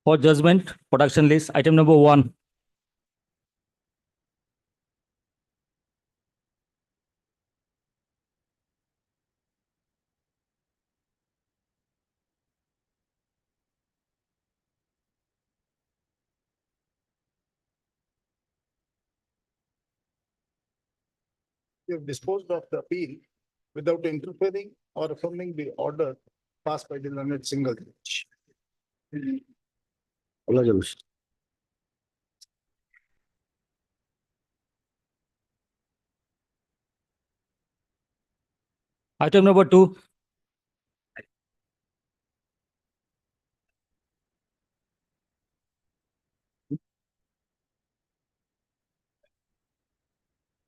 for judgment, production list, item number 1. You have disposed of the appeal without interfering or affirming the order passed by the learned single judge. Item number 2.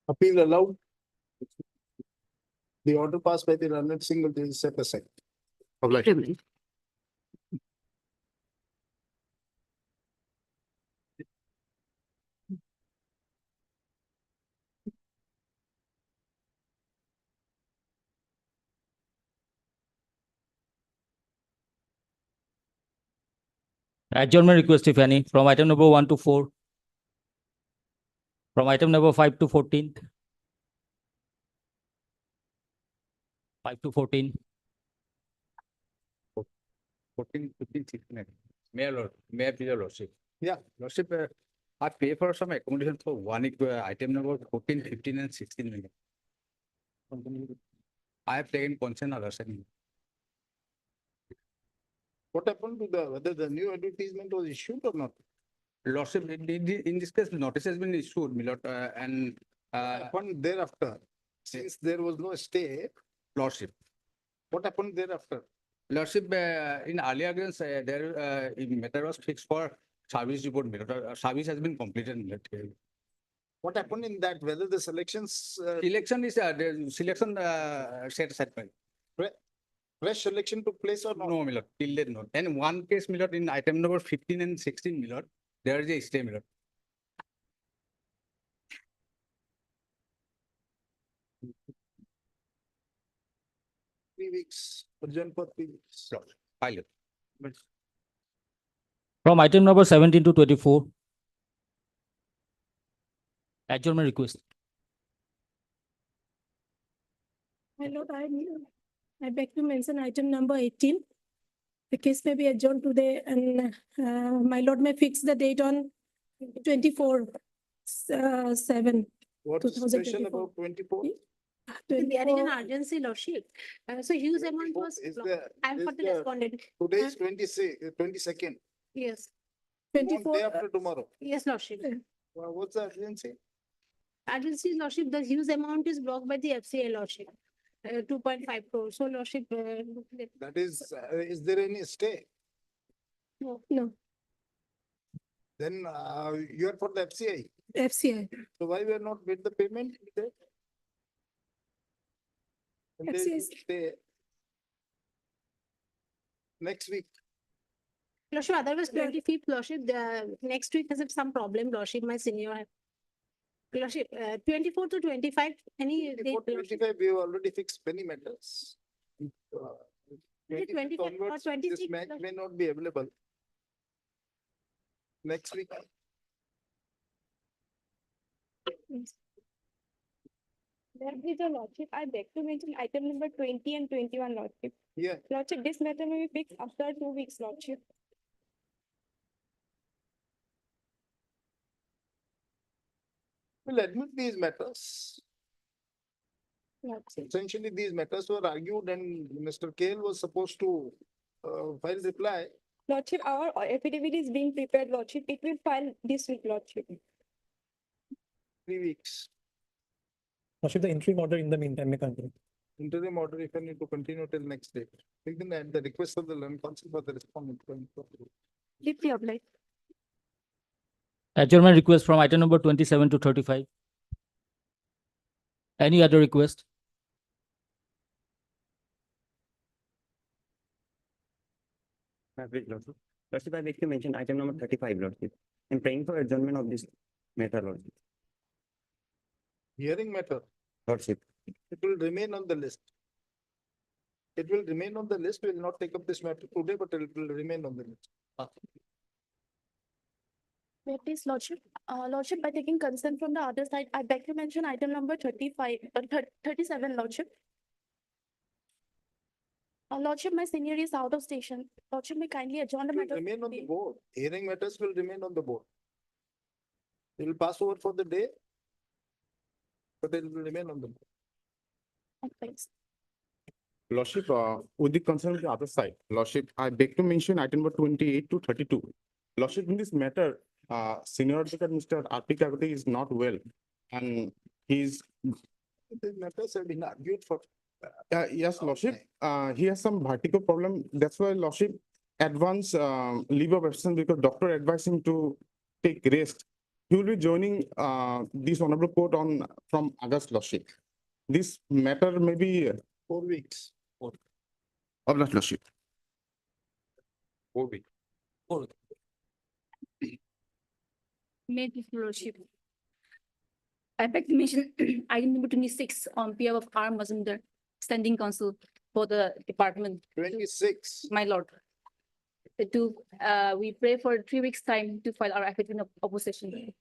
Appeal allowed. The order passed by the learned single judge is set aside. Adjournment request, if any, from item number 1 to 4. From item number 5 to 14. 5 to 14. 14, 15, 16. Mayor, please, Lordship. Yeah. Lordship, I pay for some accommodation for 1 week, item number 14, 15, and 16 million. I have taken consent of Lordship. What happened to whether the new advertisement was issued or not? Lordship, in this case, notice has been issued, my lord, and What happened thereafter? Since there was no stay, Lordship. what happened thereafter? Lordship, in earlier against there matter was fixed for service report. Service has been completed. What happened in that? Whether the selections, Election is the selection set aside. fresh selection took place or not? No, my lord, till date not. And one case, my lord, in item number 15 and 16, my lord, there is a stay, my lord. Weeks, adjourned for 3 weeks. Pilot. From item number 17 to 24. Adjournment request. My lord, I beg to mention item number 18. The case may be adjourned today and my lord may fix the date on 24/7. What's special 2024? about 24? There is an 24 urgency, Lordship. So huge amount was, Is I'm for the respondent. today's 22nd. Yes, 24 Day after tomorrow. yes, Lordship. What's the urgency? Urgency, Lordship, the huge amount is blocked by the FCA, Lordship. 2.5 crores. So, Lordship, That is there any stay? No, Then you are for the FCI. FCI. So why we are not made the payment? And they FCI. stay next week. Lordship, otherwise 25th, Lordship, the next week has some problem, Lordship, my senior. Lordship, 24 to 25, any date, For Lordship? 25, we have already fixed many matters. Is it 25 or Onwards, 26? this match may not be available. Next week. Yes. There is a Lordship. I beg to mention item number 20 and 21, Lordship. Yeah. Lordship, this matter may be fixed after 2 weeks, Lordship. We'll admit these matters. Lordship. Essentially, these matters were argued and Mr. Kale was supposed to file reply. Lordship, our affidavit is being prepared, Lordship. It will file this week, Lordship. 3 weeks. Lordship, the interim order in the meantime may continue. Interim order if I need to continue till next day. We can add the request of the learned counsel for the respondent. Deeply obliged. Adjournment request from item number 27 to 35. Any other request? Lordship, I beg to mention item number 35, Lordship. I'm praying for adjournment of this matter, Lordship. Hearing matter, Lordship. it will remain on the list. It will remain on the list. We will not take up this matter today, but it will remain on the list. May I please, Lordship, Lordship, by taking consent from the other side, I beg to mention item number 35, 37, Lordship. Lordship, my senior is out of station. Lordship, may kindly adjourn the Will matter. remain on the board. Hearing matters will remain on the board. It will pass over for the day. But it will remain on the board. Thanks. Lordship, with the concern of the other side, Lordship, I beg to mention item number 28 to 32. Lordship, in this matter, Senior Advocate Mr. R.P. Kagoti is not well, and he's, The matters have been argued for. yes, Lordship, he has some vertigo problem. That's why Lordship advance leave of absence because doctor advised him to take rest. He will be joining this honorable court on from August, Lordship. This matter may be 4 weeks. of that, Lordship. 4 weeks. May this Lordship. I beg to mention item number 26 on behalf of R. Mazumdar, standing counsel for the department, 26. my lord. We pray for 3 weeks' time to file our affidavit of opposition.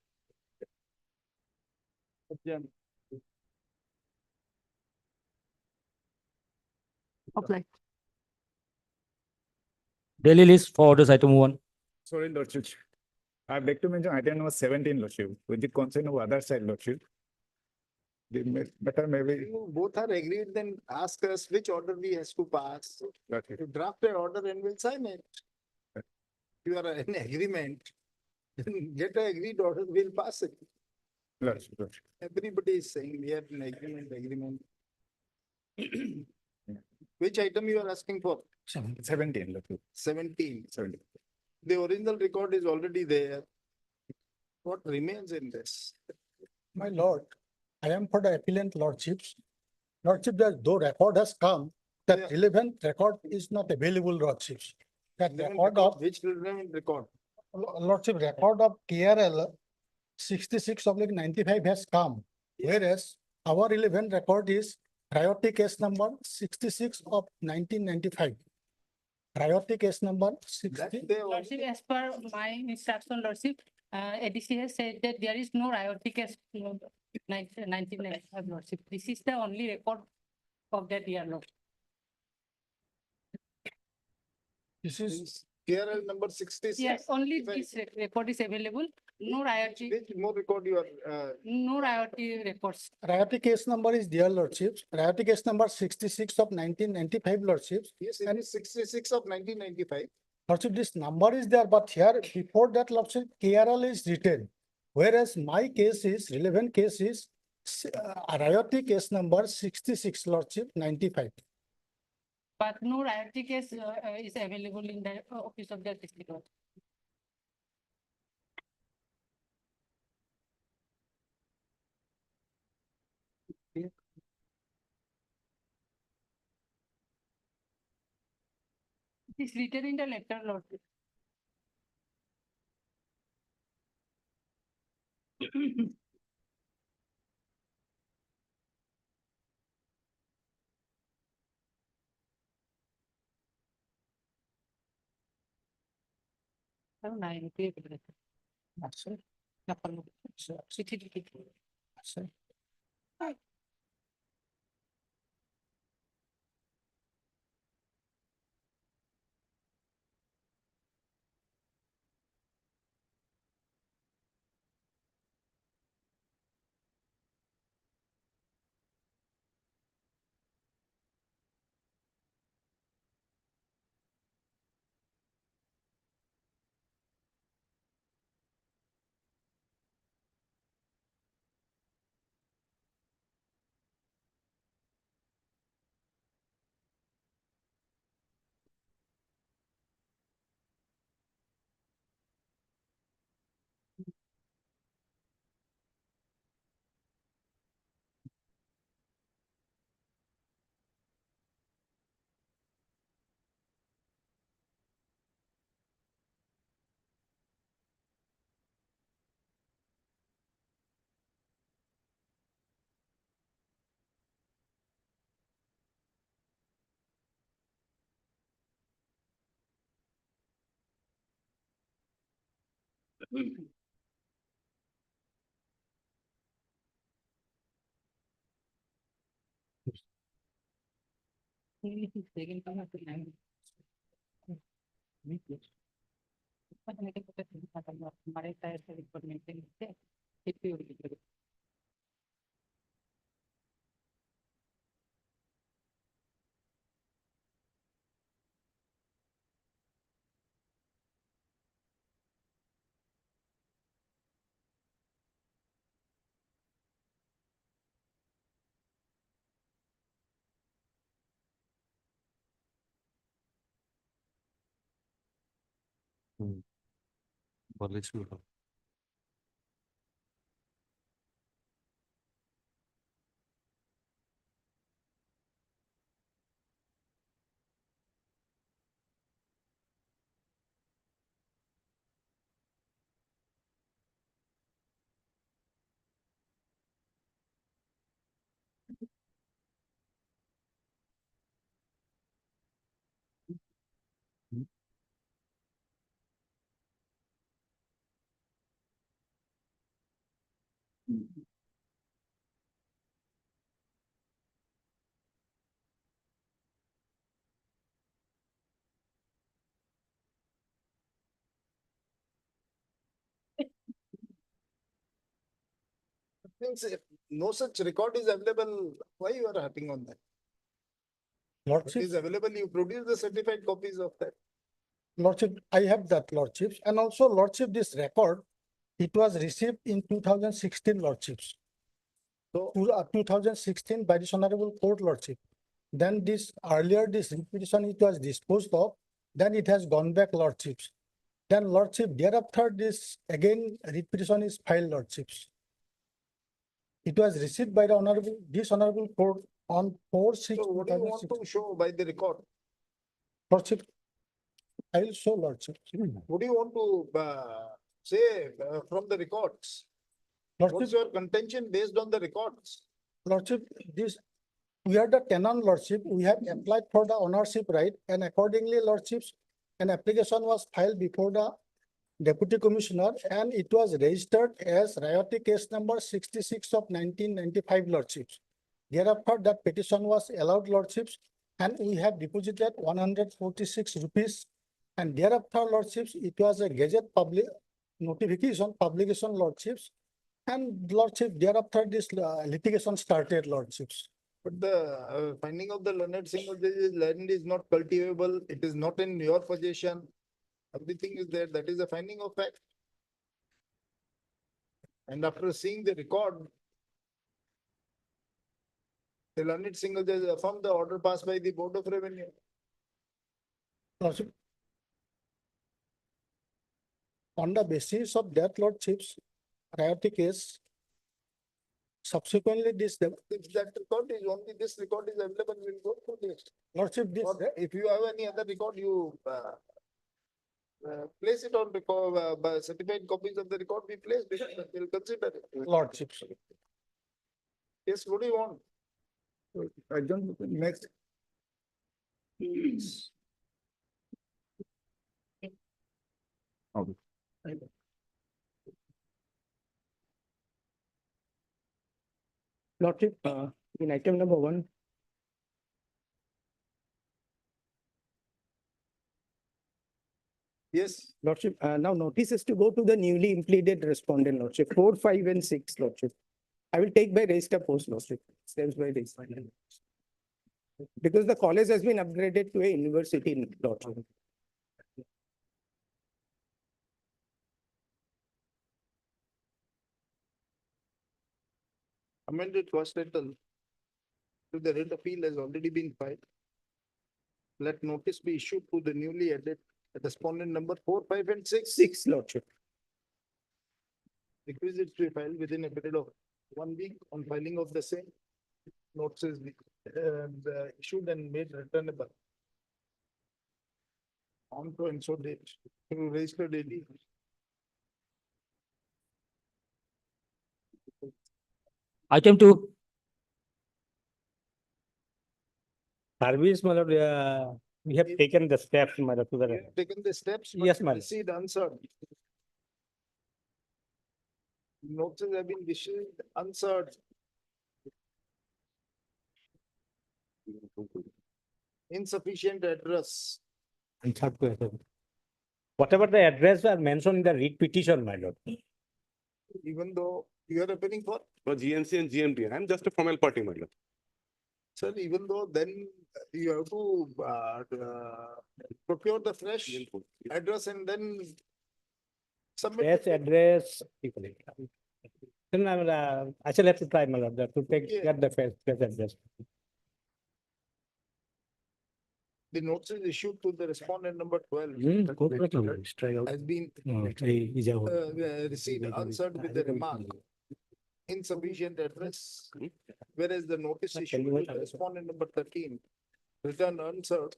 Apply. Daily list for orders item 1. Sorry, Lordship. I beg to mention item number 17, Lordship, with the consent of other side, Lordship. The matter may be, You both are agreed, then ask us which order we has to pass. Lordship. You draft an order and we'll sign it. You are in agreement. Then get an agreed order, we'll pass it. Lordship, Lordship. Everybody is saying we are in agreement. Which item you are asking for? 17, Lordship. 17. 17. The original record is already there. What remains in this? My lord, I am for the appellant lordships. Lordship, that though record has come, Yeah. that relevant record is not available, lordships. That Relevant record record, of, which relevant record? lordship, record of KRL 66/95 has come. Whereas our relevant record is priority case number 66 of 1995. Priority case number That 60. they all- Lordship, as per my instruction, Lordship, ADC has said that there is no priority case 1995, Lordship. This is the only record of that year, Lord. This is KRL number 66. Yes, only 95. this record is available. No priority, Which more record you are, no priority records. priority case number is dear lordships. Priority case number 66 of 1995, lordships. yes, it is 66 of 1995. Lordship, this number is there, but here before that, lordship, KRL is written. Whereas my case is, relevant case is priority case number 66, lordship, 95. But no priority case is available in the office of the district court. It is written in the letter, Lord. Nine, clear. That's it. Napalo. So, City. that's it. Means if no such record is available, why you are harping on that? It Lordship, is available, you produce the certified copies of that. Lordship, I have that, Lordships, and also Lordship, this record, it was received in 2016, Lordships. So 2016 by this Honorable Court, Lordship. Then this earlier, this repetition, it was disposed of, then it has gone back, Lordships. Then Lordship, thereafter, this again repetition is filed, Lordships. It was received by the Honorable, this Honorable Court on 4/6. so what do you want to show by the record? Lordship, I will show, Lordship. What do you want to say from the records? What's Lordship, your contention based on the records? Lordship, this, we are the tenant, Lordship, we have applied for the ownership right, and accordingly, Lordships, an application was filed before the Deputy Commissioner, and it was registered as Rioti case number 66 of 1995, Lordships. Thereafter, that petition was allowed, Lordships, and we have deposited 146 rupees. And thereafter, Lordships, it was a gazette public notification, publication, Lordships. And Lordship, thereafter, this litigation started, Lordships. But the finding of the learned single judge's land is not cultivable, it is not in your possession. Everything is there, that is a finding of fact. And after seeing the record, the learned single judge affirmed the order passed by the Board of Revenue. Lordship, on the basis of that, Lordships, Rioti case, subsequently this, If that record is only this record is available, we'll go through this. Lordship, this, Or if you have any other record, you place it on record, by certified copies of the record, we place, we'll consider it. Lordships. Yes, what do you want? I don't, next. Okay. Lordship, in item number 1, Yes, Lordship, now notice is to go to the newly implemented respondent, Lordship, 4, 5, and 6, Lordship. I will take by register post, Lordship, steps by register. Because the college has been upgraded to a university, Lordship. amended first title to the writ appeal has already been filed. Let notice be issued to the newly added respondent number 4, 5, and 6. 6, Lordship. Requisites to be filed within a period of 1 week on filing of the same. Notices be issued and made returnable. On to and so date, to register daily. Item 2, Service, we have taken the steps, We have taken the steps, Yes, but madam. received answered. Notices have been issued, answered. insufficient address. And third question. Whatever the address are mentioned in the writ petition, my lord. Even though you are appealing for, GMC and GMT. I'm just a formal party, my lord. sir, even though then you have to procure the fresh address and then submit. Yes, it. address. Then I shall have to try, my lord, to Yeah. get the first address. The notice is issued to the respondent number 12 has been received answered with the remark insufficient address, whereas the notice issued to the respondent number 13 returned answered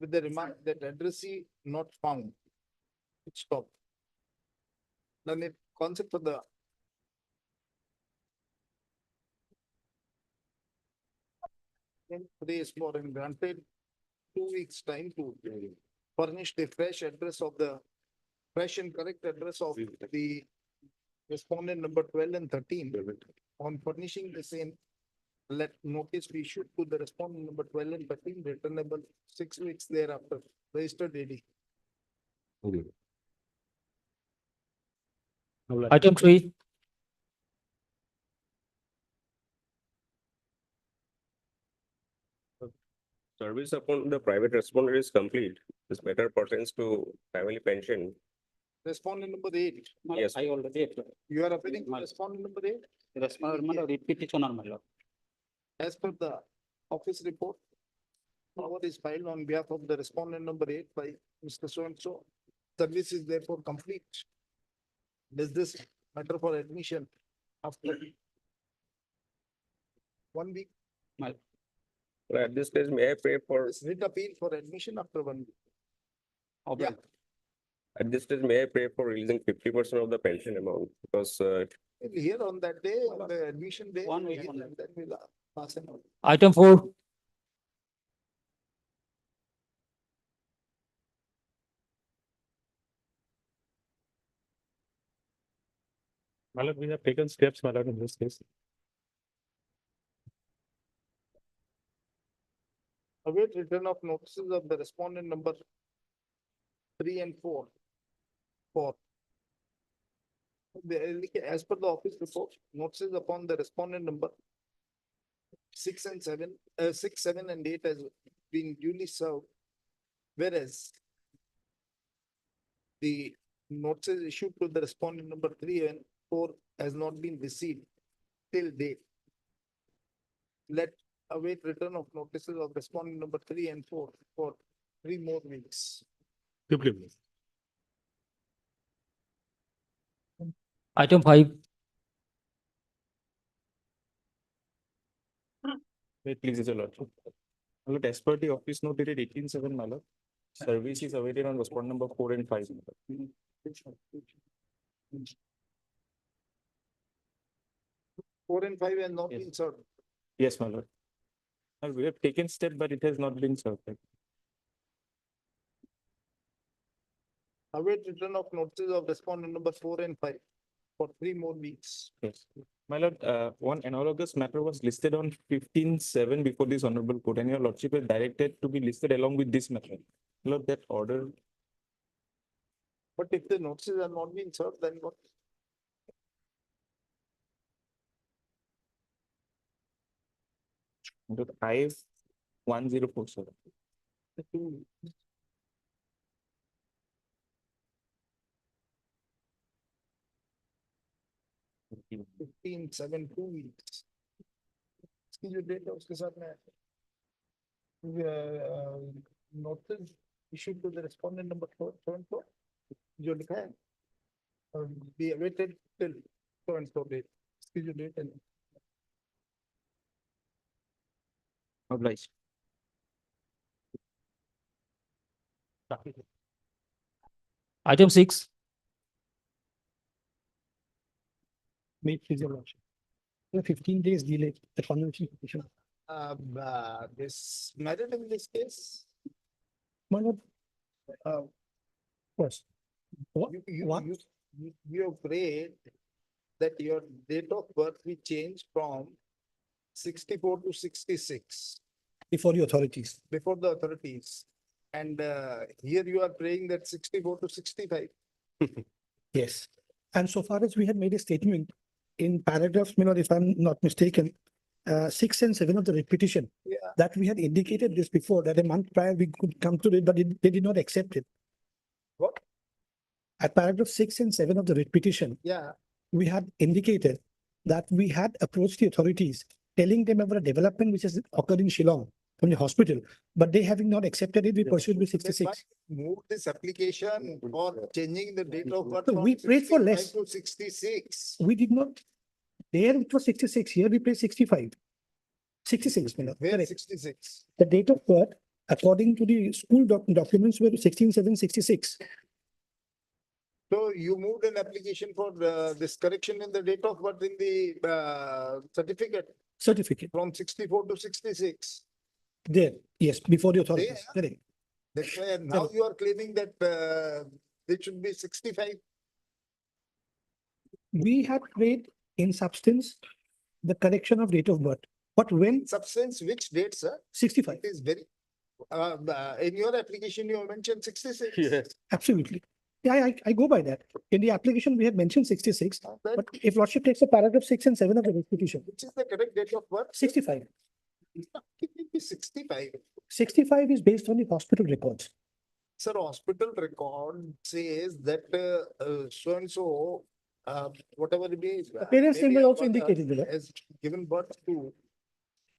with the remark that addressee not found. It stopped. Then it concept of the praise for and granted 2 weeks time to furnish the fresh address of the fresh and correct address of the respondent number 12 and 13. On furnishing the same, let notice be issued to the respondent number 12 and 13 returnable 6 weeks thereafter. Registered AD. Item 3. Service upon the private responder is complete. This matter pertains to family pension. Respondent number 8. Yes. I already. You are appealing for respondent number 8 Writ petition on, my lord. as per the office report. Power is filed on behalf of the respondent number 8 by Mr. So and so. Service is therefore complete. Does this matter for admission after 1 week? At this stage, may I pray for, Writ appeal for admission after 1 week. Yeah. at this stage, may I pray for releasing 50% of the pension amount? Because Here on that day, on the admission day. 1 week here, only. and then we'll pass it on. Item 4. My lord, we have taken steps, my lord, in this case. Await return of notices of the respondent number 3 and 4. As per the office report, notices upon the respondent number 6 and 7, 6, 7 and 8 has been duly served. Whereas the notices issued to the respondent number 3 and 4 has not been received till date. Let await return of notices of respondent number 3 and 4 for 3 more weeks. Item 5. Wait, please, your lordship. My lord, as per the office note dated 18/7, my lord, service is awaited on respondent number 4 and 5. my lord. 4 and 5 has not Yes. been served. Yes, my lord. We have taken step, but it has not been served. Await return of notices of respondent number 4 and 5 for 3 more weeks. Yes. My lord, one analogous matter was listed on 15/7 before this honorable court, and your lordship is directed to be listed along with this matter. My lord, that order, But if the notices are not being served, then what? I-1047. 15, 7, 2 weeks. इसकी जो date है उसके साथ में notice issued to the respondent number 4 जो लिखा है be awaited till so and so date. इसकी जो डेट है Obliged. Item 6. May please your lordship. 15 days delay, the convention petition. this matter in this case, My lord, first, what, what? you have prayed that your date of birth be changed from 64 to 66 before the authorities. before the authorities. And here you are praying that 64 to 65. Yes. And so far as we had made a statement in paragraphs, if I'm not mistaken, 6 and 7 of the repetition, Yeah. that we had indicated this before, that a month prior we could come to it, but they did not accept it. What? At paragraph 6 and 7 of the repetition, Yeah. we had indicated that we had approached the authorities, telling them about a development which has occurred in Shillong from the hospital, but they having not accepted it, we pursued with Then why 66. move this application for changing the date of birth So from we prayed for 65 less. to 66? We did not, there it was 66, here we pay 65. 66, Where correct. 66? The date of birth, according to the school documents, were 16/7/66. So you moved an application for this correction in the date of birth in the certificate Certificate, from 64 to 66. there, yes, before the authorities, There. correct. That's why now Correct. you are claiming that it should be 65. We had prayed in substance the correction of date of birth, but when Substance, which date, sir? 65, It is very, in your application, you have mentioned 66. Yes. absolutely. Yeah, I go by that. In the application, we had mentioned 66, Then but if Lordship takes a paragraph 6 and 7 of the repetition, which is the correct date of birth? 65. It will be 65. 65 is based on the hospital records. Sir, hospital record says that so and so, whatever it is. The parents' name maybe was a also mother indicated there. Has given birth to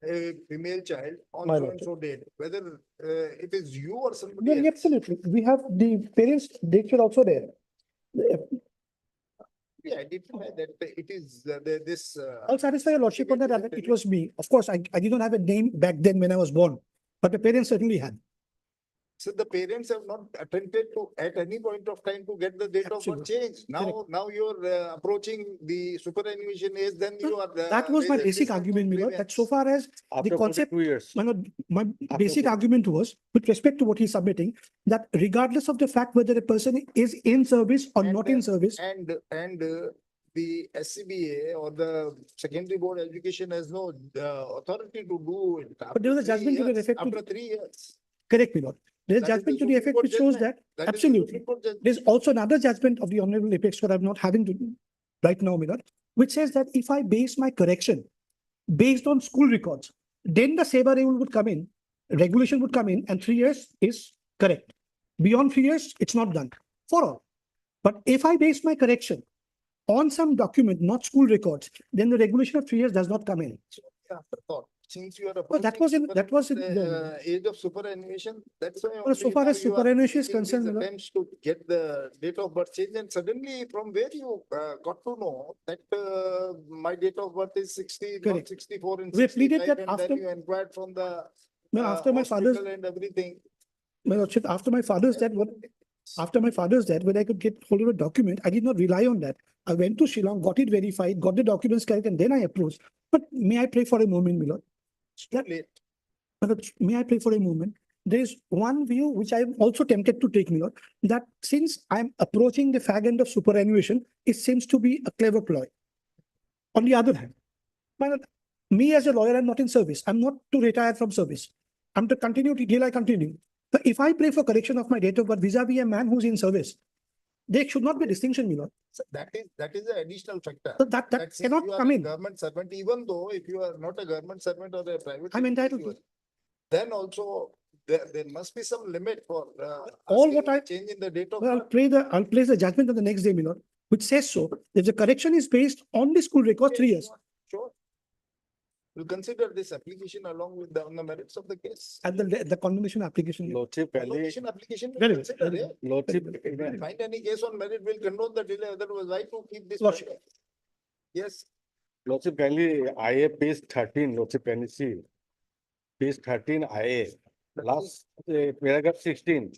a female child on My so lord. and so date, whether it is you or somebody No, else. absolutely. We have the parents' dates were also there. We identify that it is this. I'll satisfy your lordship on that, that it was me. Of course, I did not have a name back then when I was born, but the parents certainly had. So the parents have not attempted to, at any point of time, to get the date of birth Absolutely. changed. Now you're approaching the superannuation age, then you are. That was my there is basic some argument, my lord, that so grievance. far as the After concept, 42 years. my basic argument was, with respect to what he's submitting, that regardless of the fact whether a person is in service or not in service, And the SCBA or the secondary board education has no authority to do it. But there was a after 3 judgment to the years, effect After 3 years. correct me, lord. There is That is the judgment to the Supreme effect Court which shows judgment. that, That is the absolutely. Supreme Court judgment. There's also another judgment of the Honorable Apex Court I'm not having to right now, my lord, which says that if I base my correction based on school records, then the SEBA rule would come in, regulation would come in, and 3 years is correct. Beyond 3 years, it's not done for all. But if I base my correction on some document, not school records, then the regulation of 3 years does not come in. Afterthought. Since you are Well, that was in- that was in the age of superannuation, that's why. Well, so only far now as you are superannuation is making these concerned, my lord. attempts to get the date of birth change, and suddenly from where you got to know that my date of birth is 60, not Correct. 64 and We pleaded 65, that and after- then you inquired from the No, after my father's, hospital and everything. my lordship, after my father's death, after my father's death, when I could get hold of a document, I did not rely on that. I went to Shillong, got it verified, got the documents correct, and then I approached. But may I pray for a moment, my lord? It's too late. My lord, may I pray for a moment? There is one view which I am also tempted to take, my lord, that since I'm approaching the fag end of superannuation, it seems to be a clever ploy. On the other hand, my lord, me as a lawyer, I'm not in service. I'm not to retire from service. I'm to continue till I continue. So if I pray for correction of my date of birth vis-a-vis a man who's in service, there should not be a distinction, my lord. So that is an additional factor. So that Since cannot you are come a in. Government servant, even though if you are not a government servant or a private. I'm entitled to. individual, then also there must be some limit for All asking what I- change in the date of. Well, birth. I'll place the judgment on the next day, my lord, which says so. If the correction is based on the school records, 3 years, Sure. We'll consider this application along with on the merits of the case. at the condemnation application. Lordship, kindly, Convocation application. we'll Very well, consider, very eh? well. Lordship, If we find any case on merit, we'll condone the delay, otherwise why to keep this? Lordship. matter? Yes, Lordship, kindly, IA page 13, Lordship, can you see? Page 13, IA, last paragraph 16.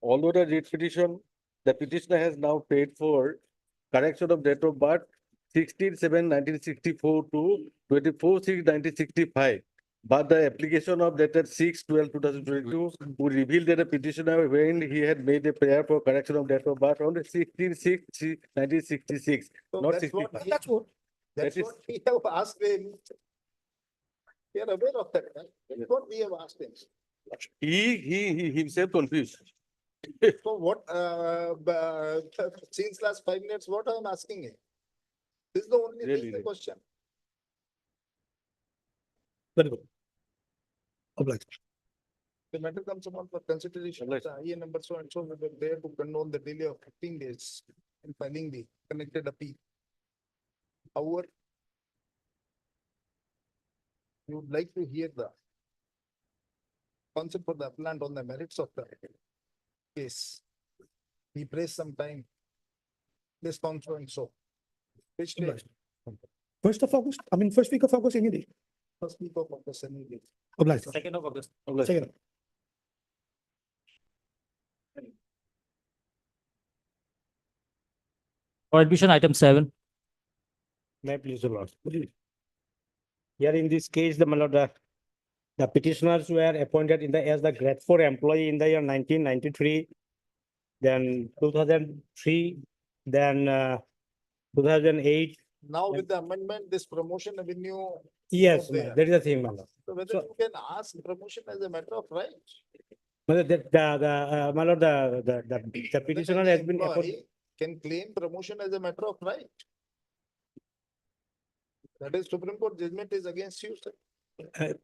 Although the writ petition, the petitioner has now paid for correction of date of birth 16/7/1964 to 24/6/1965. But the application of dated 6/12/2022 would reveal that the petitioner, when he had made a prayer for correction of date of birth on the 16/6/1966, so not that's what, 65. he- That's what. that's that is- what we have asked him. We are aware of that. That's what we have asked him. He himself confused. So what, since last 5 minutes, what I am asking him? This is the only, this is the Really? question. Very good. Obliged. The matter comes upon for consideration. Right. The IA number so and so, we were there to condone the delay of 15 days in filing the connected appeal. However, we would like to hear the concept for the appellant on the merits of the case. He prays some time. This conference, so. Which day? Obliged. First of August, I mean, first week of August, any day. First week of August, any day. Obliged. 2nd of August. Second. For admission, item 7. May I please, Lord? Here in this case, the petitioners were appointed as the grade 4 employee in the year 1993, then 2003, then 2008. Now with the amendment, this promotion avenue. Yes, not there. that is the thing, my lord. So whether So- you can ask promotion as a matter of right. My lord, my lord, the petitioner has been appointed. Employee can claim promotion as a matter of right. That is Supreme Court judgment is against you, sir.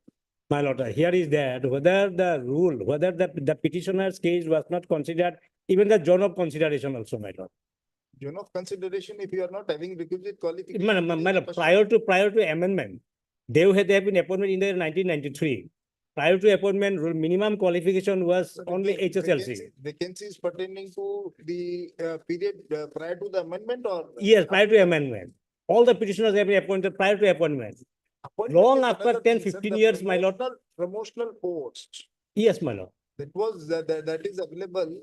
My lord, here is that whether the rule, whether the petitioner's case was not considered, even the zone of consideration also, my lord. You know, consideration if you are not having requisite qualification. My lord, prior to amendment, they have been appointed in the year 1993. Prior to appointment, minimum qualification was only HSLC. Vacancies pertaining to the period prior to the amendment or? Yes, prior to amendment. All the petitioners have been appointed prior to appointment. Appointment long is after another 10, thing, sir. 15 The years, my lord. Promotional post. Yes, my lord. That was, that is available,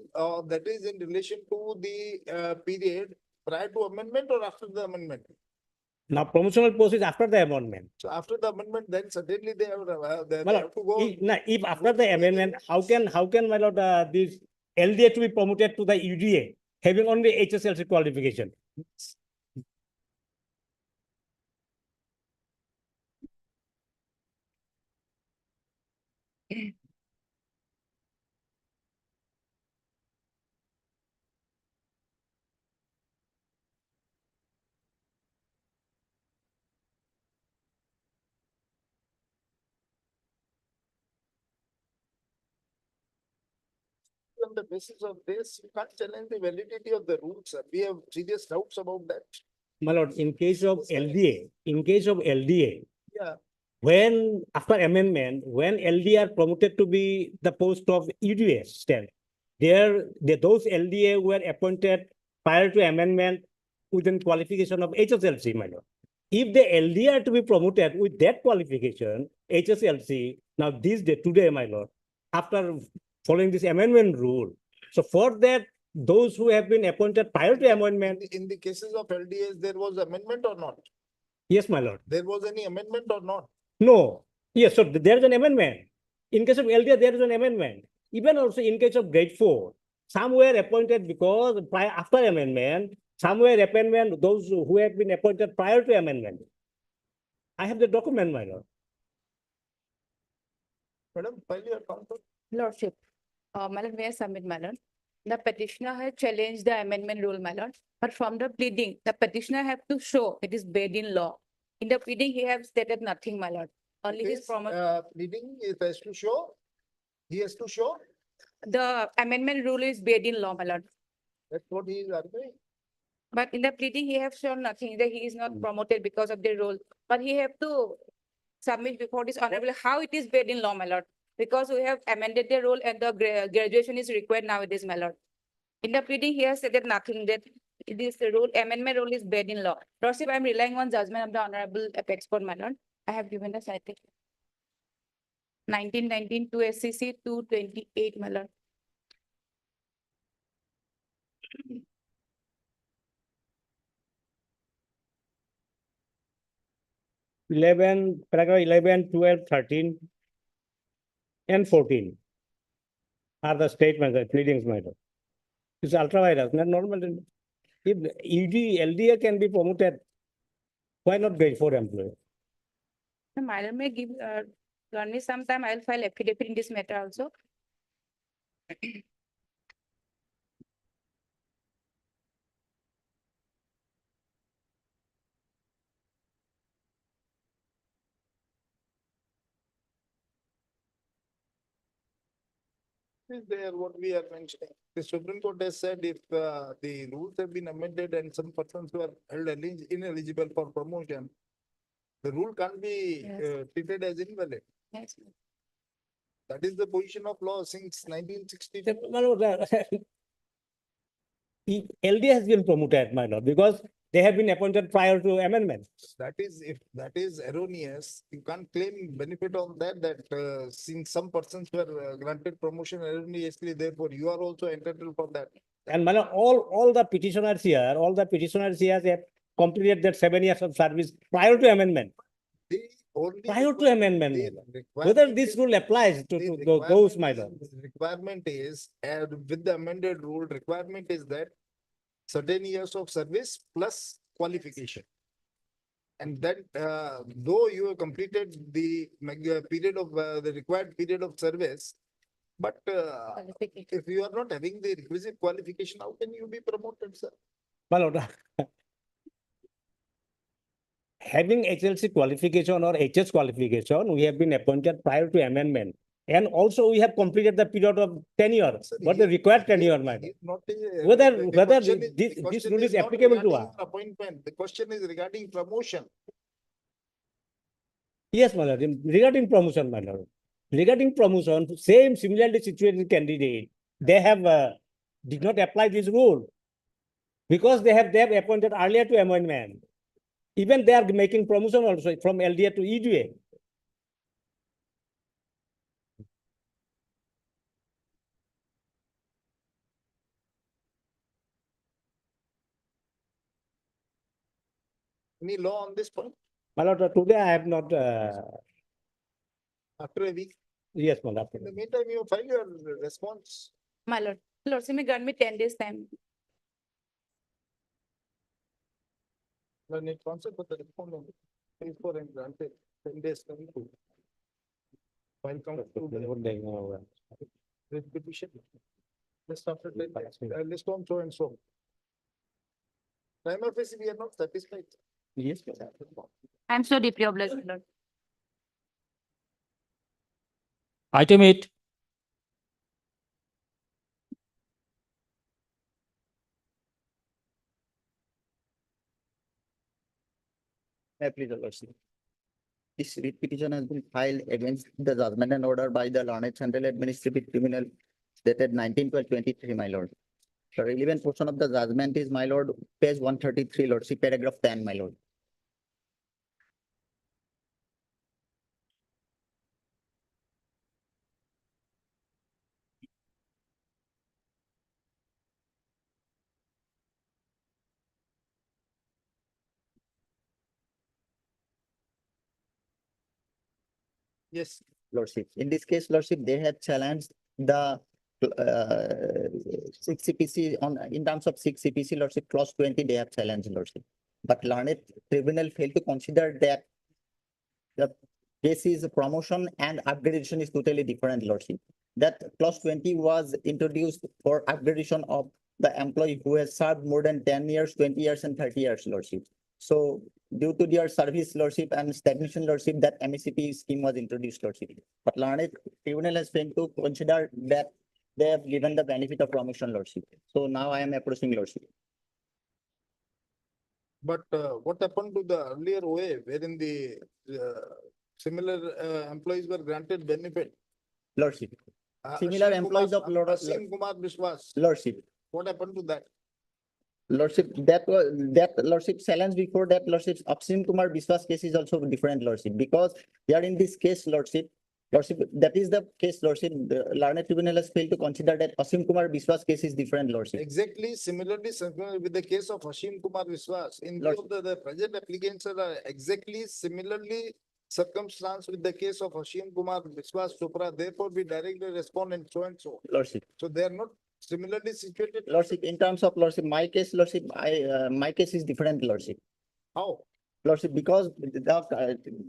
that is in relation to the period prior to amendment or after the amendment. Now promotional post is after the amendment. So after the amendment, then certainly they have, they My lord, have to go. if after the amendment, how can, my lord, this LDA to be promoted to the UDA, having only HSLC qualification? On the basis of this, you can't challenge the validity of the rules, sir. We have serious doubts about that. My lord, in case of LDA, Yeah. when after amendment, when LDA are promoted to be the post of UDA stand, those LDA were appointed prior to amendment within qualification of HSLC, my lord. If the LDA are to be promoted with that qualification, HSLC, now today, my lord, after following this amendment rule, so for that, those who have been appointed prior to amendment, In the cases of LDAs, there was amendment or not? yes, my lord. There was any amendment or not? No. Yes, so there is an amendment. In case of LDA, there is an amendment. Even also in case of grade 4, some were appointed because after amendment, some were appointment, those who have been appointed prior to amendment. I have the document, my lord. Madam, file your counter. Lordship, my lord, may I submit, my lord? The petitioner has challenged the amendment rule, my lord, but from the pleading, the petitioner have to show it is based in law. In the pleading, he has stated nothing, my lord. Only his This, promise. pleading is has to show, he has to show, The amendment rule is based in law, my lord. that's what he is arguing. But in the pleading, he have shown nothing, that he is not promoted because of the role. But he have to submit before this honorable how it is based in law, my lord. Because we have amended the rule and the graduation is required nowadays, my lord. In the pleading, he has stated nothing that this rule, amendment rule is based in law. Lordship, I am relying on judgment of the honorable apex court, my lord. I have given the citation. 1919 to SCC 228, my lord. Paragraph 11, 12, 13, and 14 are the statements, the pleadings, my lord. It's ultra virus, not normal. If LDA can be promoted, why not grade 4 employee? The minor may give, grant me some time, I'll file affidavit in this matter also. Is there what we are mentioning? The Supreme Court has said if the rules have been amended and some persons were held ineligible for promotion, the rule can't be Yes. treated as invalid. Yes. That is the position of law since 1960. My lord, LD has been promoted, my lord, because they have been appointed prior to amendment. That is, if that is erroneous, you can't claim benefit on that, since some persons were granted promotion erroneously, therefore you are also entitled for that. And my lord, all the petitioners here have completed that 7 years of service prior to amendment. The only Prior to requirement- amendment, the my lord. requirement Whether this is- rule applies to the those, my requirement lord. is- Requirement is, with the amended rule, requirement is that certain years of service plus qualification. And that, though you have completed the period of, the required period of service, but Qualification. if you are not having the requisite qualification, how can you be promoted, sir? My lord, having HLC qualification or HS qualification, we have been appointed prior to amendment. And also we have completed the period of tenure, Sir, what the he- required he- tenure, my lord. he not a- Whether the this the question rule is not applicable to regarding us. your appointment, the question is regarding promotion. Yes, my lord, regarding promotion, my lord. Regarding promotion, similarly situated candidate, they have did not apply this rule. Because they have appointed earlier to amendment. Even they are making promotion also from LDA to EDA. Any law on this point? My lord, today I have not, After a week, yes, my lord. in the meantime, you file your response. My lord, Lordship may grant me 10 days time. When it comes up with the respondent, pay for and granted, 10 days coming to. File comes to the writ petition. Just after 10 days, list on so and so. Prima facie, we are not satisfied. Yes. I'm so deeply obliged, my lord. Item 8. Please, Your Lordship. This writ petition has been filed against the judgment and order by the Learned Central Administrative Tribunal dated 19/12/23, my lord. The relevant portion of the judgment is, my lord, page 133, Lordship, paragraph 10, my lord. Yes. Lordship. In this case, Lordship, they have challenged the 6 CPC on, in terms of 6 CPC, Lordship, clause 20, they have challenged, Lordship. But Learned Tribunal failed to consider that the case is promotion and upgradation is totally different, Lordship. That clause 20 was introduced for upgradation of the employee who has served more than 10 years, 20 years, and 30 years, Lordship. So due to their service, Lordship, and stagnation, Lordship, that MECP scheme was introduced, Lordship. But Learned Tribunal has failed to consider that they have given the benefit of promotion, Lordship. So now I am approaching, Lordship. But what happened to the earlier OA wherein the similar employees were granted benefit? Lordship. Similar Ashwin employees Kumar- of Lord, Ashwin Kumar Biswas. Lordship. What happened to that? Lordship, that was, that Lordship challenge before that, Lordship, Ashwin Kumar Biswas case is also different, Lordship, because they are in this case, Lordship, that is the case, Lordship, the Learned Tribunal has failed to consider that Ashwin Kumar Biswas case is different, Lordship. Exactly similarly similar with the case of Hashim Kumar Viswas. In view of the present applicants are exactly similarly circumstanced with the case of Hashim Kumar Viswas Chopra, therefore we directly respond and so and so. Lordship. So they are not similarly situated. Lordship, in terms of Lordship, my case, Lordship, my case is different, Lordship. How? Lordship, because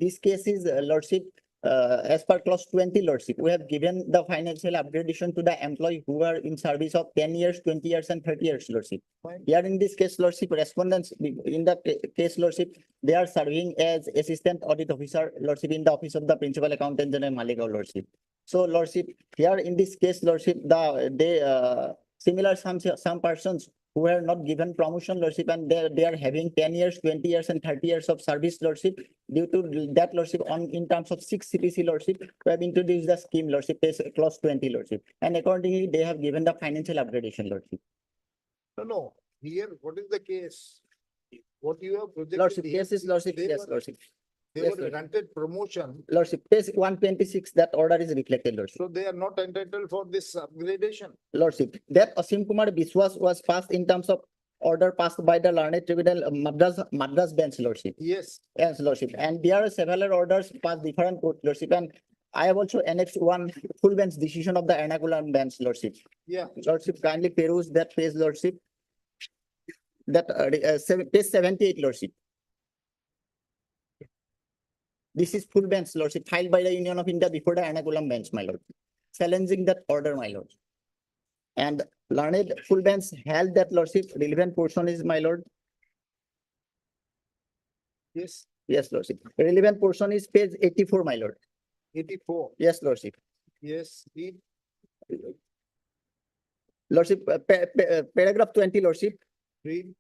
this case is, Lordship, as per clause 20, Lordship, we have given the financial upgradation to the employee who are in service of 10 years, 20 years, and 30 years, Lordship. Fine. Here in this case, Lordship, respondents, in the case, Lordship, they are serving as assistant audit officer, Lordship, in the office of the principal accountant general Maligaon, Lordship. So, Lordship, here in this case, Lordship, similar some persons who are not given promotion, Lordship, and they are having 10 years, 20 years, and 30 years of service, Lordship. Due to that, Lordship, in terms of 6 CPC, Lordship, we have introduced the scheme, Lordship, clause 20, Lordship. And accordingly, they have given the financial upgradation, Lordship. No, here, what is the case? What you have projected Lordship, here, case is, Lordship, they yes, were- Lordship. They Yes, were Lordship. granted promotion, Lordship, page 126, that order is reflected, Lordship. so they are not entitled for this upgradation. Lordship, that Asim Kumar Biswas was passed in terms of order passed by the Learned Tribunal, Madras bench, Lordship. Yes, Yes, Lordship, and there are several orders passed different court, Lordship, and I have also annexed one full bench decision of the Ernakulam bench, Lordship. yeah. Lordship, kindly peruse that page, Lordship. That page 78, Lordship. This is full bench, Lordship, filed by the Union of India before the Ernakulam bench, my lord, challenging that order, my lord. And learned full bench held that, Lordship, relevant portion is, my lord. Yes, Yes, Lordship. Relevant portion is page 84, my lord. 84. Yes, Lordship. Yes, read. Lordship, paragraph 20, Lordship. Read.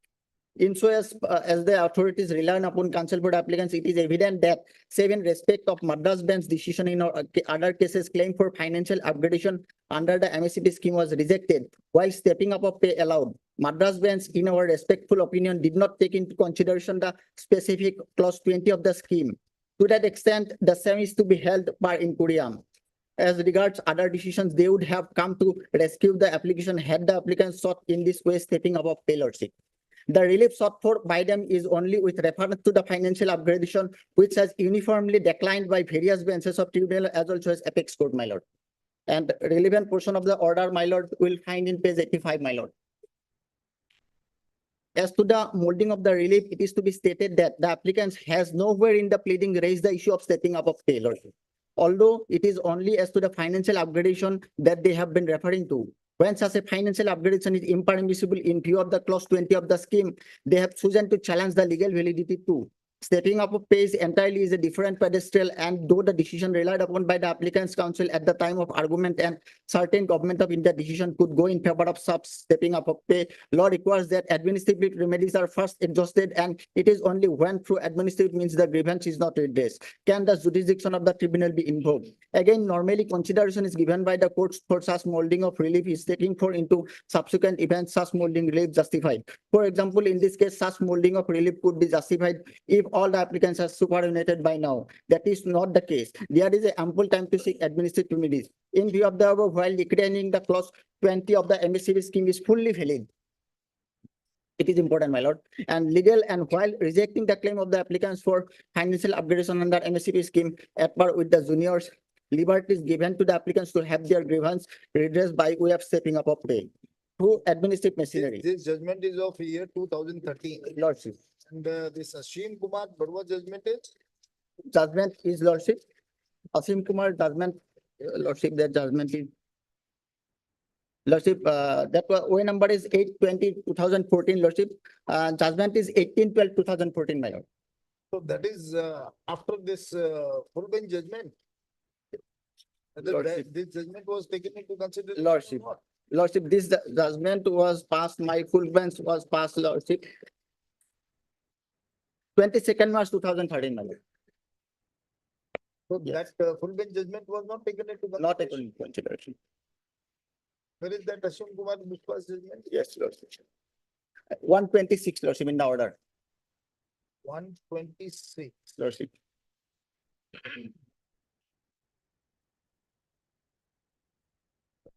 In so as the authorities rely upon counsel for applicants, it is evident that save in respect of Madras bench decision in other cases, claim for financial upgradation under the MSCP scheme was rejected while stepping up of pay allowed. Madras bench, in our respectful opinion, did not take into consideration the specific clause 20 of the scheme. To that extent, the same is to be held par incuriam. As regards other decisions, they would have come to rescue the application had the applicant sought in this way stepping up of pay, Lordship. The relief sought for by them is only with reference to the financial upgradation, which has uniformly declined by various benches of tribunal as also as apex court, my lord. And relevant portion of the order, my lord, will find in page 85, my lord. As to the molding of the relief, it is to be stated that the applicant has nowhere in the pleading raised the issue of stepping up of pay, lord. Although it is only as to the financial upgradation that they have been referring to. When such a financial upgradation is impermissible in view of the clause 20 of the scheme, they have chosen to challenge the legal validity too. Stepping up of pay entirely is a different pedestal, and though the decision relied upon by the applicant's counsel at the time of argument and certain government of India decision could go in favor of such stepping up of pay, law requires that administrative remedies are first exhausted, and it is only when through administrative means the grievance is not redressed can the jurisdiction of the tribunal be invoked. Again, normally consideration is given by the courts for such molding of relief is taking for into subsequent events such molding relief justified. For example, in this case, such molding of relief could be justified if all the applicants are superannuated by now. That is not the case. There is a ample time to seek administrative remedies. In view of the above, while declining the clause 20 of the MSCB scheme is fully valid. It is important, my lord, and legal, and while rejecting the claim of the applicants for financial upgradation under MSCP scheme at par with the juniors, liberty is given to the applicants to have their grievance redressed by way of stepping up of pay through administrative machinery. This judgment is of year 2013. Lordship. And this Ashim Kumar Barwa judgment is? Judgment is, Lordship. Asim Kumar judgment, Lordship, that judgment is. Lordship, that way number is 8/20/2014, Lordship. Judgment is 18/12/2014, my lord. So that is after this full bench judgment. Lordship. This judgment was taken into consideration. Lordship. Lordship, this judgment was passed, my full bench was passed, Lordship. 22nd March 2013, my lord. So Yes. that full bench judgment was not taken into consideration. Not taken into consideration. Where is that Ashim Kumar Biswas judgment? Yes, Lordship. 126, Lordship, in the order, 126. Lordship.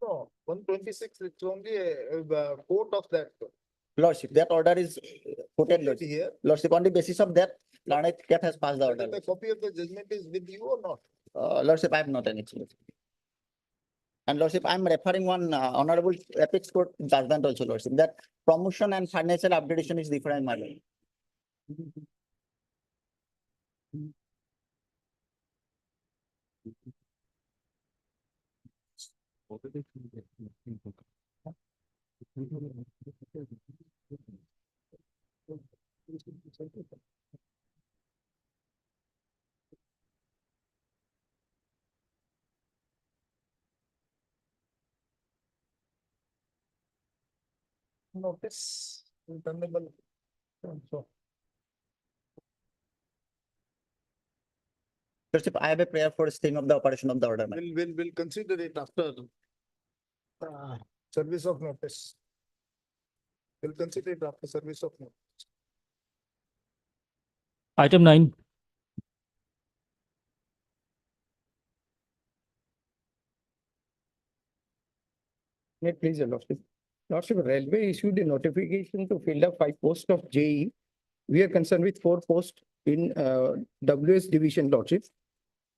No, 126, it's only a quote of that. Lordship, that order is quoted, Lordship. Here, Lordship, on the basis of that, Learned Cat has passed the order. whether the copy of the judgment is with you or not? Lordship, I have not any. And Lordship, I'm referring one honorable apex court judgment also, Lordship, that promotion and financial upgradation is different, my lord. Notice internal. So, Lordship, I have a prayer for staying of the operation of the order. we'll consider it after service of notice. We'll consider it after service of notice. Item 9. May it please, your Lordship. Lordship, Railway issued a notification to fill up 5 posts of JE. We are concerned with 4 posts in WS division, Lordship.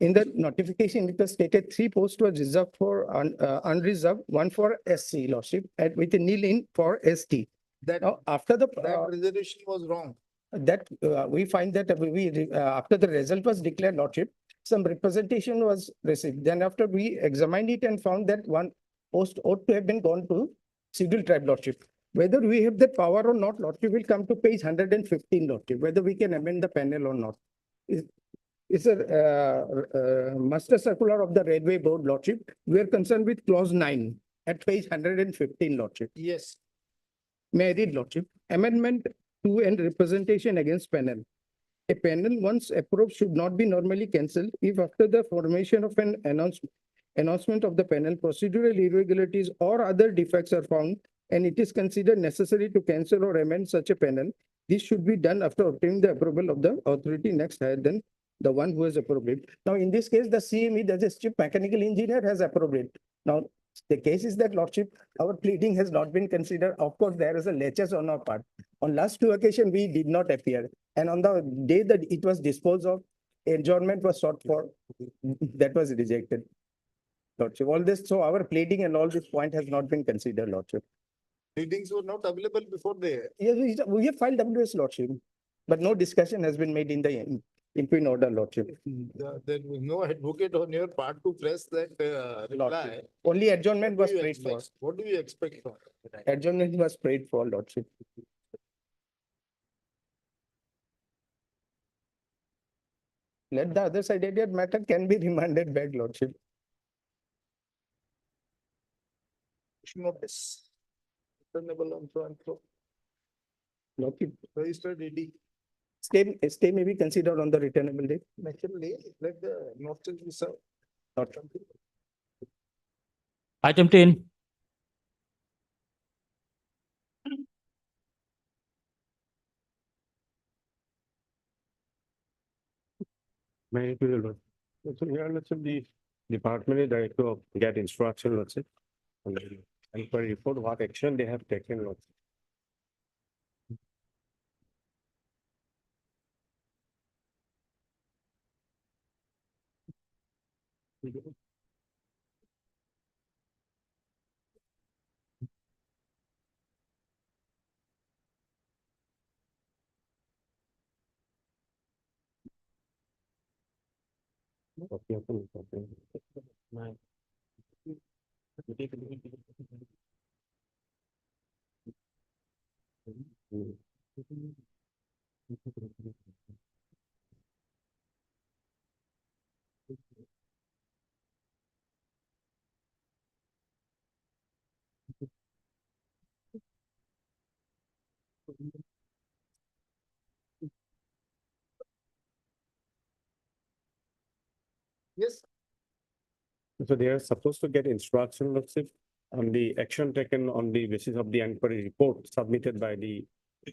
In the notification, it was stated 3 posts were reserved for unreserved, 1 for SC, Lordship, and with a nil in for ST. That, Now, after the that reservation was wrong. that we find that after the result was declared, Lordship, some representation was received. Then after we examined it and found that 1 post ought to have been gone to Scheduled Tribe, Lordship. Whether we have that power or not, Lordship, will come to page 115, Lordship, whether we can amend the panel or not. It's a master circular of the Railway Board, Lordship. We are concerned with clause 9 at page 115, Lordship. Yes. May I read, Lordship? Amendment 2 and representation against panel. A panel once approved should not be normally cancelled if after the formation of an announcement of the panel, procedural irregularities or other defects are found and it is considered necessary to cancel or amend such a panel. This should be done after obtaining the approval of the authority next higher than the one who has approved it. Now, in this case, the CME, that is chief mechanical engineer, has approved it. Now, the case is that, Lordship, our pleading has not been considered. Of course, there is a laches on our part. On last 2 occasions, we did not appear. And on the day that it was disposed of, adjournment was sought for, that was rejected. Lordship, all this, so our pleading and all this point has not been considered, Lordship. Readings were not available before the. Yes, we have filed WS, Lordship, but no discussion has been made in the in order, Lordship. There was no advocate on your part to press that reply. Lordship. Only adjournment was prayed for. What do you expect from? Adjournment was prayed for, Lordship. Let the other side idiot matter can be remanded back, Lordship. Notice. Returnable on so and so. Lordship. Registered AD. Stay may be considered on the returnable date. Naturally, let the notice be served. Item 10. May I do the so here, let's say the department is directed to get instruction, let's say. And for report, what action they have taken, let's say. Yes. So they are supposed to get instruction, let's say, on the action taken on the basis of the inquiry report submitted by the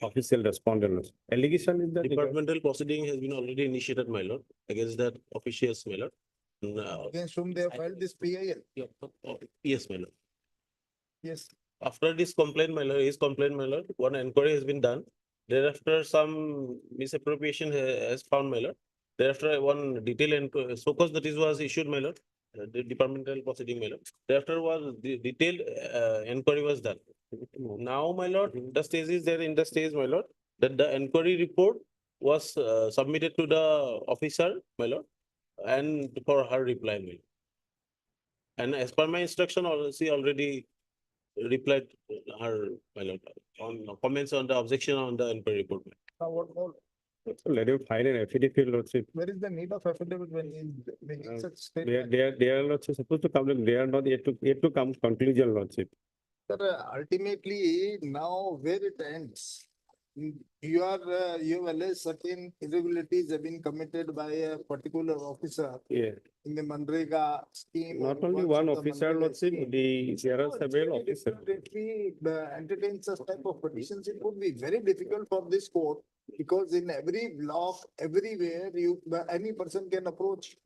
official respondent. Allegation is that Departmental proceeding has been already initiated, my lord, against that officials, my lord. Against whom they have filed this PIL. Yes, my lord. Yes. After this complaint, my lord, his complaint, my lord, one inquiry has been done. Thereafter, some misappropriation has found, my lord. Thereafter, one detailed inquiry, so cause notice was issued, my lord. The departmental proceeding, my lord. Thereafter was the detailed inquiry was done. Now, my lord, the stage is there in the stage, my lord, that the inquiry report was submitted to the officer, my lord, and for her reply, my lord. And as per my instruction, she already replied her, my lord, on comments on the objection on the inquiry report. Now, what more? So let him file an affidavit, lordship. Where is the need of affidavit when he's making Uh, such They are, statement? they are lordship supposed to come, they are not yet to come conclusion, lordship. Sir, ultimately, now where it ends, you have alleged certain irregularities have been committed by a particular officer Yeah, in the Manrega scheme. or not only works one of the officer, Manrega lordship, scheme. there are No, it's several very officers. difficult if we entertain such type of petitions, it would be very difficult for this court. Because in every block, everywhere, any person can approach.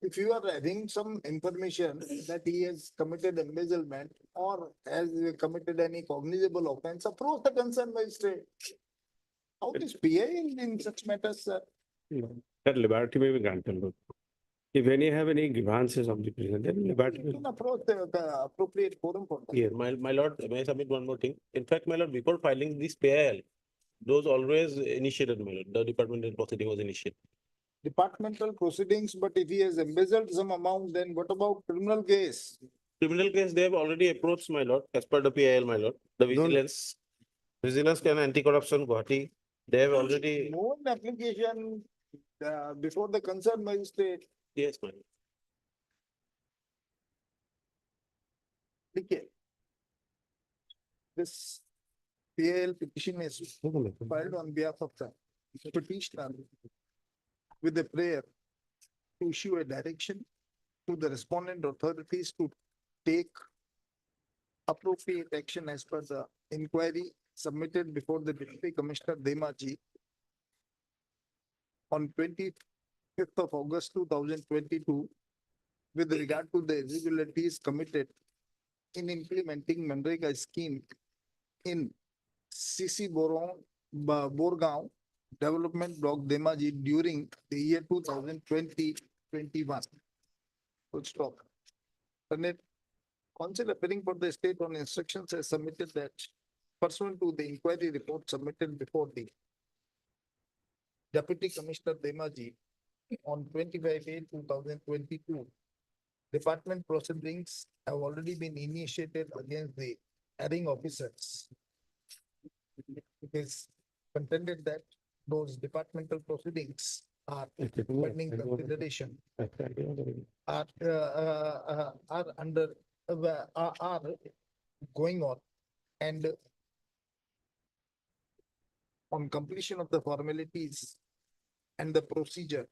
If you are having some information that he has committed embezzlement or has committed any cognizable offense, approach the concerned magistrate. How is PI in such matters, sir? That liberty may be granted, Lord. If any have any grievances of the prison, then liberty. You can approach the appropriate forum for that. Yeah, my lord, may I submit one more thing? In fact, my lord, before filing this PIL, those always initiated, my lord, the departmental proceeding was initiated. Departmental proceedings, but if he has embezzled some amount, then what about criminal case? Criminal case, they have already approached, my lord, as per the PIL, my lord, the vigilance and anti-corruption, Guwahati, they have already, No application before the concerned magistrate. yes, my lord. Okay. This PAL petition is filed on behalf of the petitioner with a prayer to issue a direction to the respondent authorities to take appropriate action as per the inquiry submitted before the Deputy Commissioner Demaji on 25th of August 2022 with regard to the irregularities committed in implementing Manrega scheme in CC Borgaon Development Block Demaji during the year 2020-21. Full stop. Senate Council appearing for the state on instructions has submitted that pursuant to the inquiry report submitted before the Deputy Commissioner Demaji on 25/8/2022, department proceedings have already been initiated against the erring officers. It is contended that those departmental proceedings are pending consideration, are under, are going on, and on completion of the formalities and the procedure,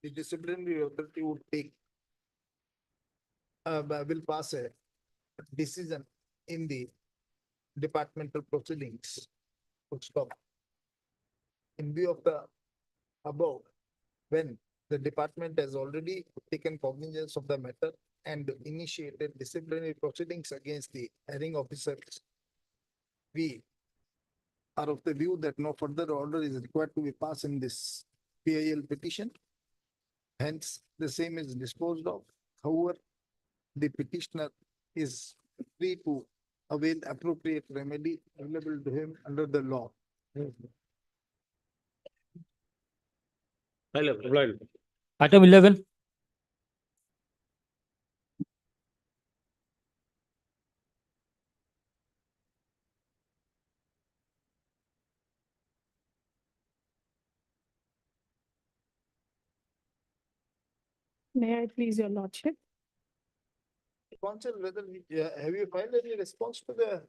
the disciplinary authority would take, will pass a decision in the departmental proceedings. Full stop. In view of the above, when the department has already taken cognizance of the matter and initiated disciplinary proceedings against the erring officers, we are of the view that no further order is required to be passed in this PIL petition. Hence, the same is disposed of. However, the petitioner is free to avail appropriate remedy available to him under the law. My lord, Item 11. May I please, your lordship? Council, whether, have you filed any response to the?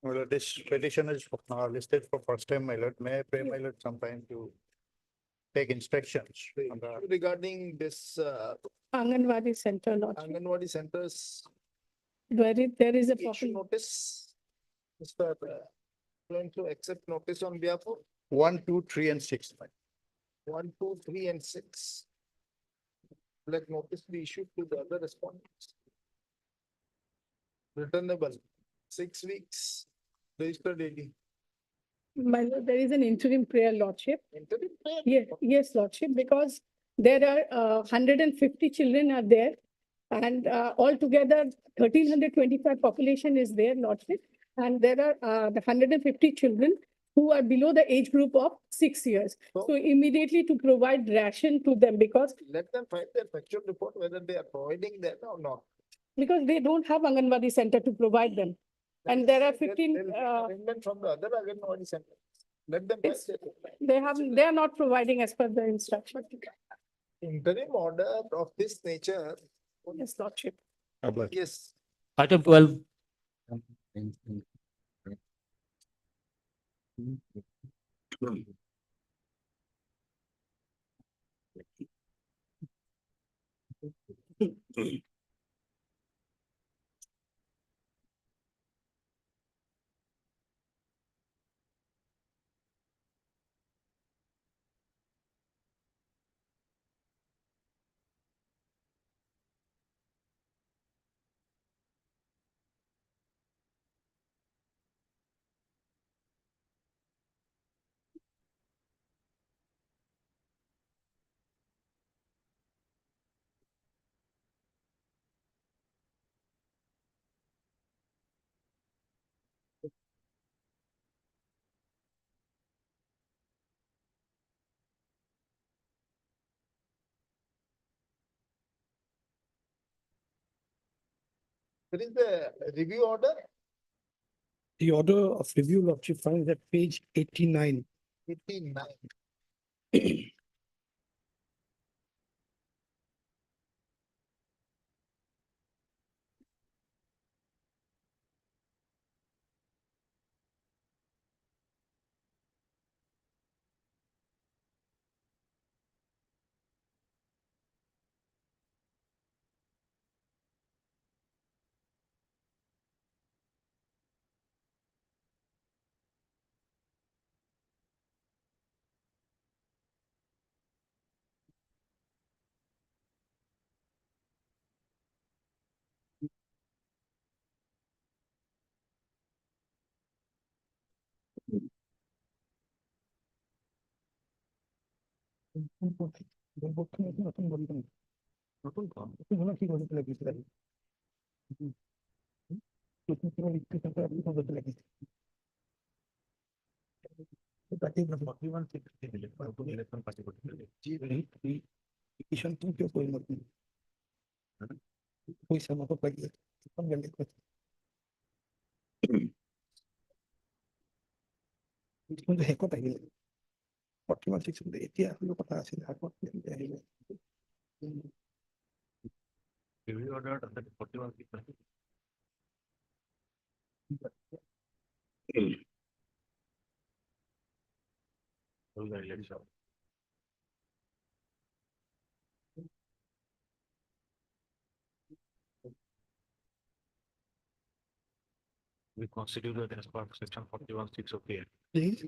Well, this petition is listed for first time, my lord. May I pray, my lord, sometime to take instructions on the Regarding this, Anganwadi Center, lordship. Anganwadi centers, There is a issue property. notice. Mr. Going to accept notice on behalf of 1, 2, 3, and 6. 1, 2, 3, and 6. Let notice be issued to the other respondents. Returnable, 6 weeks, registered AD. My lord, there is an interim prayer, lordship. Interim prayer? Yes, lordship, because there are 150 children are there. And altogether 1,325 population is there, lordship. And there are the 150 children. who are below the age group of 6 years. So immediately to provide ration to them because Let them file their factual report whether they are providing that or not. they don't have Anganwadi center to provide them. And there are There- 15, there'll be arrangement from the other Anganwadi center. Let them. Yes. they are not providing as per the instruction. Interim order of this nature. Yes, Lordship. Yes. Item 12. There is the review order. The order of review, Lordship, finds at page 89. 89. শেষত আহিলে 41 6 এতিয়া হলো কথা আছিল আগত আহিলে Review order of the 41 people. Those are election. We constituted as part of section 41 6 of the. Please.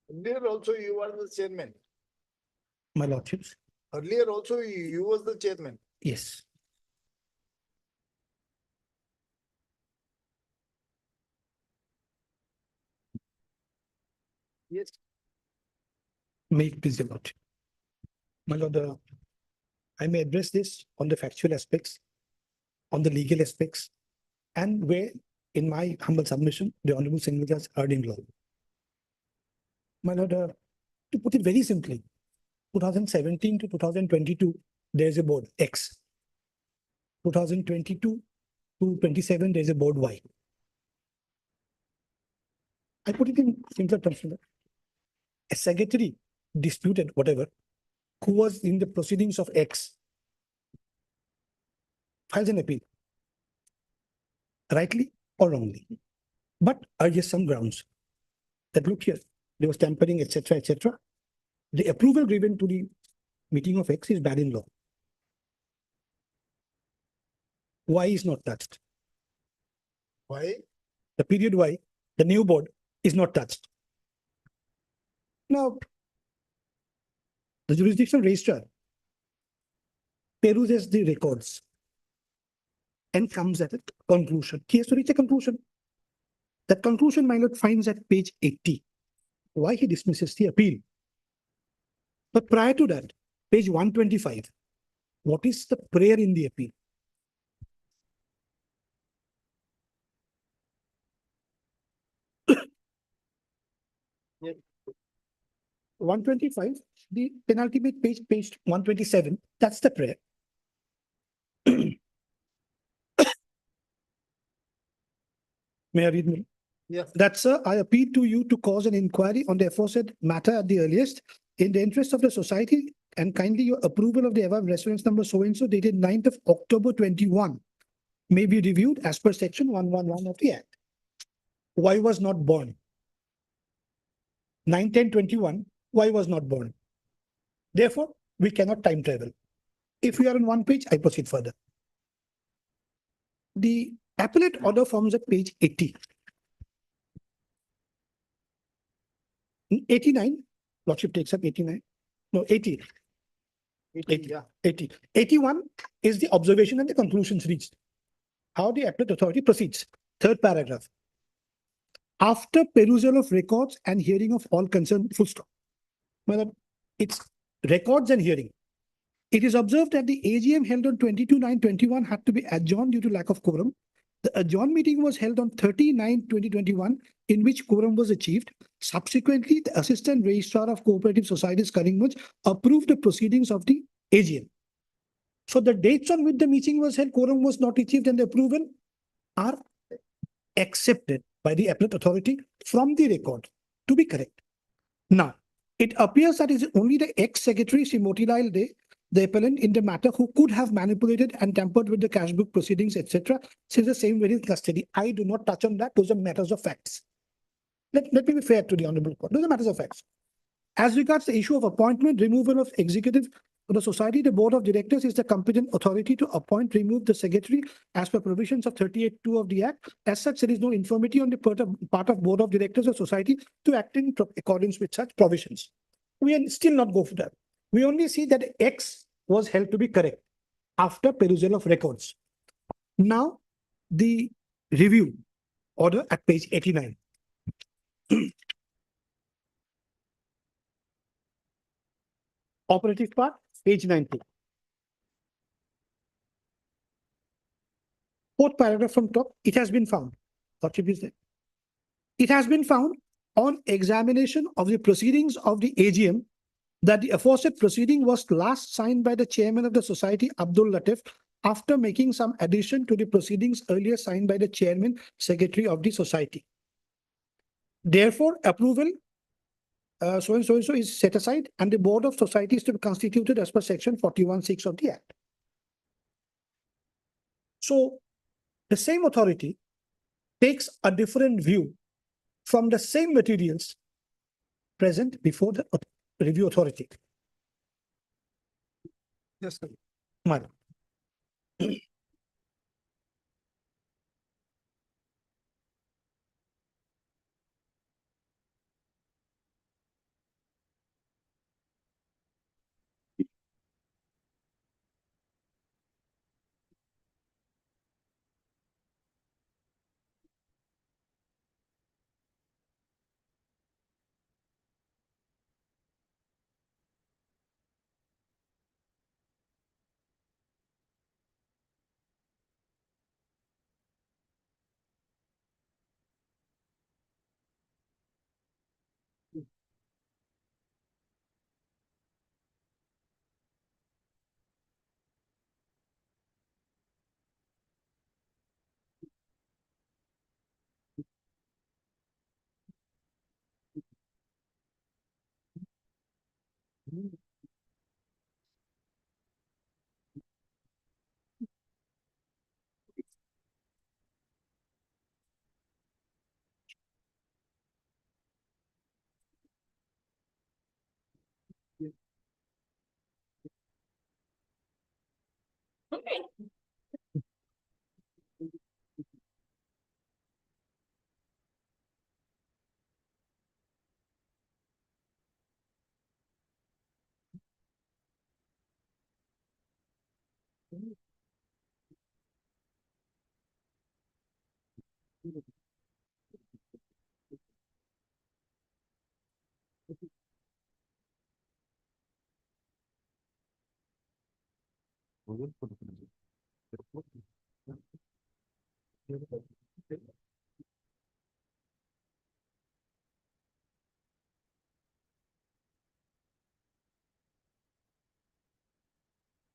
Earlier also you were the chairman. My lordships, Earlier also you was the chairman. yes. Yes. May it please the lordship. My lord, I may address this on the factual aspects, on the legal aspects, and where, in my humble submission, the Honorable Single Judge erred in law. My lord, to put it very simply, 2017 to 2022, there's a board X. 2022 to 27, there's a board Y. I put it in simpler terms. A secretary disputed whatever, who was in the proceedings of X, files an appeal, rightly or wrongly, but urges some grounds that look here, there was tampering, etc., etc. The approval given to the meeting of X is bad in law. Y is not touched. Why? The period Y, the new board is not touched. Now, the jurisdiction registrar peruses the records and comes at a conclusion. He has to reach a conclusion. That conclusion, my lord, finds at page 80. Why he dismisses the appeal. But prior to that, page 125, what is the prayer in the appeal? Yeah. 125, the penultimate page, page 127, that's the prayer. May I read me? Yes. That, sir, I appeal to you to cause an inquiry on the aforesaid matter at the earliest in the interest of the society, and kindly your approval of the above reference number so-and-so dated 9th of October 21 may be reviewed as per section 111 of the Act. Y was not born. 9/10/21, Y was not born. Therefore, we cannot time travel. If we are on one page, I proceed further. The appellate order forms at page 80. 89, lordship takes up 89. No, 80. 80, yeah. 80. 81 is the observation and the conclusions reached. How the appellate authority proceeds. Third paragraph. After perusal of records and hearing of all concerned, full stop. Well, it's records and hearing. It is observed that the AGM held on 22/9/21 had to be adjourned due to lack of quorum. The adjourned meeting was held on 30/9/2021, in which quorum was achieved. Subsequently, the Assistant Registrar of Cooperative Societies, Karimganj, approved the proceedings of the AGM. So the dates on which the meeting was held, quorum was not achieved, and the approval are accepted by the appellate authority from the record to be correct. Now, it appears that it is only the ex-secretary, Sri Motilal Dey, the appellant in the matter who could have manipulated and tampered with the cash book proceedings, etc., says the same were in custody. I do not touch on that. Those are matters of facts. Let me be fair to the Honorable Court. Those are matters of facts. As regards the issue of appointment, removal of executive of the society, the board of directors is the competent authority to appoint, remove the secretary as per provisions of 38(2) of the Act. As such, there is no infirmity on the part of board of directors of society to act in accordance with such provisions. We are still not go for that. We only see that X was held to be correct after perusal of records. Now, the review order at page 89. Operative part, page 90. Fourth paragraph from top, it has been found. It has been found on examination of the proceedings of the AGM that the aforesaid proceeding was last signed by the chairman of the society, Abdul Latif, after making some addition to the proceedings earlier signed by the chairman, secretary of the society. Therefore, approval so and so is set aside, and the board of society is to be constituted as per section 41(6) of the Act. So the same authority takes a different view from the same materials present before the review authority. Yes, sir. Madam.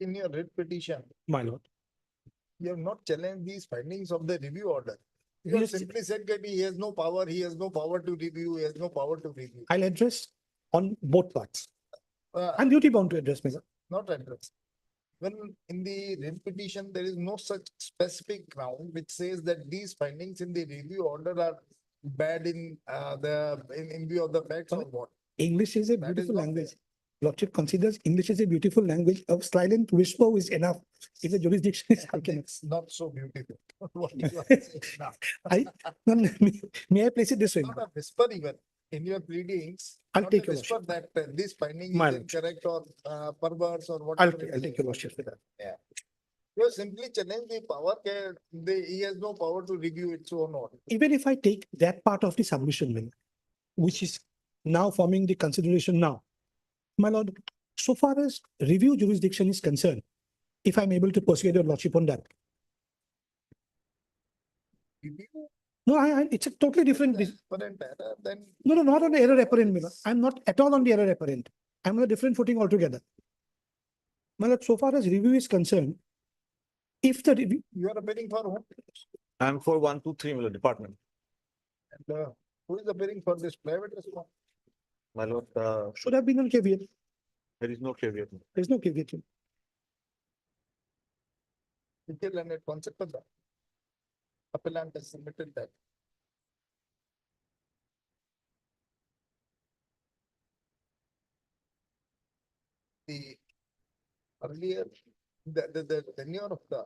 In your writ petition, My lord. you have not challenged these findings of the review order. You have Yes. simply said that he has no power, he has no power to review, he has no power to review. I'll address on both parts. Uh, I'm duty bound to address, Mr. Not addressed. When in the writ petition, there is no such specific ground which says that these findings in the review order are bad in view of the facts or what. English is a That is beautiful not language. Lordship considers English is a beautiful language. A silent whisper is enough. If the jurisdiction is taken. It's not so beautiful. What you are saying now. No, may I place it this way? Not a whisper even in your pleadings. I'll not take a your whisper that this finding My is lordship. incorrect or perverse or I'll whatever. take your lordship for that. Yeah. You simply challenge the power. He has no power to review its own order. Even if I take that part of the submission, Will, which is now forming the consideration now, my lord, so far as review jurisdiction is concerned, if I'm able to persuade your lordship on that. Review No, it's a totally different. apparent error, then No, not on the error apparent, Miller. I'm not at all on the error apparent. I'm on a different footing altogether. My lord, so far as review is concerned, if the review, you are appearing for whom? I'm for 123 Miller department. And who is appearing for this private response? My lord, should have been on caveat. there is no caveat. There's no caveat. detail and it concept of that. Appellant has submitted that. The earlier, the tenure of the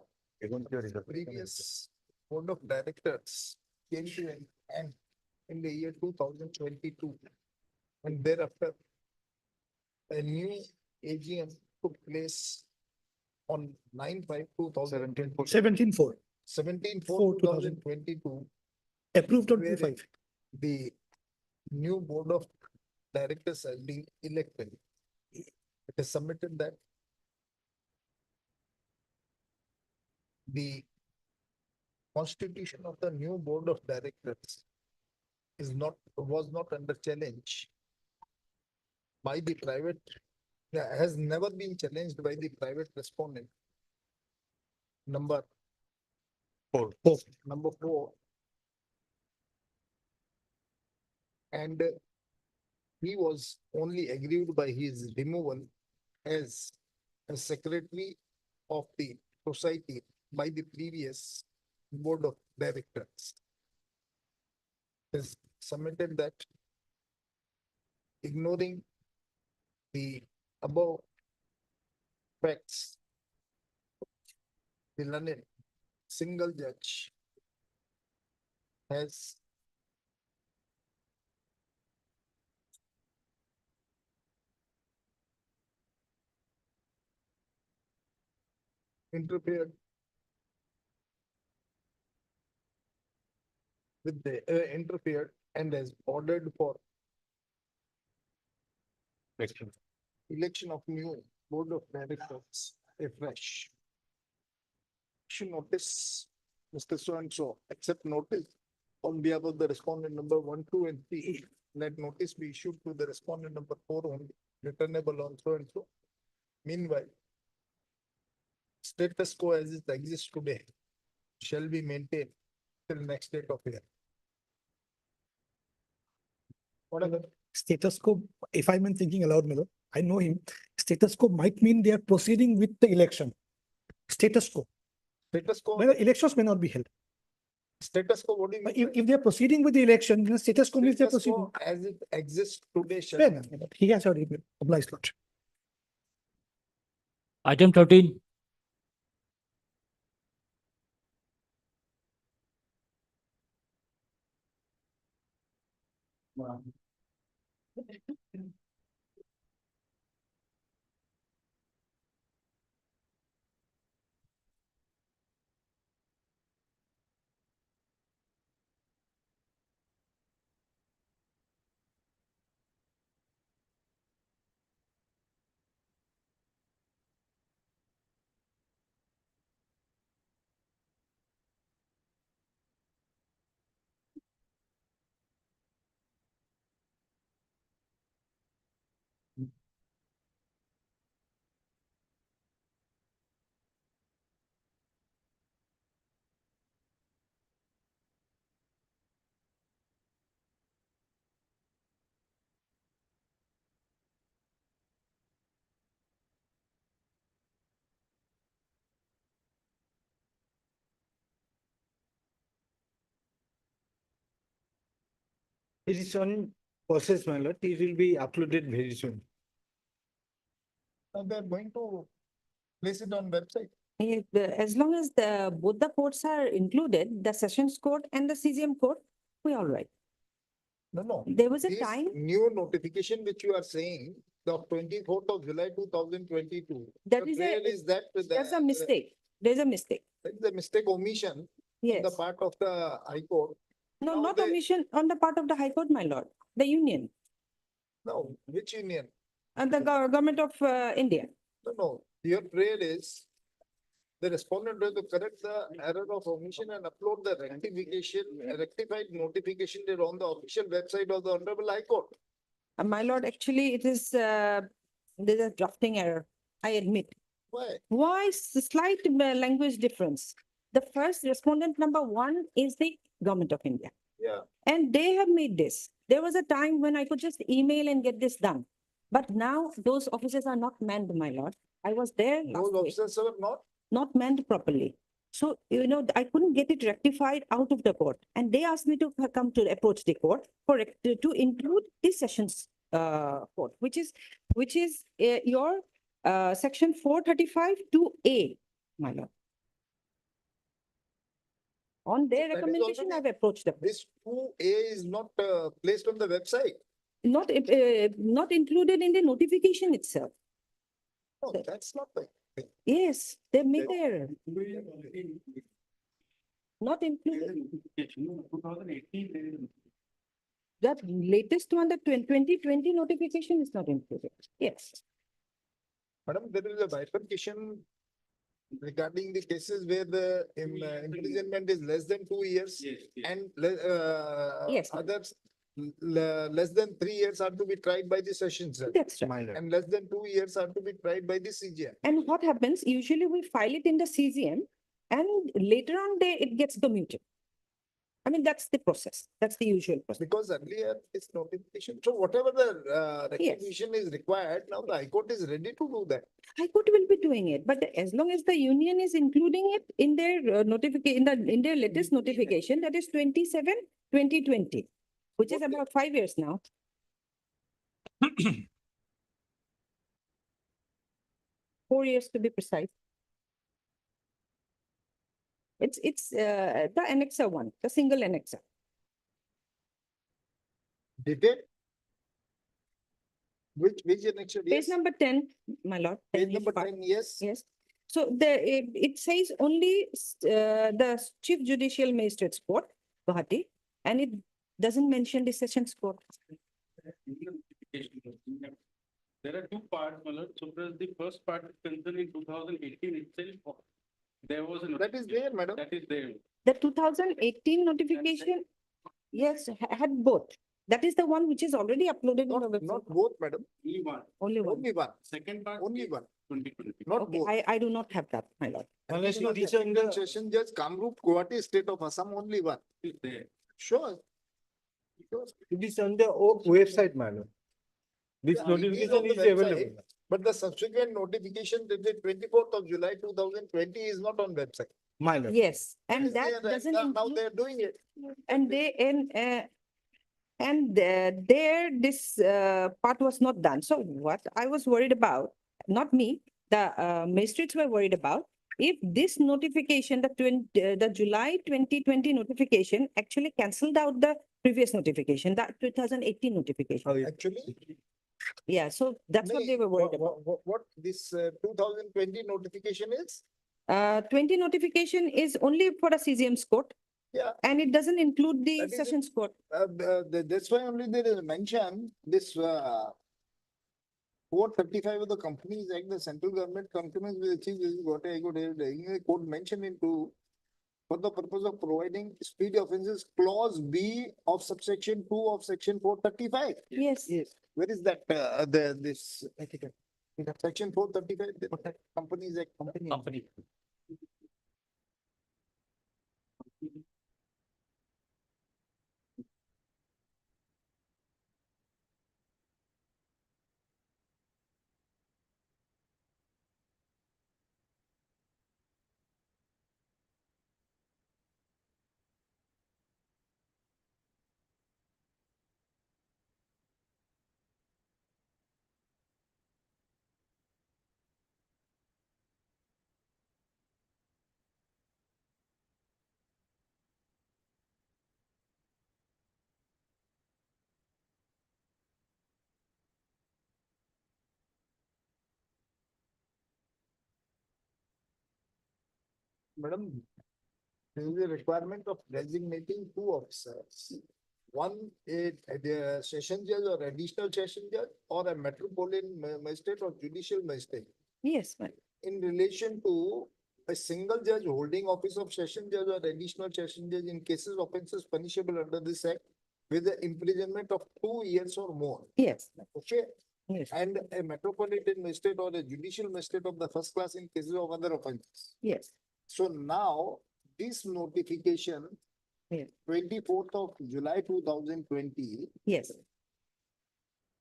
previous board of directors came to an end in the year 2022. And thereafter, a new AGM took place on 9/5/2017. 17-4, 17/4/2022. approved on wherein 2-5. The new board of directors has been elected. It is submitted that the constitution of the new board of directors was not under challenge by the private, has never been challenged by the private respondent. Number 4. Number 4. And he was only aggrieved by his removal as a secretary of the society by the previous board of directors. Has submitted that ignoring the above facts, the learned single judge has interfered with the interfered and has ordered for election of new board of directors afresh. Issue notice, Mr. So and so, accept notice on behalf of the respondent number 1, 2, and 3. Let notice be issued to the respondent number 4 only, returnable on so and so. Meanwhile, status quo as it exists today shall be maintained till next date of year. Whatever. Status quo, if I'm thinking aloud, Miller, I know him. Status quo might mean they are proceeding with the election. Status quo. Status quo. Well, elections may not be held. Status quo, what do you But mean? if they are proceeding with the election, then status quo means they are Status proceeding. quo as it exists today shall Fair be. enough, but he has already been obliged, Lord. Item 13. It is on process, my lord. It will be uploaded very soon. And they're going to place it on website. As long as both the courts are included, the Sessions Court and the CGM Court, we all right. No. There was a This time, new notification which you are saying, the 24th of July 2022. That the is a- trail is that. there's a mistake. There's a mistake. That is a mistake omission on the Yes. part of the High Court. No, Now not they- omission on the part of the High Court, my lord, the union No, which union? and the government of India. No, your trail is the respondent has to correct the error of omission and upload the rectified notification there on the official website of the Honorable High Court. My lord, actually, it is, there's a drafting error, I admit. Why? Why slight language difference? The first respondent number 1 is the government of India. Yeah. And they have made this. There was a time when I could just email and get this done. But now those offices are not manned, my lord. I was there last Those week, officers are not. not manned properly. So, I couldn't get it rectified out of the court. And they asked me to come to approach the court for to include this sessions court, which is your section 435 2A, my lord. On their That is recommendation, already- I've approached them. This 2A is not placed on the website. Not included in the notification itself. No, that's not the. Yes, they made the error. Not included. That latest one, the 2020 notification is not included. Yes. Madam, there is a bifurcation regarding the cases where the imprisonment is less than 2 years and Yes, ma'am. others less than 3 years are to be tried by the sessions judge. That's right. And less than 2 years are to be tried by the CGM. And what happens, usually we file it in the CGM and later on it gets commuted. I mean, that's the process. That's the usual process. Because earlier this notification, so whatever the Yes. recognition is required, now the High Court is ready to do that. High Court will be doing it, but as long as the union is including it in their notification, in their latest notification, that is 27/2020, which is about 5 years now. 4 years to be precise. It's the annexer one, the single annexer. Did it? Which annexure? Page Yes. number 10, my lord. Page number 10, yes. Yes. So it says only the Chief Judicial Magistrates Court, Guwahati, and it doesn't mention the Sessions Court. There are two parts, my lord. So the first part is concerned in 2018 itself. There was a. That is there, madam. That is there. The 2018 notification, yes, had both. That is the one which is already uploaded on the website. Not both, madam. Only one. Only one. Only one. Second part. Only one. 2020. Not Okay, both. I do not have that, my lord. Unless you these are in the session judge, Kamrup, Guwahati, State of Assam, only one. Is there. Sure. It is on the website, madam. This Yeah, it notification on the is website, available. But the subsequent notification dated 24th of July 2020 is not on website. Minor. Yes, and Is that there, doesn't now include, they're doing it. and there this part was not done. So what I was worried about, not me, the magistrates were worried about, if this notification, the July 2020 notification actually cancelled out the previous notification, that 2018 notification. Actually, Yeah, so that's what they were worried about. what this 2020 notification is? 20 notification is only for the CGM's court. Yeah. And it doesn't include the That is it. Sessions Court. That's why only there is a mention, this 435 of the Companies Act, the central government companies will achieve this, what I got a code mentioned into for the purpose of providing speedy offences, clause B of subsection 2 of section 435. Yes. Yes. Where is that, this, I think, section 435, the Companies Act. Company. Madam, there is a requirement of designating two officers. One, the session judge or additional session judge or a metropolitan magistrate or judicial magistrate. Yes, ma'am. In relation to a single judge holding office of session judge or additional session judge in cases of offences punishable under this act with the imprisonment of 2 years or more. Yes. Okay. Yes. And a metropolitan magistrate or a judicial magistrate of the first class in cases of other offences. Yes. So now this notification, Yes. 24th of July 2020, Yes.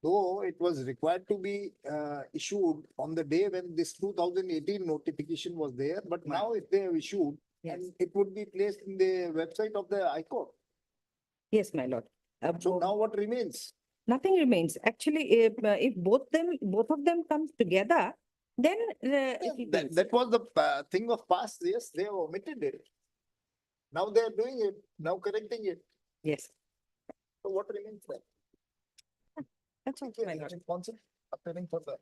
though it was required to be issued on the day when this 2018 notification was there, but now if they have issued, Yes, And it would be placed in the website of the High Court. yes, my lord. So now what remains? Nothing remains. Actually, if both of them come together, then it will be That was the thing of past, yes, they have omitted it. Now they are doing it, now correcting it. yes. So what remains there? That's all, my lord. Counsel appearing for the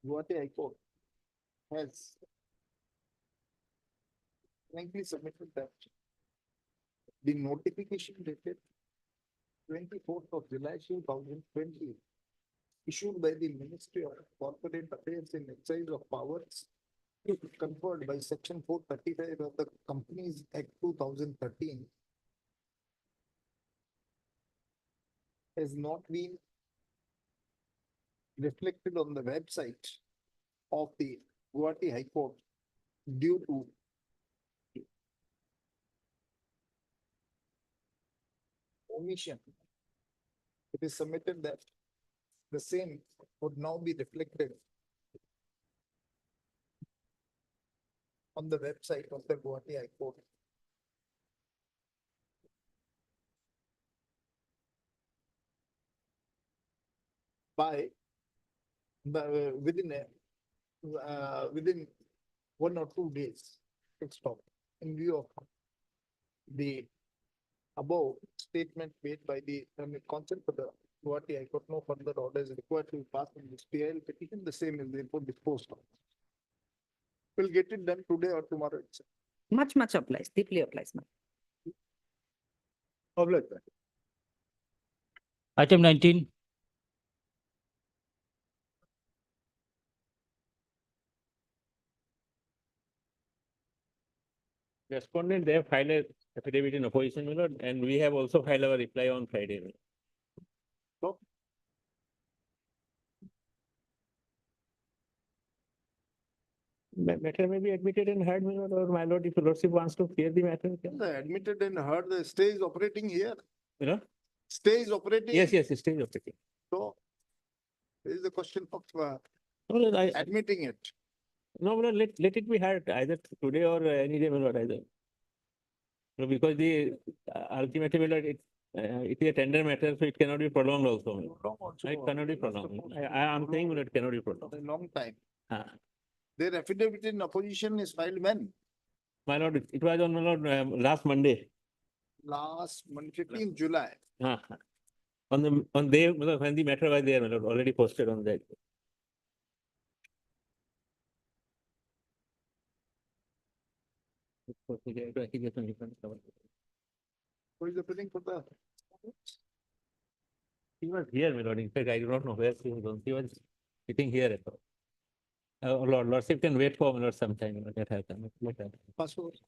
Guwahati High Court has frankly submitted that the notification dated 24th of July 2020 issued by the Ministry of Corporate Affairs and Exercise of Powers conferred by Section 435 of the Companies Act 2013 has not been reflected on the website of the Guwahati High Court due to omission. It is submitted that the same would now be reflected on the website of the Guwahati High Court. By within 1 or 2 days, it's stop in view of the above statement made by the counsel for the Guwahati High Court. No further orders required to pass on this PIL petition. The same is therefore disposed of. We'll get it done today or tomorrow itself. Much applies, deeply applies, ma'am. Obliged. Item 19. Respondent, they have filed a affidavit in opposition, my lord, and we have also filed our reply on Friday. My lord. So, Matter may be admitted and heard, my lord, or my lord, if lordship wants to hear the matter. the admitted and heard the stay is operating here. You know? Stay is operating. Yes, it is operating. So this is the question of No, Lord, admitting it. No, my lord, let it be heard either today or any day, my lord, either. No, because the ultimately, my lord, it is a tender matter, so it cannot be prolonged also. My lord. It cannot be prolonged. I am saying, my lord, it cannot be prolonged. A long time. Ah. Their affidavit in opposition is filed when? My lord, it was on, my lord, last Monday. Last month, 15th July. On day, when the matter was there, my lord, already posted on that. Who is appealing for the? He was here, my lord. In fact, I do not know where he was. He was sitting here. Lordship can wait for my lord some time. My lord, that happened. Passport.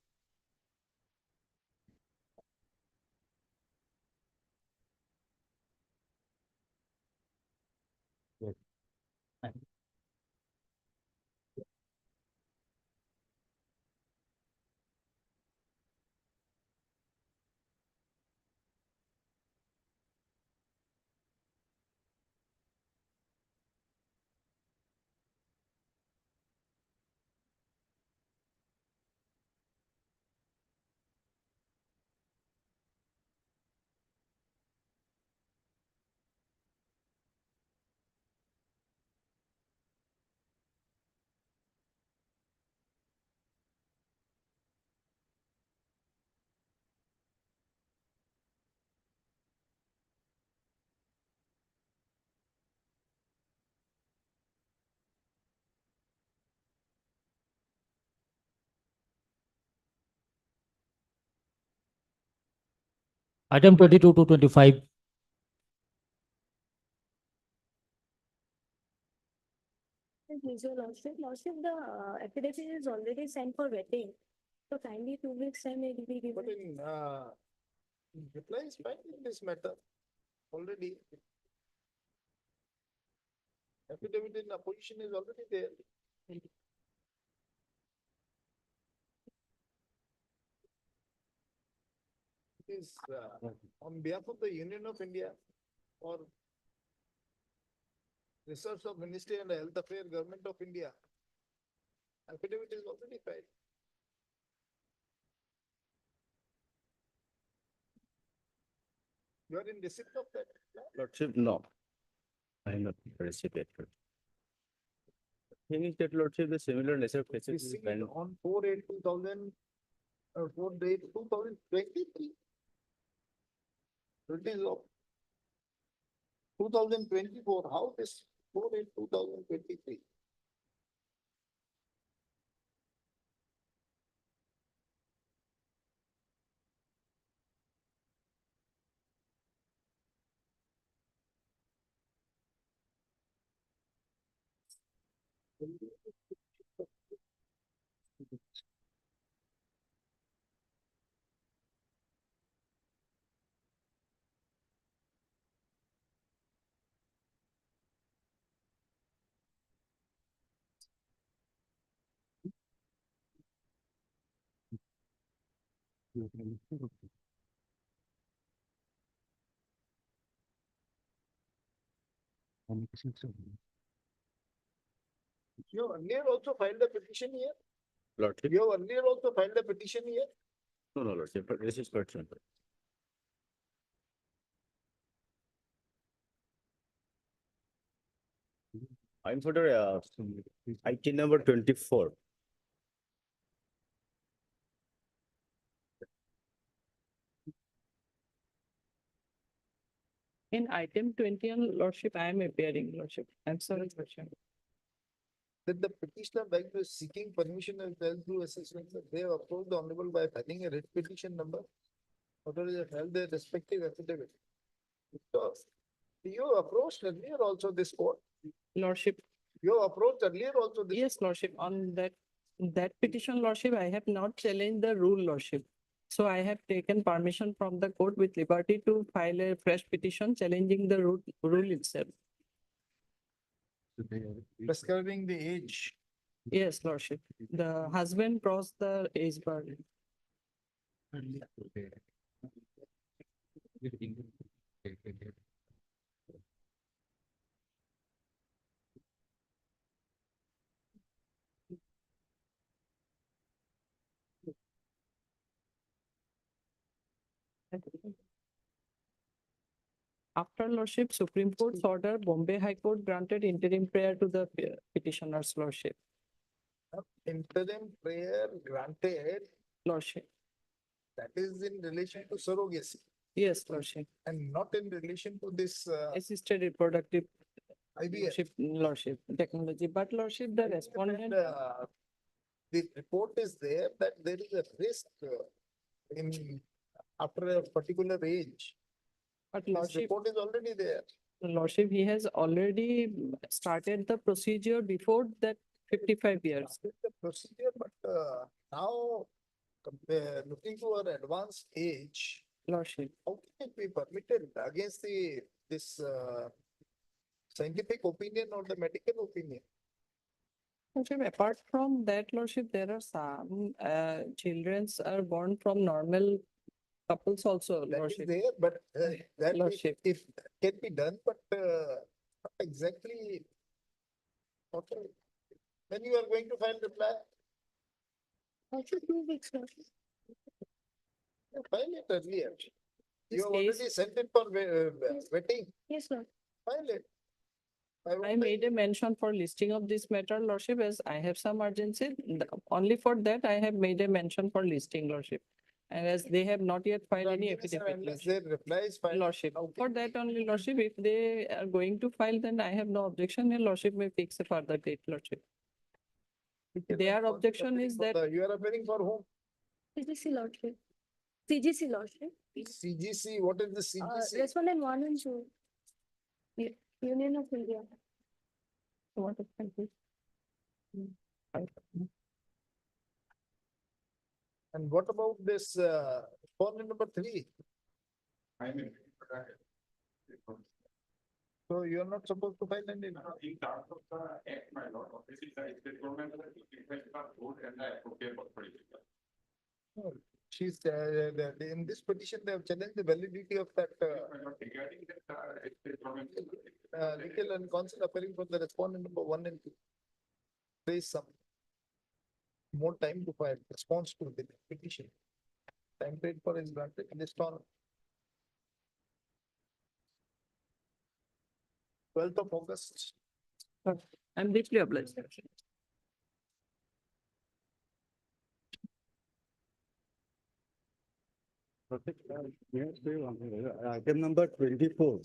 Item 22 to 25. Your lordship, the affidavit is already sent for vetting. So kindly 2 weeks time may be given. But in reply is fine in this matter. Already. Affidavit in opposition is already there. It is on behalf of the Union of India or Research of Ministry and Health Affairs, Government of India. Affidavit is already filed. You are in receipt of that. Lordship, no. I have not received it. Thing is that Lordship, the similar nature of cases is Received when on 4/8/2000, 4/8/2023. It is of 2024. How this 4/8/2023? You have earlier also filed a petition here. Lordship, You have earlier also filed a petition here. no, Lordship, but this is personal. I'm for the item number 24. In item 20 on Lordship, I am appearing, Lordship. I'm sorry, Lordship. That the petitioner by seeking permission and through assessment, that they have approached the honorable by filing a writ petition number. Or they have filed their respective affidavit. Because you approached earlier also this court. Lordship, You approached earlier also this. yes, Lordship, on that petition, Lordship, I have not challenged the rule, Lordship. So I have taken permission from the court with liberty to file a fresh petition challenging the rule itself. Prescribing the age. Yes, Lordship. The husband crossed the age bar. After Lordship, Supreme Court's order, Bombay High Court granted interim prayer to the petitioner's Lordship. Interim prayer granted, Lordship. that is in relation to surrogacy Yes, Lordship. and not in relation to this Assisted reproductive IVF. Lordship, technology, but Lordship, the respondent. The report is there that there is a risk in after a particular age. But This Lordship, report is already there. Lordship, he has already started the procedure before that 55 years. Started the procedure, but now looking to our advanced age, Lordship, how can it be permitted against this scientific opinion or the medical opinion? Lordship, apart from that, Lordship, there are some children are born from normal couples also, That is Lordship. there, but that Lordship. if can be done, but not exactly. Okay. When you are going to file reply? Also 2 weeks, Lordship. File it earlier. This You have case- already sent it for vetting. Yes, Lord. File it. I made a mention for listing of this matter, Lordship, as I have some urgency. Only for that, I have made a mention for listing, Lordship. And as they have not yet filed any affidavit, Unless Lordship. their reply is filed. Lordship, for that only, Lordship, if they are going to file, then I have no objection, and Lordship may fix a further date, Lordship. Their objection is that, You are appearing for whom? CGC, Lordship. CGC, Lordship. CGC, what is the CGC? Respondent 1 and 2. Union of India. what is that? And what about this respondent number 3? So you are not supposed to file any. In terms of the act, my lord, obviously the government has to invest the vote and the appropriate authority. She's in this petition, they have challenged the validity of that Regarding that, state government. legal and counsel appearing for the respondent number 1 and 2. There is some. more time to file response to the petition. Time period for is granted list on 12th of August. I'm deeply obliged. Item number 24.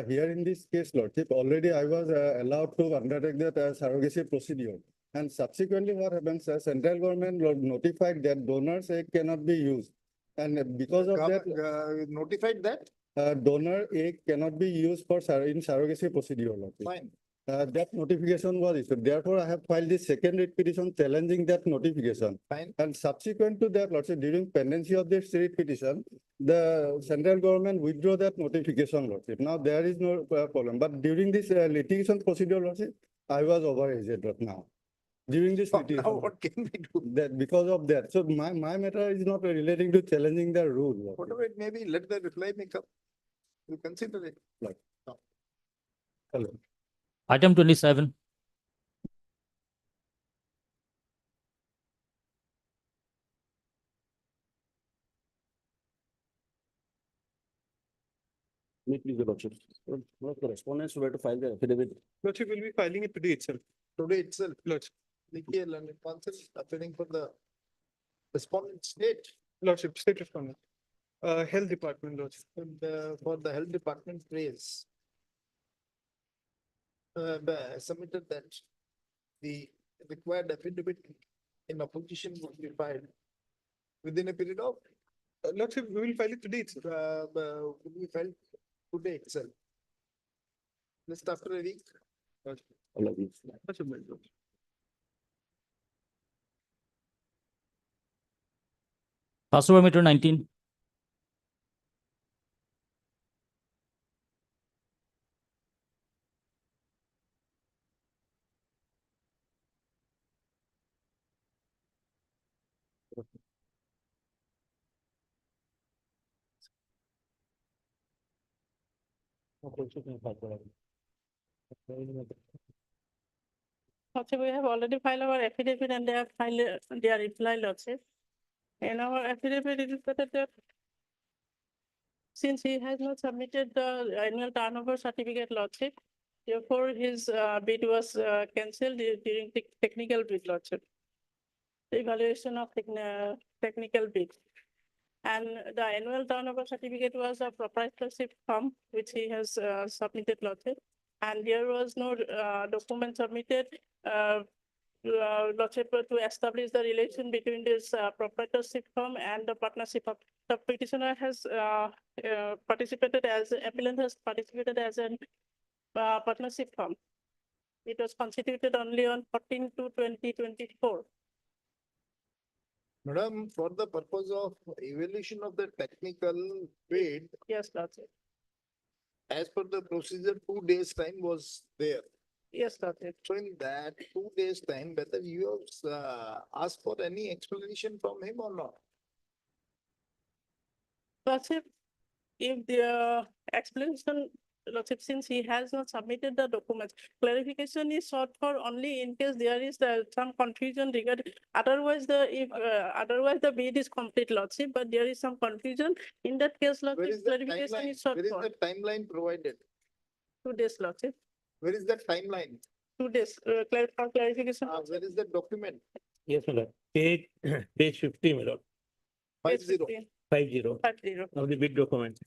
Here in this case, Lordship, already I was allowed to undertake that surrogacy procedure. And subsequently what happens, central government notified that donors egg cannot be used. And because of that, Notified that? donor egg cannot be used for in surrogacy procedure. Lordship. Fine. That notification was issued. Therefore, I have filed the second writ petition challenging that notification. Fine. And subsequent to that, Lordship, during pendency of this writ petition, the central government withdrew that notification, Lordship. Now there is no problem. But during this litigation procedure, Lordship, I was overaged now. During this litigation, Now what can we do? that because of that. So my matter is not relating to challenging the rule. Lordship. Whatever it may be, let the reply make up. You consider it. Like, hello. Item 27. May please, Your Lordship. What correspondence were to file the affidavit? Lordship will be filing it today itself. Today itself. Lordship. Likhiye learned counsel appearing for the respondent state. Lordship, state respondent. Health department, Lordship. And, for the health department praise. Submitted that the required affidavit in opposition would be filed within a period of, Lordship, we will file it today itself. would be filed today itself. Just after a week. Lordship, my lord. Pass over meter 19. Lordship, we have already filed our affidavit and they have filed their reply, Lordship. In our affidavit, it is stated that since he has not submitted the annual turnover certificate, Lordship, therefore his bid was cancelled during the technical bid, Lordship. The evaluation of technical bid. And the annual turnover certificate was a proprietorship form which he has submitted, Lordship. And there was no document submitted Lordship, to establish the relation between this proprietorship firm and the partnership of the petitioner has participated as appellant has participated as a partnership firm. It was constituted only on 14/2/2024. Madam, for the purpose of evaluation of the technical bid, Yes, Lordship. as per the procedure, 2 days time was there. Yes, Lordship. So in that 2 days time, whether you have asked for any explanation from him or not? Lordship, if the explanation, Lordship, since he has not submitted the documents, clarification is sought for only in case there is some confusion regarding, otherwise otherwise the bid is complete, Lordship, but there is some confusion. In that case, Where Lordship, is the clarification timeline? is sought Where is for the timeline provided? 2 days, Lordship. Where is that timeline? 2 days, for clarification. Where is the document? Yes, my lord. Page 50, my lord. 50. 50 50. of the bid document.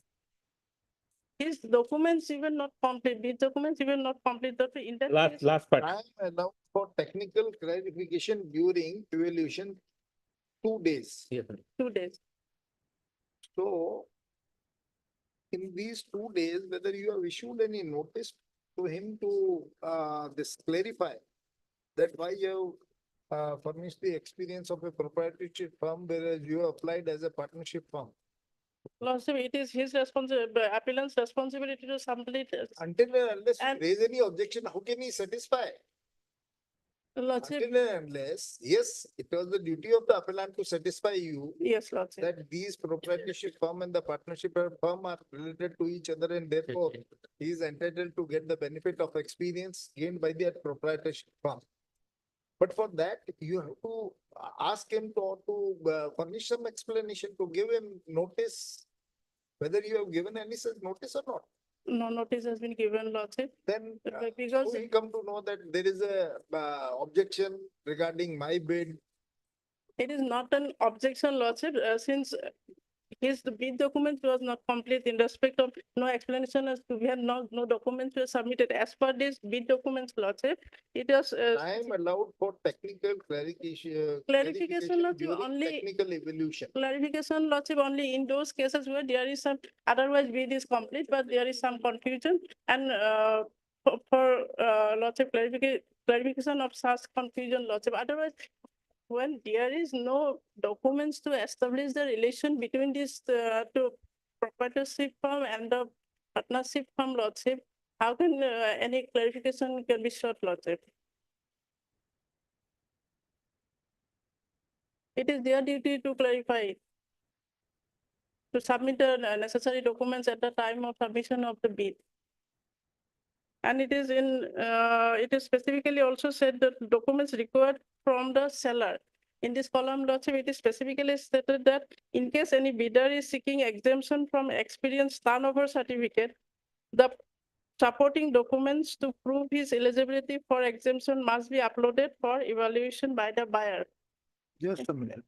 His documents even not complete, his documents even not complete, that in that case. Last part. I am allowed for technical clarification during evaluation 2 days. Yes, sir. 2 days. So in these 2 days, whether you have issued any notice to him to this clarify that why you have furnished the experience of a proprietorship firm, whereas you applied as a partnership firm. Lordship, it is his appellant's responsibility to submit. Until and unless you And- raise any objection, how can he satisfy? Lordship, Until and unless, yes, it was the duty of the appellant to satisfy you yes, Lordship. that these proprietorship firm and the partnership firm are related to each other, and therefore he is entitled to get the benefit of experience gained by the proprietorship firm. But for that, you have to ask him to furnish some explanation, to give him notice, whether you have given any such notice or not. No notice has been given, Lordship. Then Because we come to know that there is a objection regarding my bid. it is not an objection, Lordship, since his bid document was not complete in respect of no explanation as to we had no documents were submitted as per this bid documents, Lordship. It was I am allowed for technical clarification. Clarification, Lordship, during only technical evolution. clarification, Lordship, only in those cases where there is some, otherwise bid is complete, but there is some confusion. And Lordship, clarification of such confusion, Lordship. Otherwise, when there is no documents to establish the relation between this two proprietorship firm and the partnership firm, Lordship, how can any clarification can be sought, Lordship? It is their duty to clarify, to submit the necessary documents at the time of submission of the bid. And it is it is specifically also said that documents required from the seller. In this column, Lordship, it is specifically stated that in case any bidder is seeking exemption from experience turnover certificate, the supporting documents to prove his eligibility for exemption must be uploaded for evaluation by the buyer. Just a minute.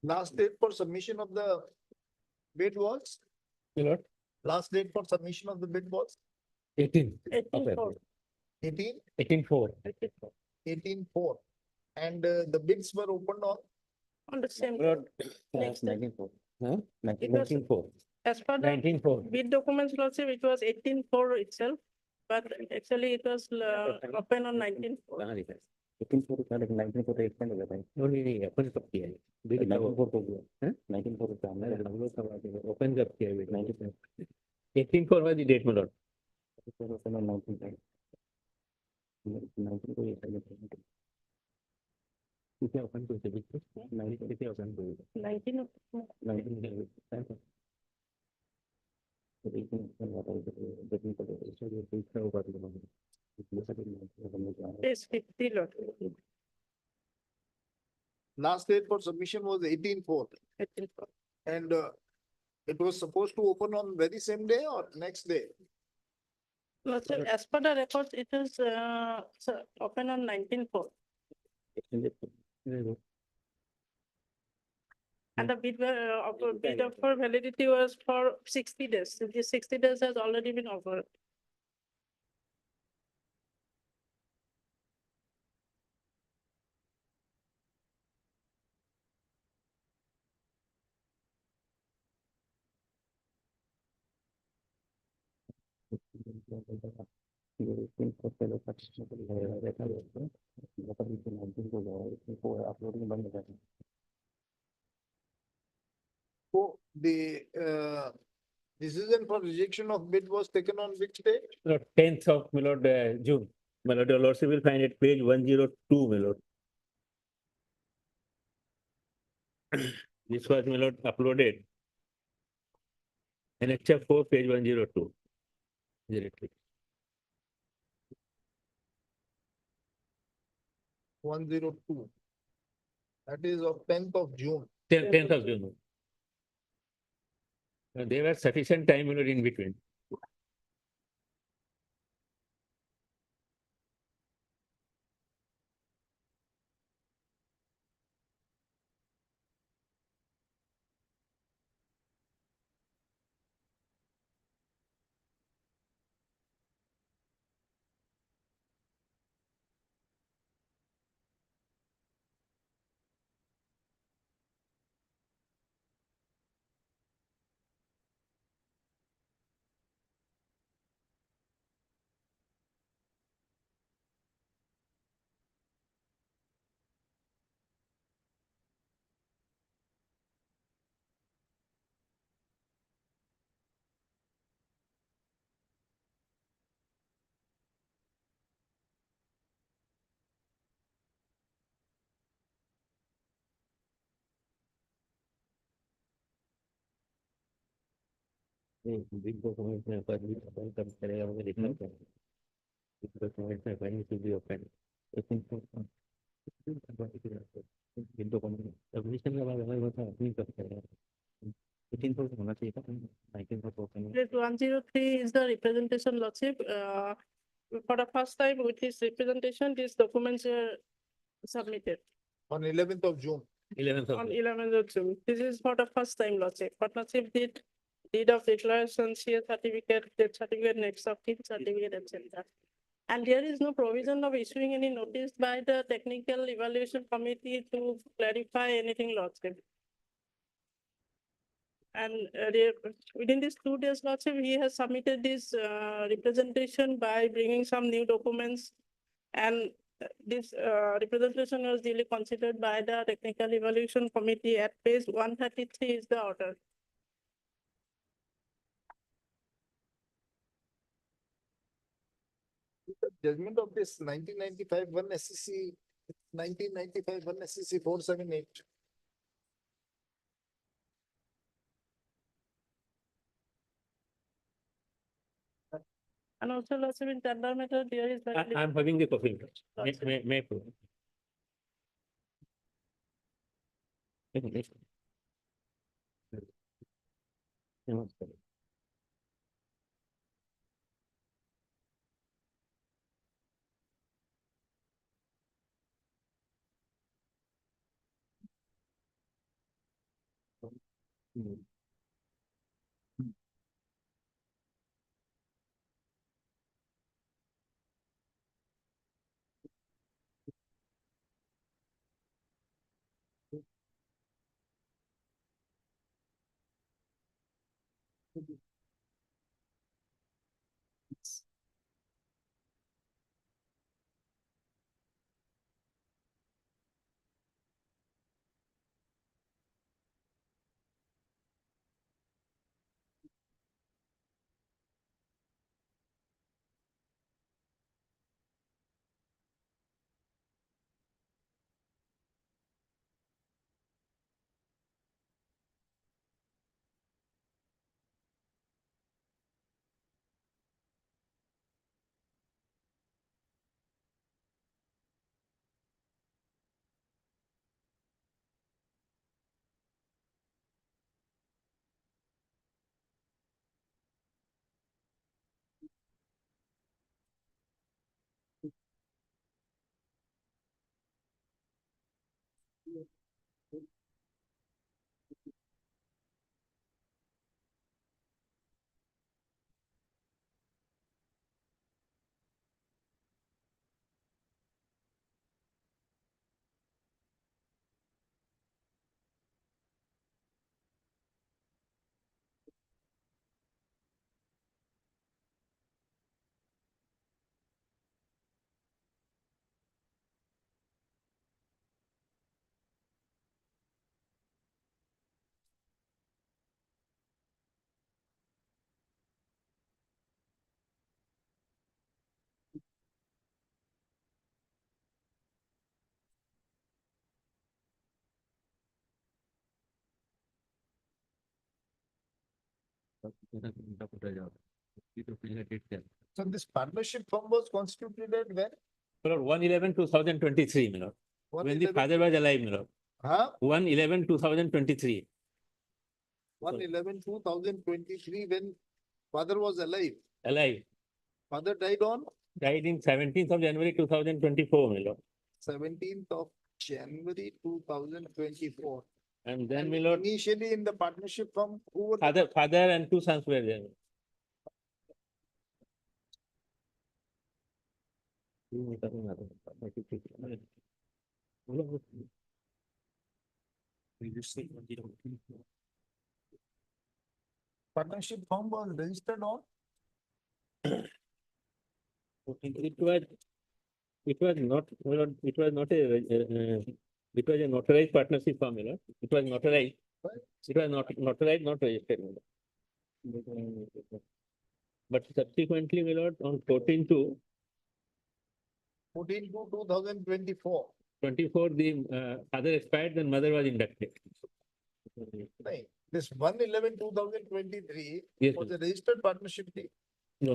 Last date for submission of the bid was? Lord, Last date for submission of the bid was 18. 18/4. 18, 18/4. 18/4. And the bids were opened On the same. Lord, Next day. 19/4. Huh? It was- 19/4. As per the 19/4. bid documents, Lordship, it was 18/4 itself, but actually it was open on 19/4. 18/4 का लेकिन 19/4 extend हो जाता है। नहीं open कब किया है? Bid 19/4 को हुआ है। 19/4 का हमने हम लोग का ओपन कब किया है? 19/4 18/4 was the date, my lord. 19/4 19 को ये साइड कितना ओपन को से बिड 19 कितना ओपन को 19 of 19 तो 18 ओपन हुआ था देखने को इससे जो दूसरा होगा तो ये सब हमने क्या is 50, Lord. last date for submission was 18/4. 18/4. And it was supposed to open on very same day or next day? Lordship, as per the records, it is open on 19/4. And the bid of for validity was for 60 days. So this 60 days has already been over. Uploading बंद कर Oh, the decision for rejection of bid was taken on which day? No, 10th of my lord, June. My lord, your lordship will find it page 102, my lord. This was, my lord, uploaded. And except for page 102. Directly. 102. That is of 10th of June. 10th of June. There was sufficient time, my lord, in between. Big documents में पर भी अपन कब करेगा मुझे देखना होगा big documents में when it will be open I think big document submission का बाद हमारे पास अपनी कब करेगा 18 को होना चाहिए था 19 को open That 103 is the representation, Lordship. For the first time with this representation, these documents are submitted. On 11th of June. 11th of On June. 11th of June. This is for the first time, Lordship. Partnership did deed of declaration, share certificate, death certificate, next of kin certificate, etc. And there is no provision of issuing any notice by the technical evaluation committee to clarify anything, Lordship. And within these 2 days, Lordship, he has submitted this representation by bringing some new documents. And this representation was duly considered by the technical evaluation committee. At page 133 is the order. The judgment of this 1995 1 SCC, 1995 1 SCC 478. And also, Lordship, in tender matter, there is. I'm having the copy. May approve. So this partnership firm was constituted when? Lord, 1/11/2023, my lord. When the 1/11 father was alive, my lord. Huh? 1/11/2023. 1/11/2023, when father was alive. Alive. Father died on Died in 17th of January 2024, my lord. 17th of January 2024. And then, And my lord, initially in the partnership firm, who were father and two sons were there. partnership firm was registered on? It was not, my lord, it was not it was a notarized partnership firm, my lord. It was notarized. It was not notarized, not registered, my lord. But subsequently, my lord, on 14 to 2024. 24, the father expired, then mother was inducted. Right. This 1/11/2023 Yes, was sir. a registered partnership deed. No,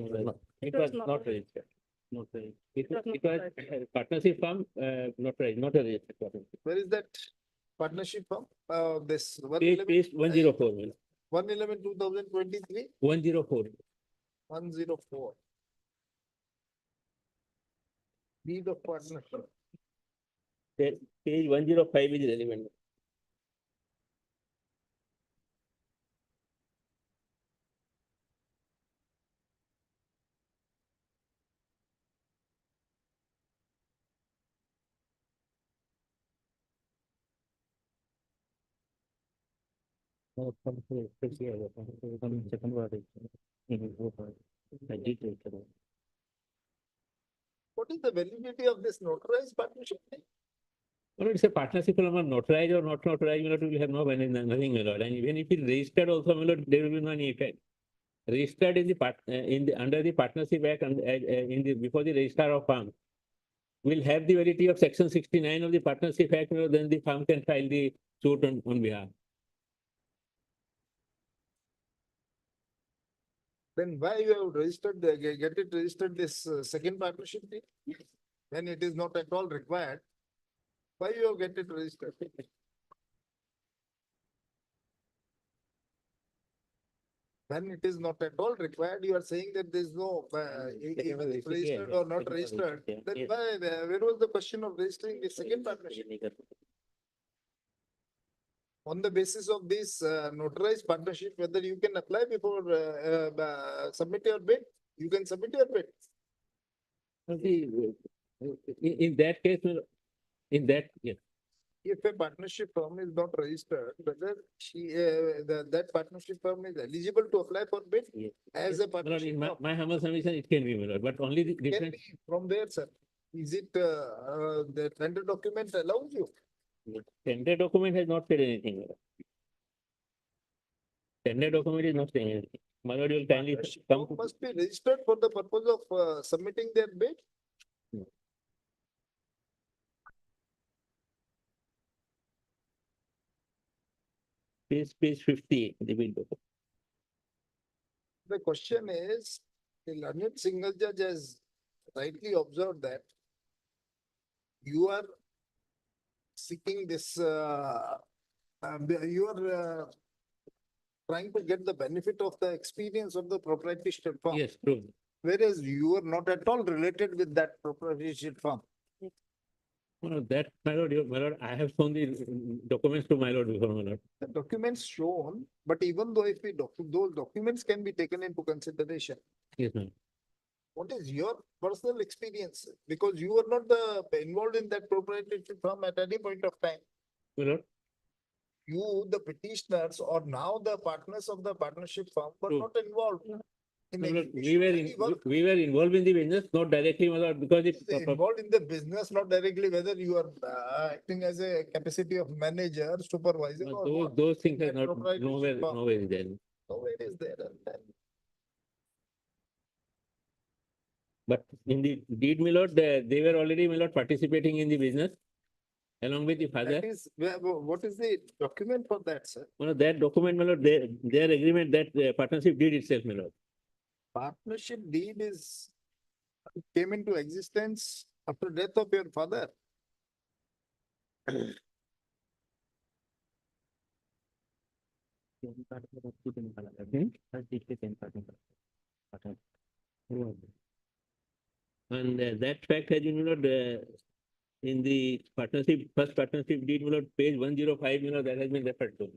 it was not registered. Not registered. It was a partnership firm, notarized, not a registered partnership. Where is that partnership firm? This Page 104, my lord. 1/11/2023, 104. 104. Deed of partnership. Page 105 is relevant. What is the validity of this notarized partnership deed? No, it's a partnership firm, notarized or not notarized, my lord, will have nothing, my lord. And even if it's registered also, my lord, there will be no any effect. Registered in the under the partnership act and in the before the registrar of firm will have the validity of section 69 of the partnership act, you know, then the firm can file the suit on behalf. Then why you have registered, get it registered this second partnership deed? When it is not at all required, why you have get it registered? When it is not at all required, you are saying that there is no, even if registered or not registered, then why, where was the question of registering the second partnership? On the basis of this notarized partnership, whether you can apply before submit your bid, you can submit your bid. In that case, in that, yes. If a partnership firm is not registered, whether that partnership firm is eligible to apply for bid as a My lord, partnership in firm. my humble submission, it can be, my lord, but only the Can difference. be from where, sir? Is it the tender document allows you? Tender document has not said anything, my lord. Tender document is not saying anything. My lord, you will kindly come to. Must be registered for the purpose of submitting their bid. Page 50, the bid document. The question is, the learned single judge has rightly observed that you are seeking this, you are trying to get the benefit of the experience of the proprietorship firm. Yes, true. Whereas you are not at all related with that proprietorship firm. No, that, my lord, I have shown the documents to my lord before, my lord. The documents shown, but even though if we those documents can be taken into consideration, Yes, ma'am. what is your personal experience? Because you were not involved in that proprietorship firm at any point of time. My lord, You, the petitioners, or now the partners of the partnership firm were True. not involved. In my lord, execution. we were involved in the business, not directly, my lord, because it. Involved in the business, not directly whether you are acting as a capacity of manager, supervisor, or what. Those things are That not, proprietorship firm. nowhere is there. Nowhere is there. And then But in the deed, my lord, they were already, my lord, participating in the business. along with the father. That is, what is the document for that, sir? Well, that document, my lord, their agreement that partnership deed itself, my lord. Partnership deed is, came into existence after death of your father. And that fact has been, my lord, in the partnership, first partnership deed, my lord, page 105, my lord, that has been referred to.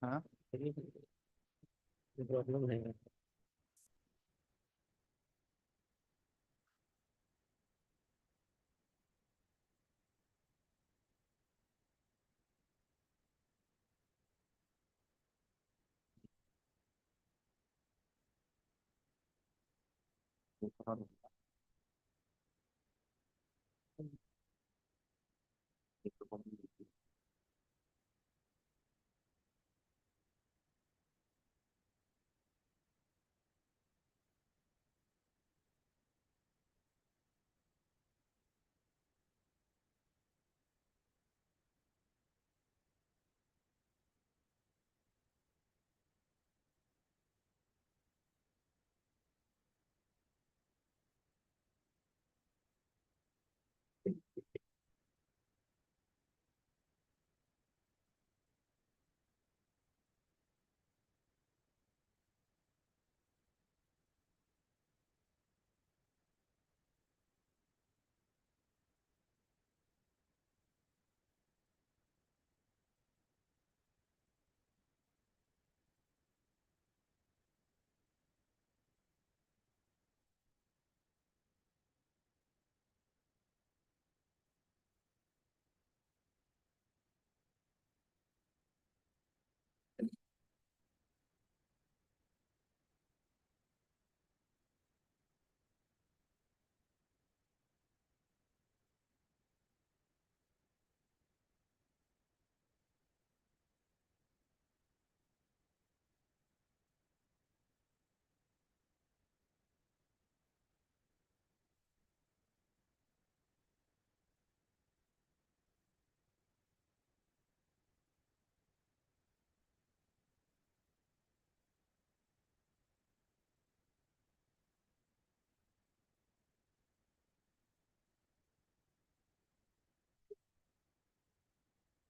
हाँ problem है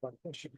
partnership.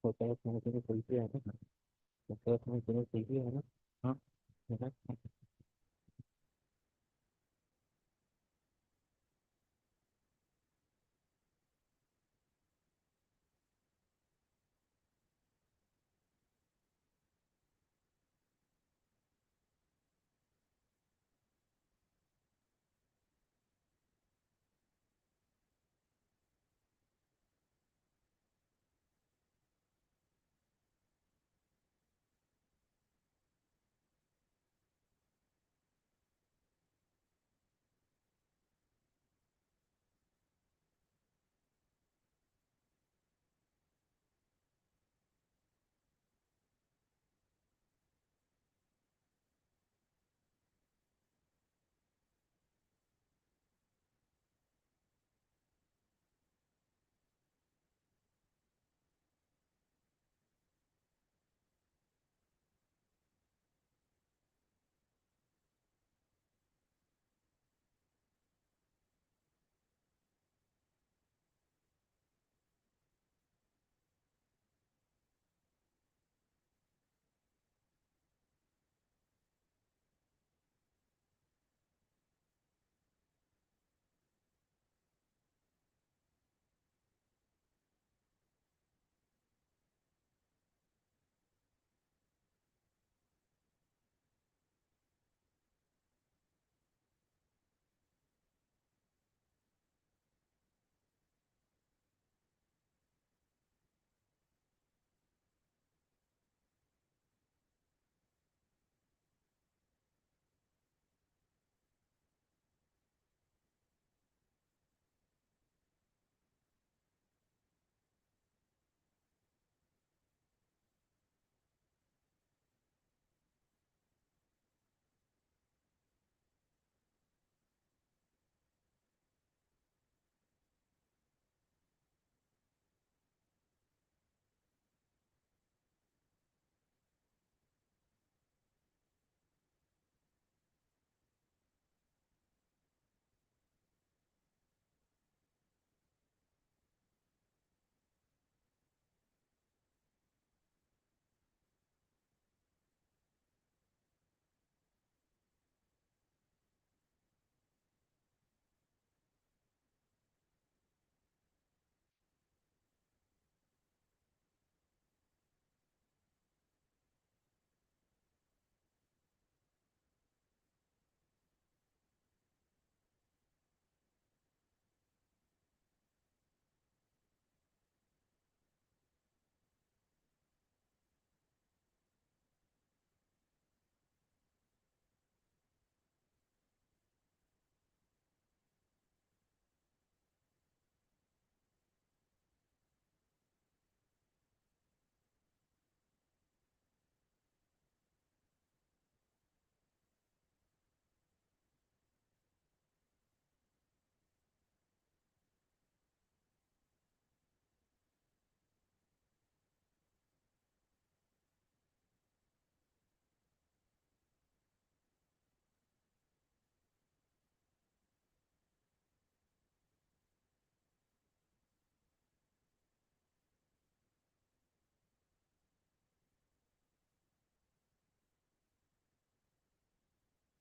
होता है चलती है ना होता है चलती है ना हाँ है ना?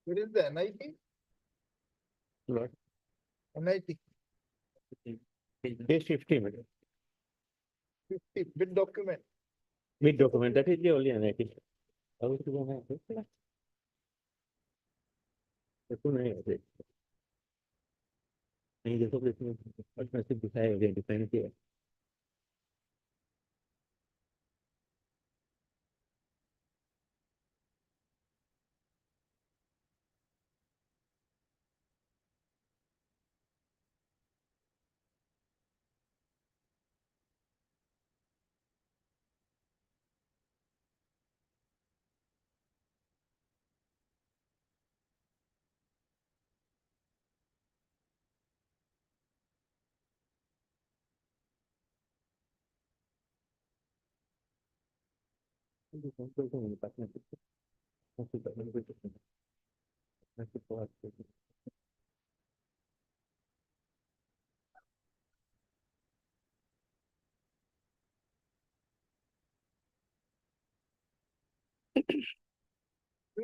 Where is the NIT? Lord. NIT Page 50 madam. 50 bid document. With document that is the only NIT. How to go ahead? तो नहीं है नहीं देखो इसमें उसमें से दिखाया गया डिफाइन किया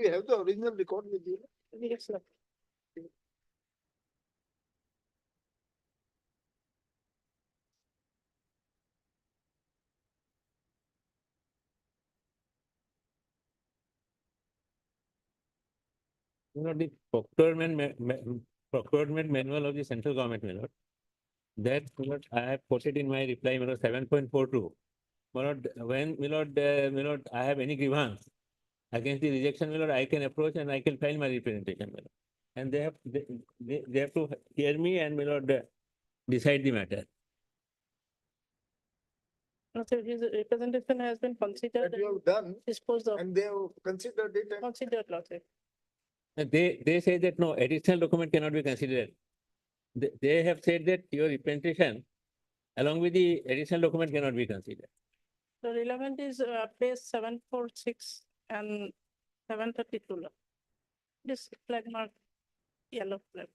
you have the original record with you? Yes, sir. You know, the procurement manual of the central government, my lord. That, my lord, I have quoted in my reply, my lord, 7.42. My lord, when, my lord, I have any grievance against the rejection, my lord, I can approach and I can file my representation, my lord. And they have to hear me and, my lord, decide the matter. No, sir, his representation has been considered. That you have done, disposed of. and they have considered it and Considered, Lordship. They say that no, additional document cannot be considered. They have said that your representation along with the additional document cannot be considered. The relevant is place 746 and 732. This flag mark, yellow flag.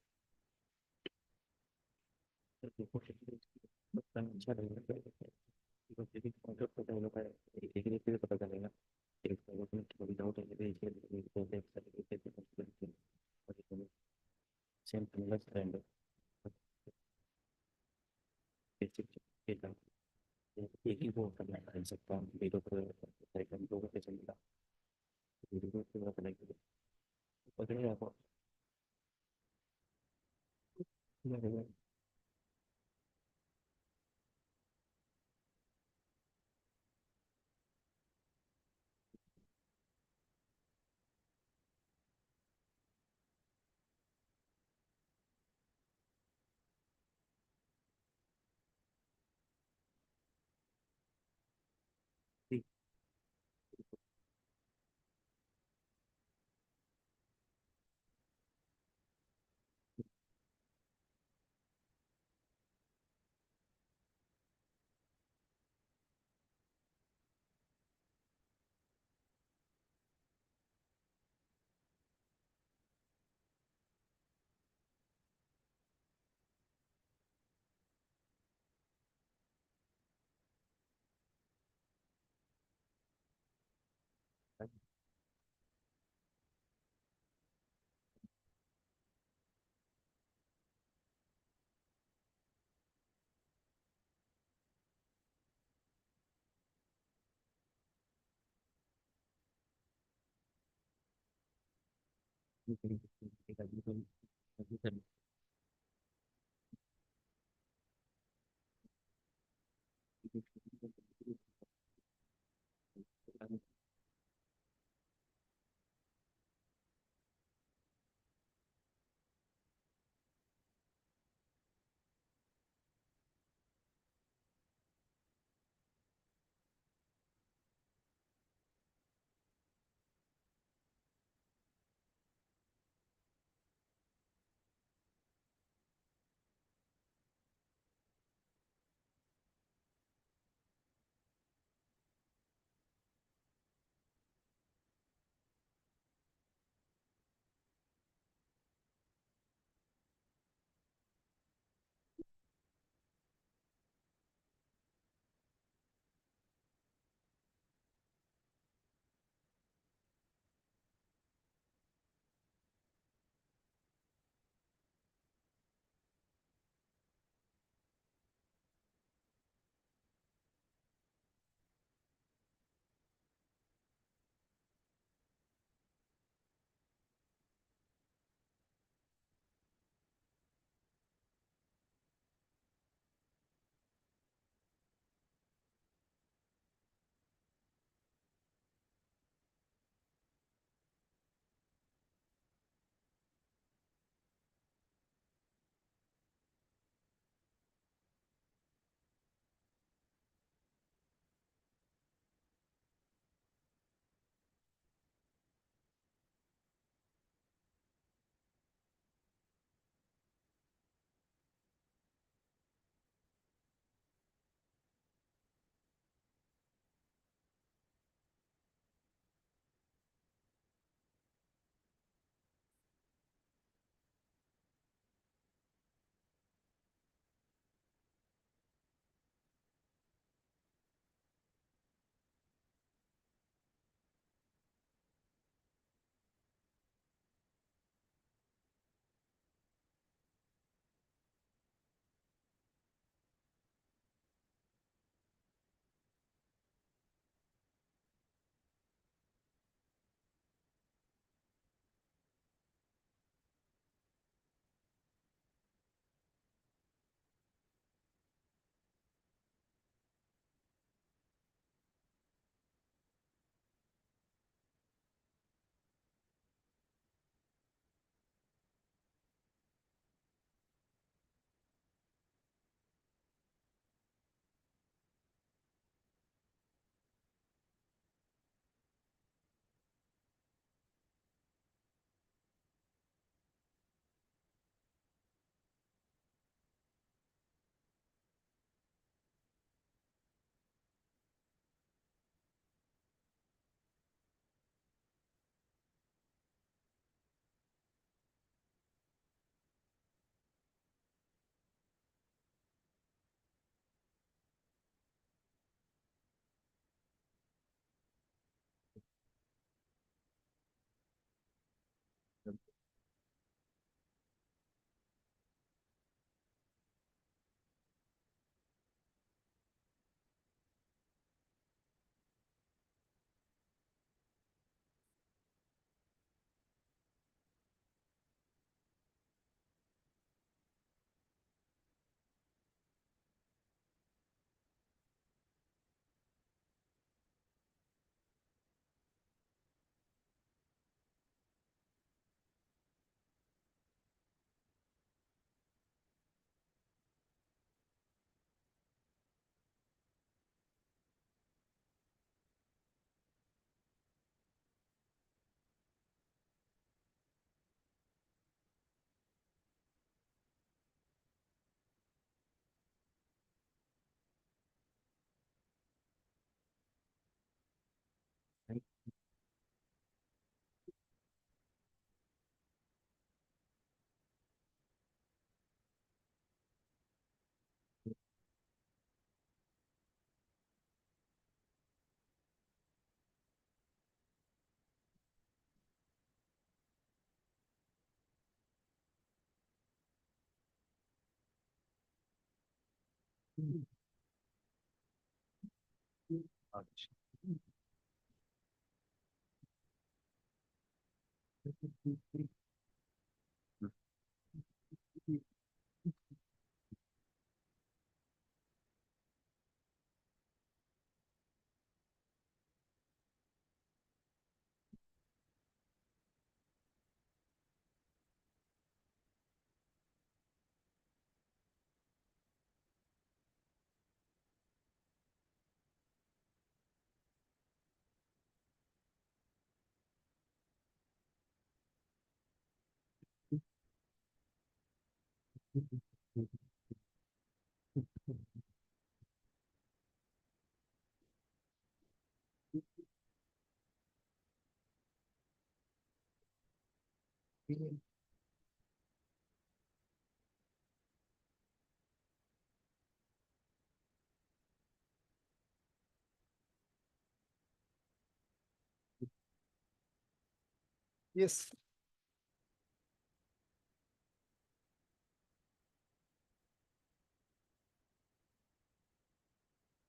Yes.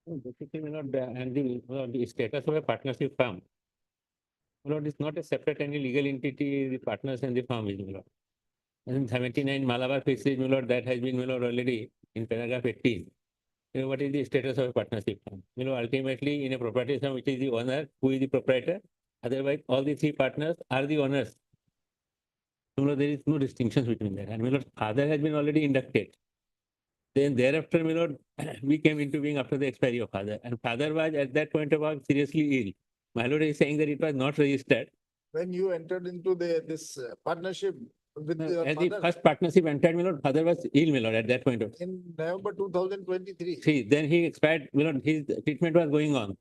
Basically, and the status of a partnership firm. It's not a separate any legal entity, the partners and the firm is, And 79 Malabar Fisheries, that has been, already in paragraph 18. What is the status of a partnership firm? Ultimately, in a property firm, which is the owner, who is the proprietor? Otherwise, all the three partners are the owners. There is no distinction between that. And father has been already inducted. Then thereafter, we came into being after the expiry of father. And father was at that point of time seriously ill. My lord is saying that it was not registered. When you entered into this partnership with your As the father first partnership entered, father was ill, at that point of time. in November 2023. See, then he expired, his treatment was going on.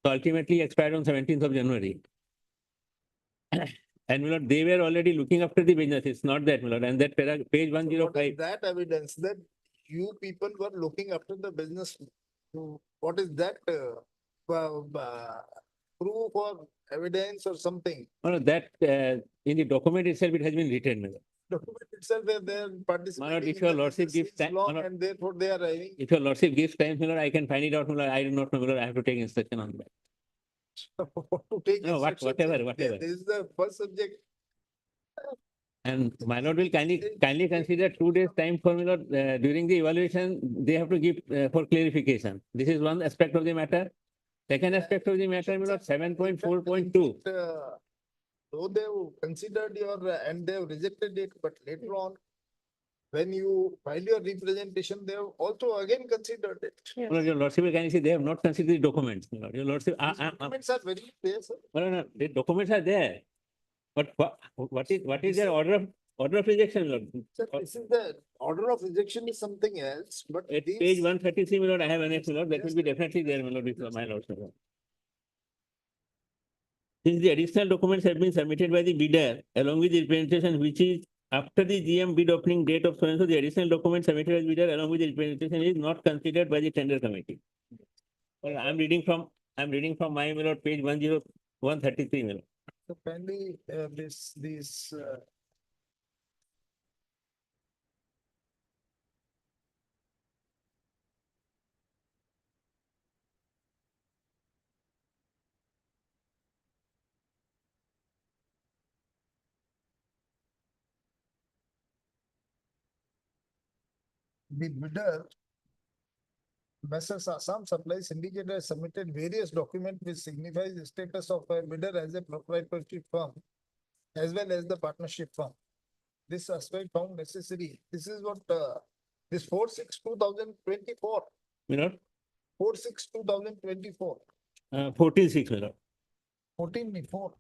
So ultimately he expired on 17th of January. And they were already looking after the business. It's not that, and that page What 105. is that evidence that you people were looking after the business? What is that proof or evidence or something? That in the document itself, it has been written. Document itself where they are participating If in your the lordship business gives since time, long and therefore they are arriving. if your lordship gives time, I can find it out. I do not know. I have to take instruction on that. To take No, instructions. whatever. This is the first subject. And my lord will kindly consider 2 days time for during the evaluation. They have to give for clarification. This is one aspect of the matter. Second aspect of the matter, 7.4.2. Though they have considered and they have rejected it, but later on, when you file your representation, they have also again considered it. Your lordship, can you see they have not considered the documents. Your lordship, Documents are very clear, sir. no, the documents are there. But what is their order of rejection, Lord? Sir, this is the order of rejection is something else, but At this. page 133, my lord, I have annexed, my lord. That will be definitely there, my lord, my lord. Since the additional documents have been submitted by the bidder along with the representation, which is after the GM bid opening date of so the additional document submitted by the bidder along with the representation is not considered by the tender committee. Well, I'm reading from my, my lord, page 10133, my lord. So kindly, these the bidder, Messrs. Assam Supplies Syndicate has submitted various documents which signifies the status of a bidder as a proprietorship firm as well as the partnership firm. This aspect found necessary. This is what this 4/6/2024, Milord, 4/6/2024, 14/6, Milord. 14/4.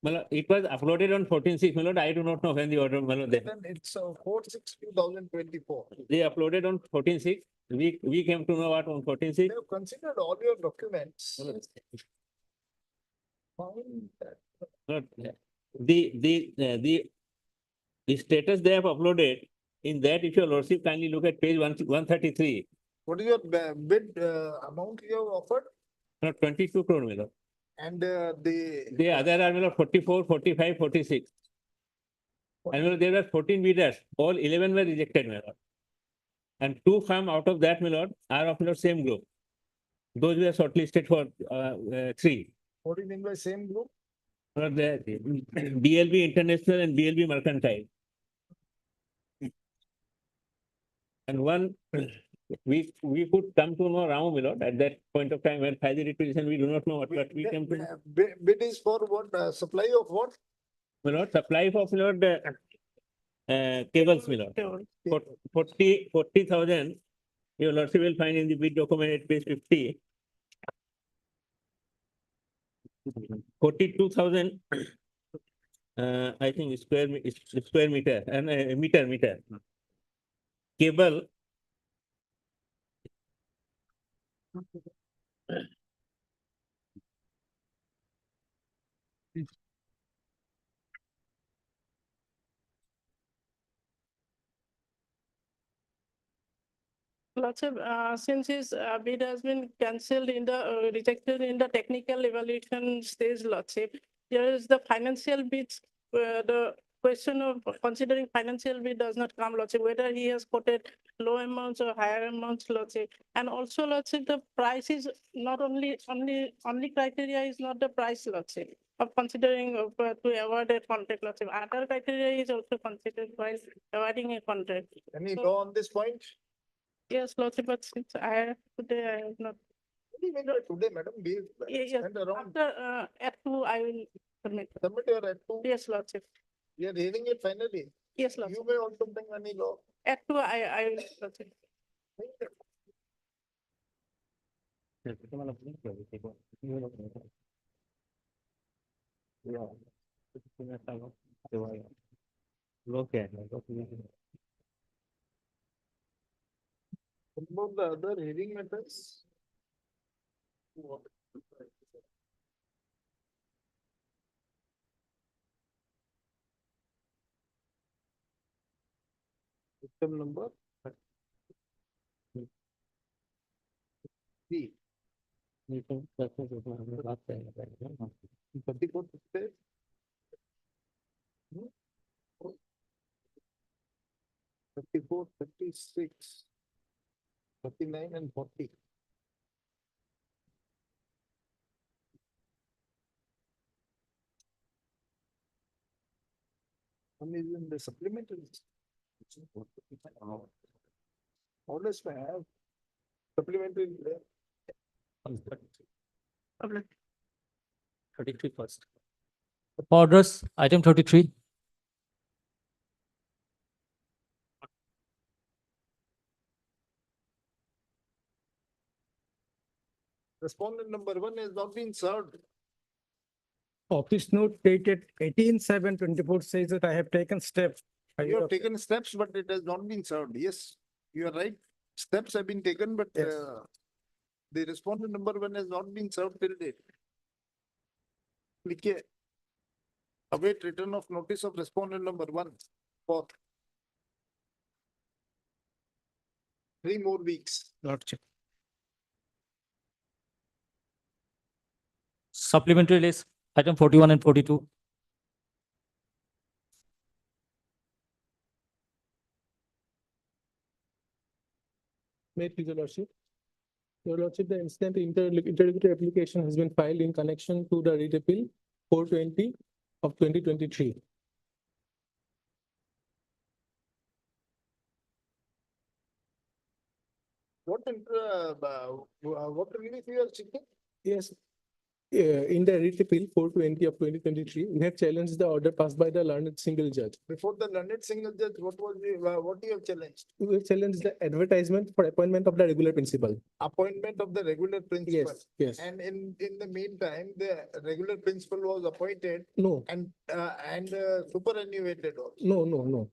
Milord, it was uploaded on 14/6, Milord. I do not know when the order, Milord. Then it's 4/6/2024. They uploaded on 14/6. We came to know what on 14/6. They have considered all your documents. Found that Milord, the status they have uploaded, in that, if your lordship kindly look at page 133, what is your bid amount you have offered? not 22 crore, Milord. And the The other are, Milord, 44, 45, 46. And Milord, there were 14 bidders, all 11 were rejected, Milord. And 2 from out of that, Milord, are of the same group. Those were shortlisted for 3. what do you mean by same group? For the BLB International and BLB Mercantile. And one, we could come to know now, Milord, at that point of time when file the requisition, we do not know what, but we came to know. Bid is for what? Supply of what? Milord, supply of, Milord, cables, Milord. 40,000, your lordship will find in the bid document at page 50. 42,000, I think square meter and meter. Cable. Lordship, since his bid has been cancelled in the rejected in the technical evaluation stage, Lordship, here is the financial bids. The question of considering financial bid does not come, Lordship, whether he has quoted low amounts or higher amounts, Lordship. And also, Lordship, the price is not only criteria is not the price, Lordship, of considering to award a contract, Lordship. Other criteria is also considered while awarding a contract. Any law on this point? Yes, Lordship, but since today I have not. What do you mean by today, madam? We Yes, stand around. after at 2, I will submit. Submit your at 2. Yes, Lordship. We are hearing it finally. Yes, Lordship. You may also bring any law. At 2, I will, Lordship. Okay. What about the other hearing matters? System number? 3. 34, 34, 36, 39 and 40. One is in the supplementary. Always may have supplementary there. 33 first. Orders, item 33. Respondent number 1 has not been served. Office note dated 18/7/24 says that I have taken steps. You have taken steps, but it has not been served. Yes, you are right. Steps have been taken, but Yes. the respondent number 1 has not been served till date. Click here. Await return of notice of respondent number 1 for 3 more weeks. Lordship. Supplementary list, item 41 and 42. May it please your lordship. Your lordship, the instant interlocutory application has been filed in connection to the writ appeal 420 of 2023. what relief you are seeking? Yes. In the writ appeal 420 of 2023, we have challenged the order passed by the learned single judge. Before the learned single judge, what was the, what you have challenged? We have challenged the advertisement for appointment of the regular principal. Appointment of the regular principal. Yes, yes. And in the meantime, the regular principal was appointed No, and superannuated also. no.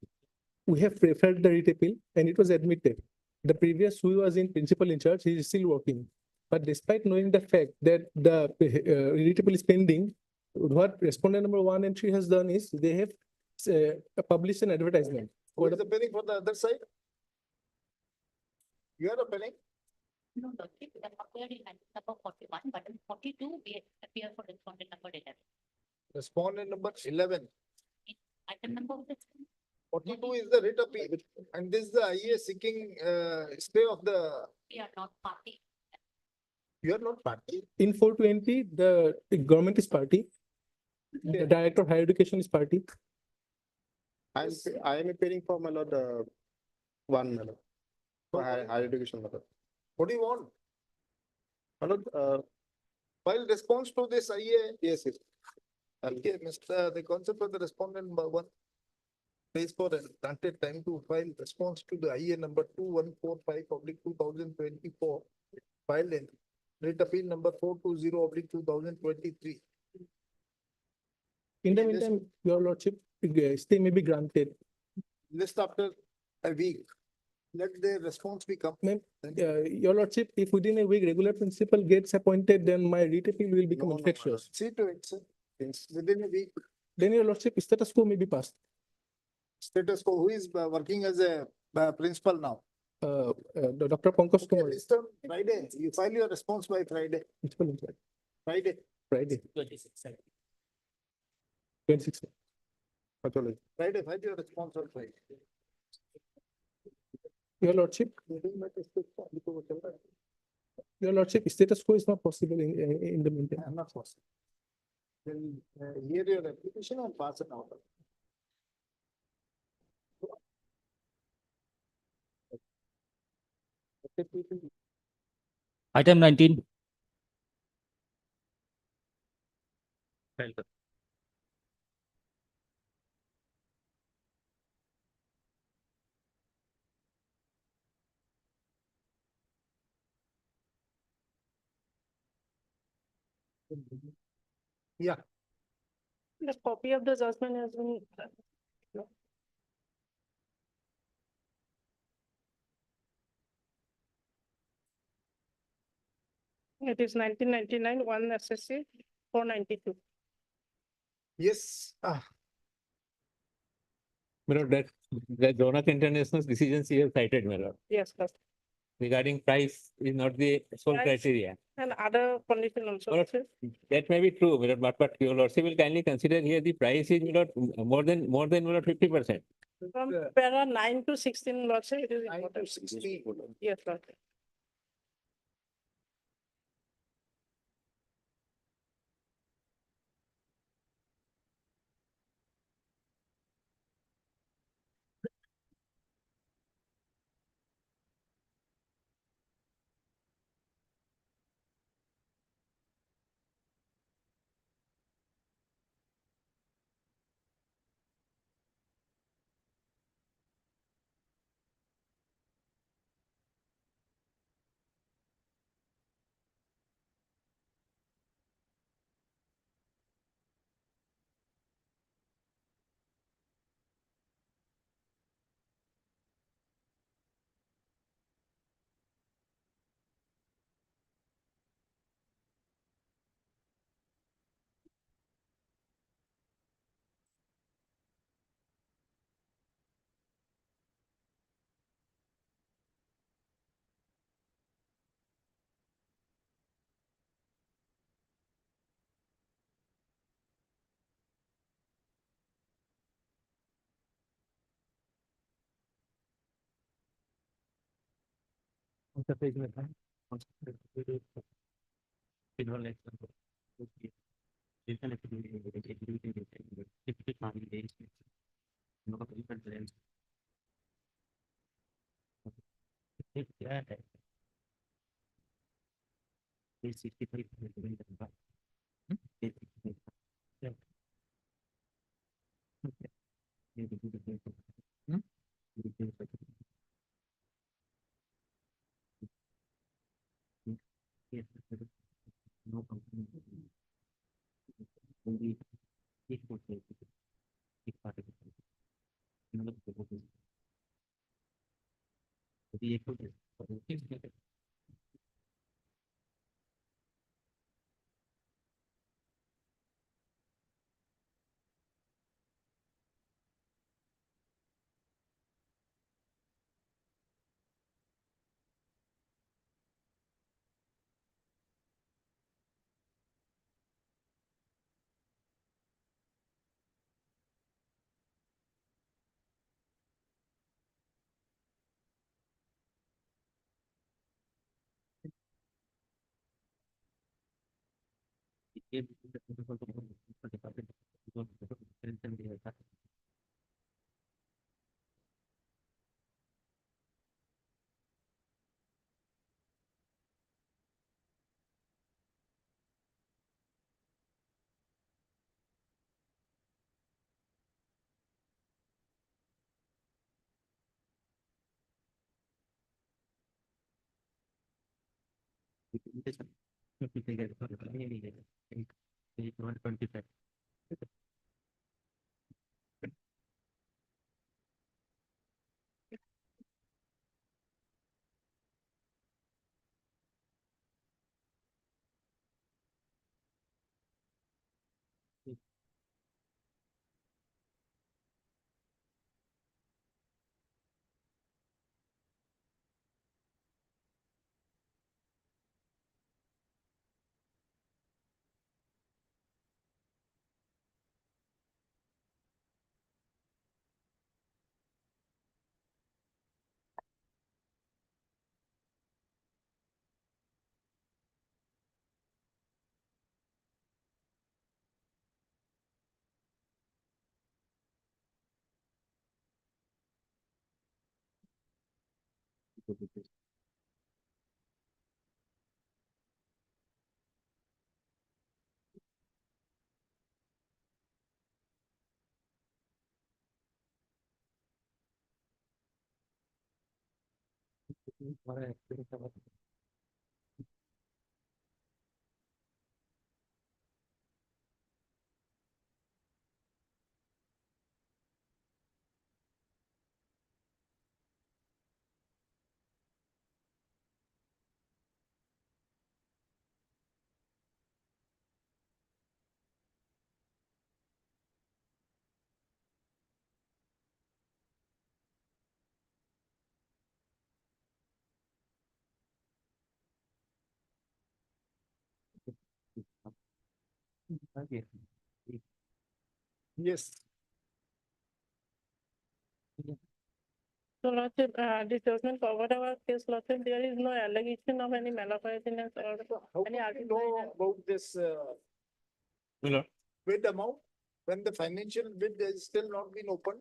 We have preferred the writ appeal and it was admitted. The previous who was in principal in charge, he is still working. But despite knowing the fact that the writ appeal is pending, what respondent number 1 and 3 has done is they have published an advertisement. Who is appearing for the other side? You are appearing? No, Lordship, we have appeared in item number 41, but in 42, we appear for respondent number 11. Respondent number 11. Item number 42 is the writ appeal, and this is the IA seeking stay of the. we are not party. You are not party. In 420, the government is party. The director of higher education is party. I am appearing for my lord, one my lord, for higher education my lord. What do you want? My lord, File response to this IA. yes, yes. Okay, Mr. The concept of the respondent number 1. Pays for a granted time to file response to the IA number 2145/2024 filed in writ appeal number 420/2023. In the meantime, your lordship, stay may be granted. List after a week. Let the response be come. Your lordship, if within a week regular principal gets appointed, then my writ appeal will become infectious. See to it, sir. Within a week. Then your lordship, status quo may be passed. Status quo, who is working as a principal now? Dr. Pankaj Kumar. List on Friday. You file your response by Friday. Friday. Friday. 26. 26. Friday, file your response on Friday. Your lordship, status quo is not possible in the meantime. I'm not possible. Then hear your application and pass an order. Item 19. Yeah. The copy of the judgment has been. It is 1999, 1 SSC 492. Yes. My lord, that Donut International's decisions he has cited, my lord. Yes, sir. Regarding price is not the sole Price. criteria. And other condition also. Well, that may be true, my lord, but your lordship will kindly consider here the price is, my lord, more than my lord 50%. From para 9 to 16, Lord, sir, it is 9 to important. 16. Yes, Lord. क्या है Yes. So Lordship, this judgment covered our case, Lordship, there is no allegation of any malpractice or How any do you argument. know about this Milord, bid amount when the financial bid is still not been opened?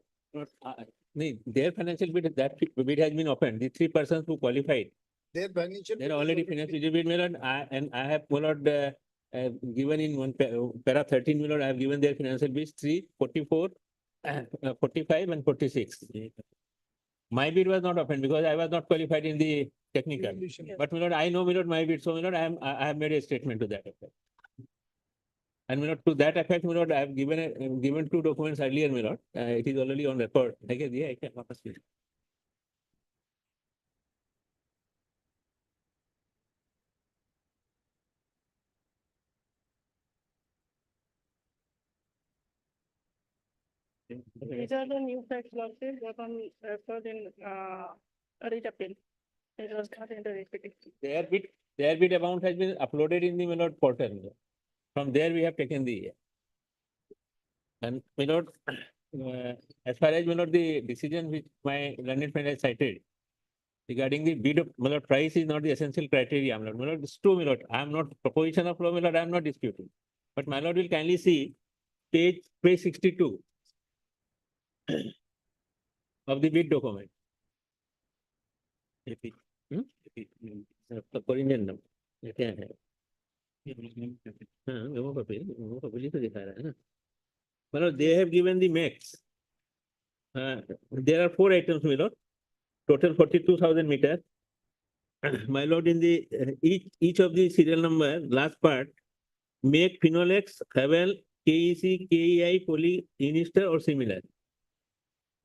their financial bid, that bid has been opened. The three persons who qualified, Their financial. they're bid is already been- financial bid, Milord. I have, Milord, given in one para 13, Milord, I have given their financial bids 3, 44, 45 and 46. My bid was not opened because I was not qualified in the technical. But Milord, I know, Milord, my bid. So Milord, I have made a statement to that effect. And Milord, to that effect, Milord, I have given 2 documents earlier, Milord. It is already on record. I can वापस फिर. These are the new facts, Lordship, that on record in, writ appeal. It was not in the repetition. Their bid amount has been uploaded in the Milord portal. Milord. From there, we have taken the. And Milord, as far as Milord, the decision which my learned friend has cited regarding the bid of Milord, price is not the essential criteria. Milord, it's true, Milord. I am not proposition of law, Milord. I am not disputing. But my Lord will kindly see page 62 of the bid document. The Korean number. हाँ, memo copy ही तो दिखा रहा है ना। मतलब they have given the max. There are 4 items, my lord. Total 42,000 meters. My lord, in the each of the serial number, last part, make Phenolics, Havel, KEC, KEI, poly, ester or similar.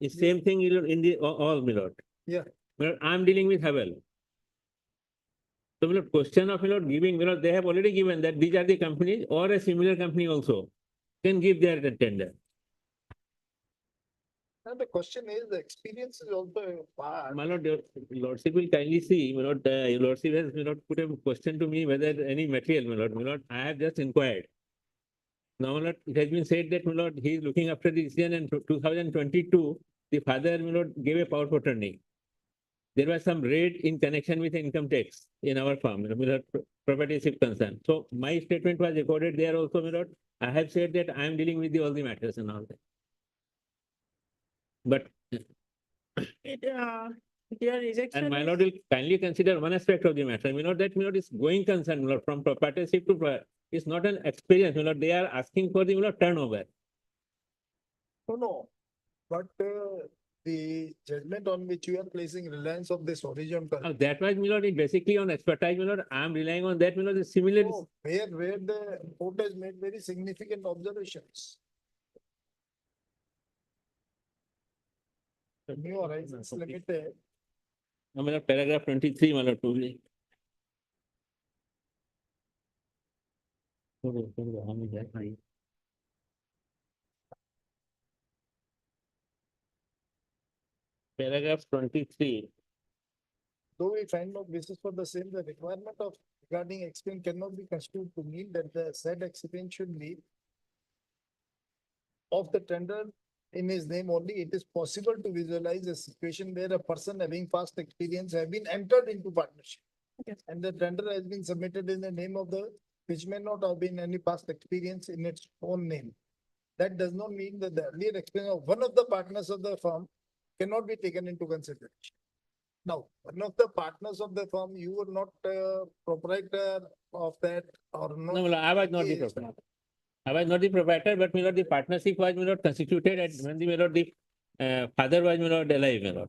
The same thing in the all, my lord. Yeah. My lord, I'm dealing with Havel. So, my lord, question of my lord giving, my lord, they have already given that these are the companies or a similar company also can give their tender. And the question is, the experience is also a part. My lord, your lordship will kindly see, my lord, your lordship has, my lord, put a question to me whether any material, my lord. My lord, I have just inquired. Now, my lord, it has been said that, my lord, he is looking after the decision in 2022. The father, my lord, gave a power of attorney. There was some raid in connection with income tax in our farm, my lord, proprietorship concern. So my statement was recorded there also, my lord. I have said that I am dealing with all the matters and all that. But Your rejection and my is- lord will kindly consider one aspect of the matter. My lord, that my lord is going concern, my lord, from proprietorship to it's not an experience, my lord. They are asking for the, my lord, turnover. No, but the judgment on which you are placing reliance of this horizontal. That was, my lord, is basically on expertise, my lord. I am relying on that, my lord. The similar. No, where the court has made very significant observations. New Horizons Limited. No, my lord, paragraph 23, my lord, probably. Paragraph 23. Though we find no basis for the same, the requirement of regarding experience cannot be construed to mean that the said experience should be of the tender in his name only. It is possible to visualize a situation where a person having past experience have been entered into partnership. Yes. And the tender has been submitted in the name of the, which may not have been any past experience in its own name. That does not mean that the earlier experience of one of the partners of the firm cannot be taken into consideration. Now, one of the partners of the firm, you were not proprietor of that or not. No, my lord, I was not the proprietor. I was not the proprietor, but my lord, the partnership was, my lord, constituted at when the, my lord, the father was, my lord, alive, my lord.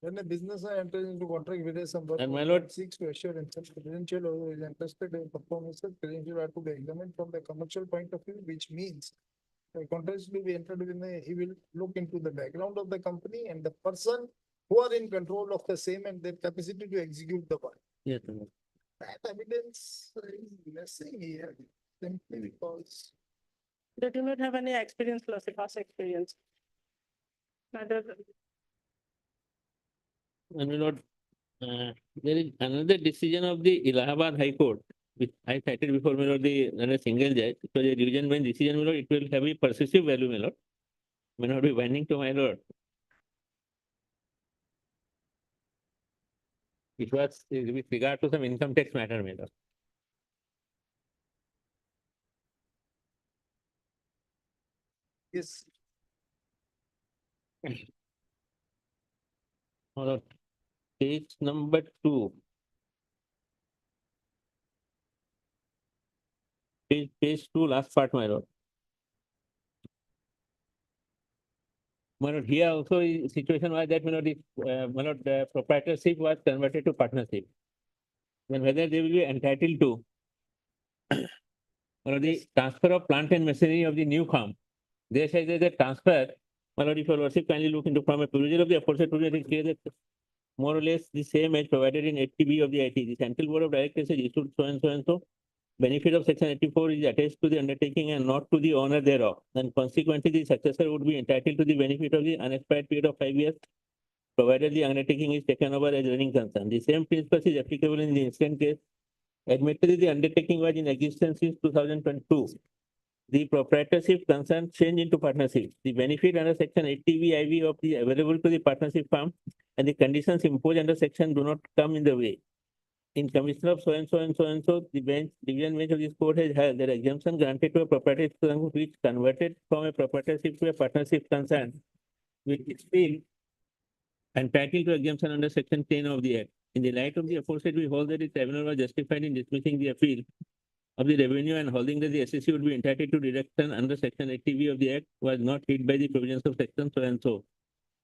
When a business enters into contract with some And my lord, seeks to assure himself credential or is interested in performances, credential are to be examined from the commercial point of view, which means the contracts to be entered in he will look into the background of the company and the person who are in control of the same and their capacity to execute the work. yes, my lord. That evidence is missing here simply because They do not have any experience, lordship, past experience. Neither And my lord, there is another decision of the Allahabad High Court, which I cited before, my lord, the under single judge. So the division bench decision, my lord, it will have a persuasive value, my lord. May not be binding to my lord. It was with regard to some income tax matter, my lord. yes, My lord, page number 2. Page 2, last part, my lord. My lord, here also situation was that, my lord, the proprietorship was converted to partnership. Then whether they will be entitled to my lord, the transfer of plant and machinery of the new farm. They say that the transfer, my lord, if your lordship kindly look into from a provision of the aforesaid provision, it is clear that more or less the same as provided in 80B of the IT. The Central Board of Directors has issued so and so and so. Benefit of section 84 is attached to the undertaking and not to the owner thereof. And consequently, the successor would be entitled to the benefit of the unexpired period of 5 years, provided the undertaking is taken over as running concern. The same principle is applicable in the instant case. Admittedly, the undertaking was in existence since 2022. The proprietorship concerned change into partnership. The benefit under section 80B IV of the available to the partnership firm and the conditions imposed under section do not come in the way. In commission of so and so and so and so, the division bench of this court has held that exemption granted to a proprietorship which converted from a proprietorship to a partnership concern, which is still entitled to exemption under section 10 of the Act. In the light of the aforesaid, we hold that the tribunal was justified in dismissing the appeal of the revenue and holding that the assessee would be entitled to deduction under section 80B of the act was not hit by the provisions of section so and so.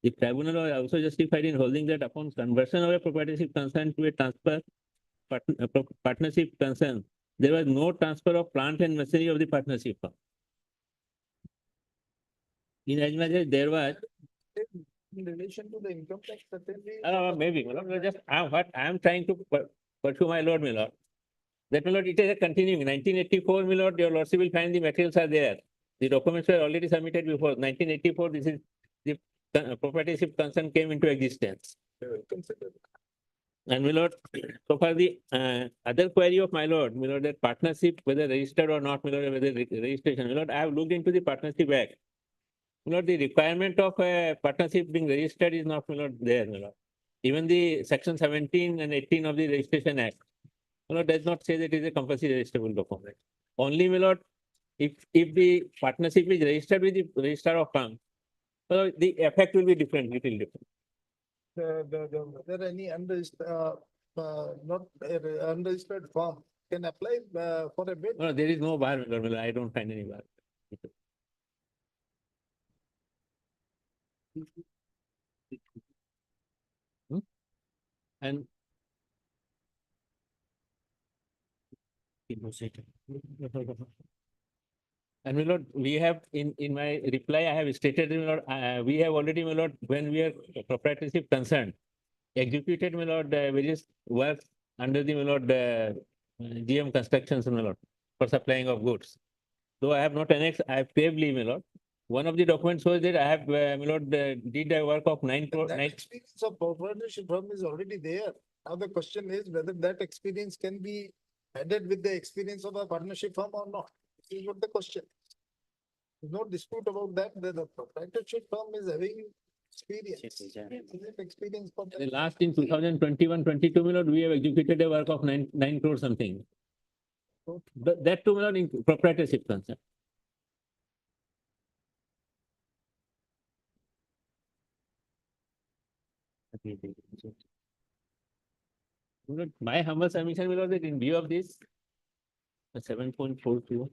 The tribunal was also justified in holding that upon conversion of a proprietorship concern to a partnership concern, there was no transfer of plant and machinery of the partnership firm. In as much as there was In relation to the income tax, certainly. maybe, my lord, just what I am trying to pursue, my lord, my lord. That, my lord, it is a continuing. 1984, my lord, your lordship will find the materials are there. The documents were already submitted before 1984. This is the proprietorship concern came into existence. And my lord, so far the other query of my lord, that partnership, whether registered or not, my lord, whether registration, my lord, I have looked into the partnership act. My lord, the requirement of a partnership being registered is not, my lord, there, my lord. Even the section 17 and 18 of the registration act, my lord, does not say that it is a compulsory registrable document. Only, my lord, if the partnership is registered with the registrar of firm, so the effect will be different, little different. Whether any unregistered, not unregistered firm can apply for a bid. No, there is no bar, my lord. I don't find any bar. And and my lord, we have in my reply, I have stated, my lord, we have already, my lord, when we are proprietorship concerned, executed, my lord, various works under the, my lord, GM constructions, my lord, for supplying of goods. Though I have not annexed, I have paved, my lord. One of the documents was that I have, my lord, did a work of 9 crore. That experience of proprietorship firm is already there. Now the question is whether that experience can be added with the experience of a partnership firm or not. This is what the question. There's no dispute about that. The proprietorship firm is having experience. Experience for The last in 2021-22, my lord, we have executed a work of 9 crore something. That too, my lord, in proprietorship concern. My humble submission, my lord, that in view of this, 7.42.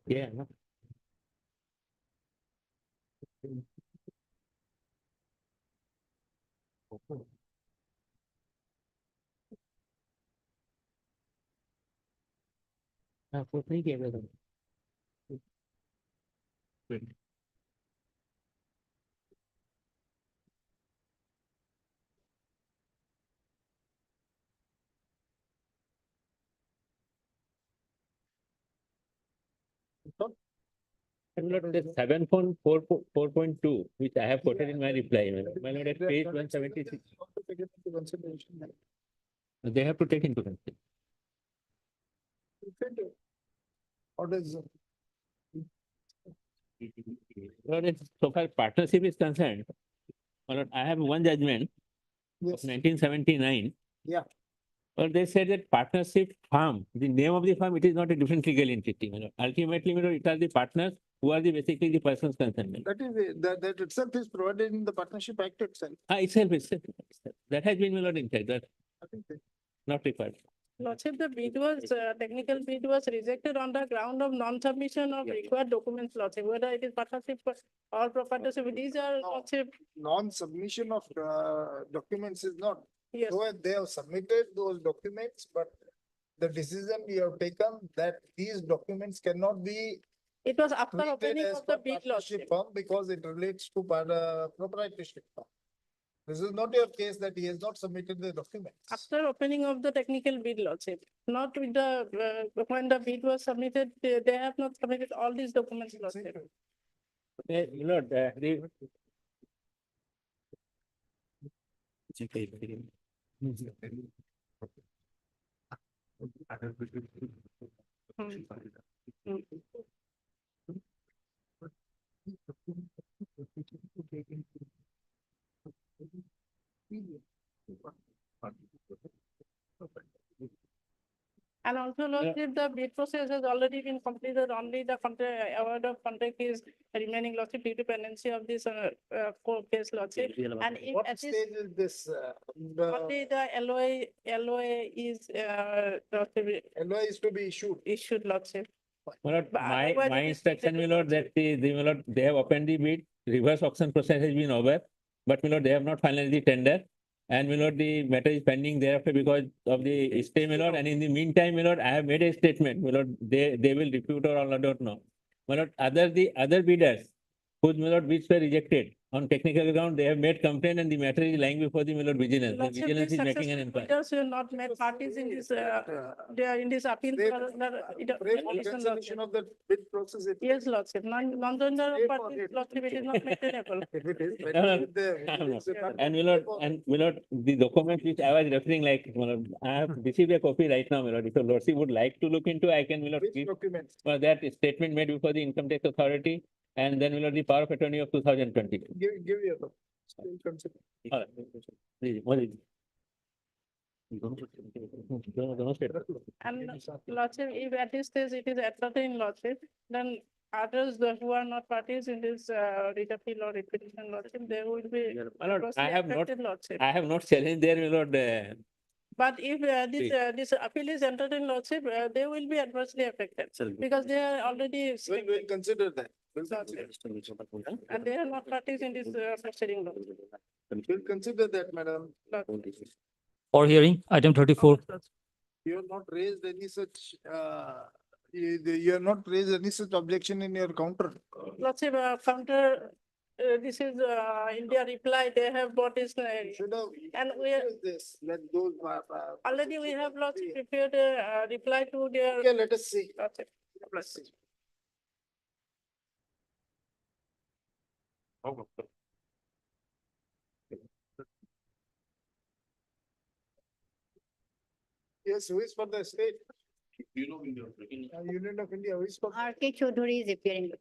Yeah. नहीं किया था Lord, 7.4.2, which I have quoted in my reply, my lord, at page 176. They have to take into consideration. What is Lord, so far partnership is concerned, my lord, I have one judgment of 1979. Yeah. Well, they said that partnership firm, the name of the firm, it is not a different legal entity. My lord. Ultimately, my lord, it are the partners who are basically the persons concerned. that itself is provided in the partnership act itself. Itself. That has been, my lord, in fact, that not required. Lordship, the bid was, technical bid was rejected on the ground of non-submission of required documents, Lordship, whether it is partnership or proprietorship, these are, Lordship. Non-submission of documents is not. Yes. Though they have submitted those documents, but the decision we have taken that these documents cannot be It was after treated opening as of the per bid, partnership Lordship. firm because it relates to proprietorship firm. This is not your case that he has not submitted the documents. After opening of the technical bid, Lordship, not with the, when the bid was submitted, they have not submitted all these documents, Lordship. You know, And also, Lordship, the bid process has already been completed, only the contract, award of contract is remaining, Lordship, due to pendency of this court case, Lordship. And if What at stage this, is this? only the LOA is, Lordship, LOI is to be issued, Lordship. My lord, But my otherwise it is instruction, my lord, that my lord, they have opened the bid, reverse auction process has been over, but my lord, they have not finalized the tender. And my lord, the matter is pending thereafter because of the stay, my lord. And in the meantime, my lord, I have made a statement, my lord, they will refute or all, I don't know. My lord, the other bidders whose my lord bids were rejected on technical ground, they have made complaint and the matter is lying before the my lord vigilance. The Lordship, vigilance these is making an successful inquiry. bidders will not made parties in this, they are in this appeal. Pray for the- Pray for petition, cancellation Lordship. of the bid process. Yes, Lordship, non-tender Pray for parties, it. Lordship, it is not maintainable. If it is No, pending no, with the no, no. vigilance department, And my pray lord, for and my lord, the document which I was referring, like, my lord, I have received a copy right now, my lord. If your lordship would like to look into, I can, my lord, Which give documents? that statement made before the income tax authority, and then, my lord, the power of attorney of 2020. Give your. Still consider. All right. What is it? दोनों statement. And Lordship, if at this stage it is admitted in Lordship, then others who are not parties in this writ appeal or writ petition, Lordship, they will be My lord, adversely affected, Lordship. I have not challenged their, my lord, But if this appeal is entered in Lordship, they will be adversely affected because they are already, We'll consider that. We'll consider. and they are not parties in this proceeding, Lordship. We'll consider that, madam. For hearing, item 34. You have not raised any such, you have not raised any such objection in your counter. Lordship, counter, this is in their reply, they have brought this. Should have. And we are, This, let those. already we have Lordship prepared a reply to their. Okay, let us see. Lordship. Let's see. Yes, who is for the state? Union of India, who is for? R.K. Chaudhary is appearing.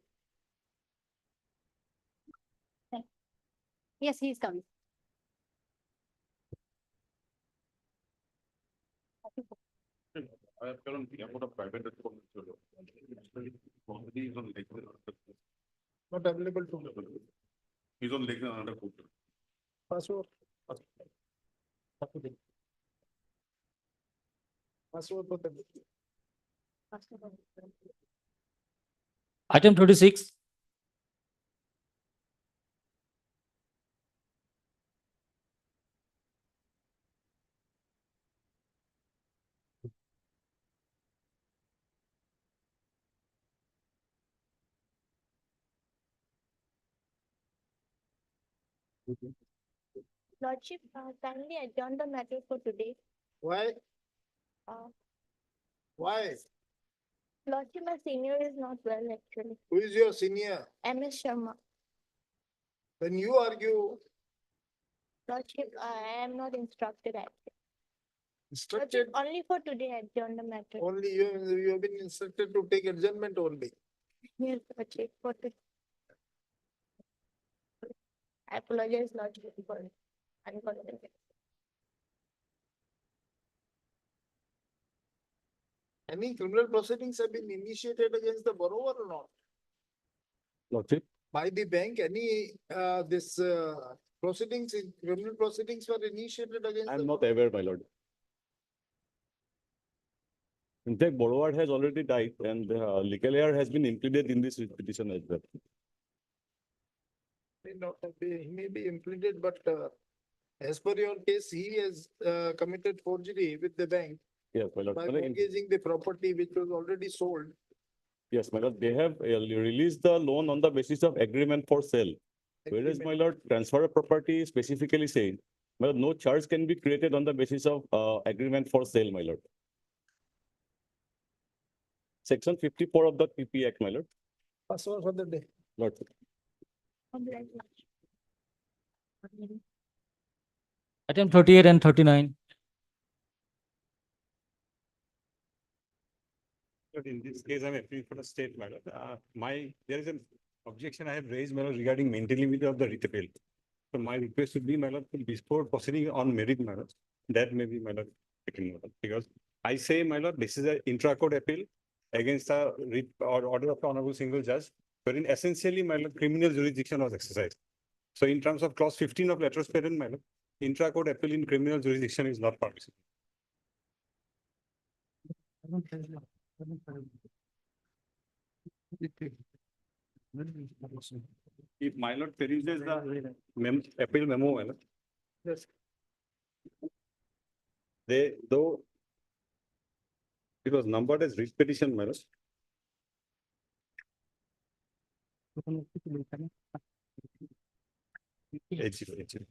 Yes, he is coming. I have told him about a private response. He is on lake. Not available to. He's on lake another court. Password. Password for the. Item 36. Lordship, kindly adjourn the matter for today. Why? Uh, Why? Lordship, my senior is not well actually. Who is your senior? MS Sharma. When you argue, Lordship, I am not instructed actually. instructed, Lordship, only for today adjourn the matter. only you have been instructed to take adjournment only. Yes, Lordship, for today. I apologize, Lordship, for inconvenience. Any criminal proceedings have been initiated against the borrower or not? Lordship, By the bank, any, this, proceedings, criminal proceedings were initiated against? I'm the not borrower? aware, my lord. In fact, borrower has already died and legal error has been included in this petition as well. May not have been, he may be implemented, but, as per your case, he has, committed forgery with the bank Yes, my lord. by My lord, mortgaging the property which was already sold. yes, my lord, they have released the loan on the basis of agreement for sale. Whereas, my lord, transfer of property specifically saying, my lord, no charge can be created on the basis of agreement for sale, my lord. Section 54 of the PP Act, my lord. Password for the day. Lord. Item 38 and 39. But in this case, I'm appealing for the state, madam. There is a objection I have raised, my lord, regarding maintainability of the writ appeal. So my request would be, my lord, before proceeding on merit, my lord, that may be, my lord, taken note of. Because I say, my lord, this is an intra-court appeal against a writ or order of the honorable single judge, wherein essentially, my lord, criminal jurisdiction was exercised. So in terms of clause 15 of letters patent, my lord, intra-court appeal in criminal jurisdiction is not permissible. If my lord peruses the appeal memo, my lord, Yes. though it was numbered as writ petition, my lord. H0.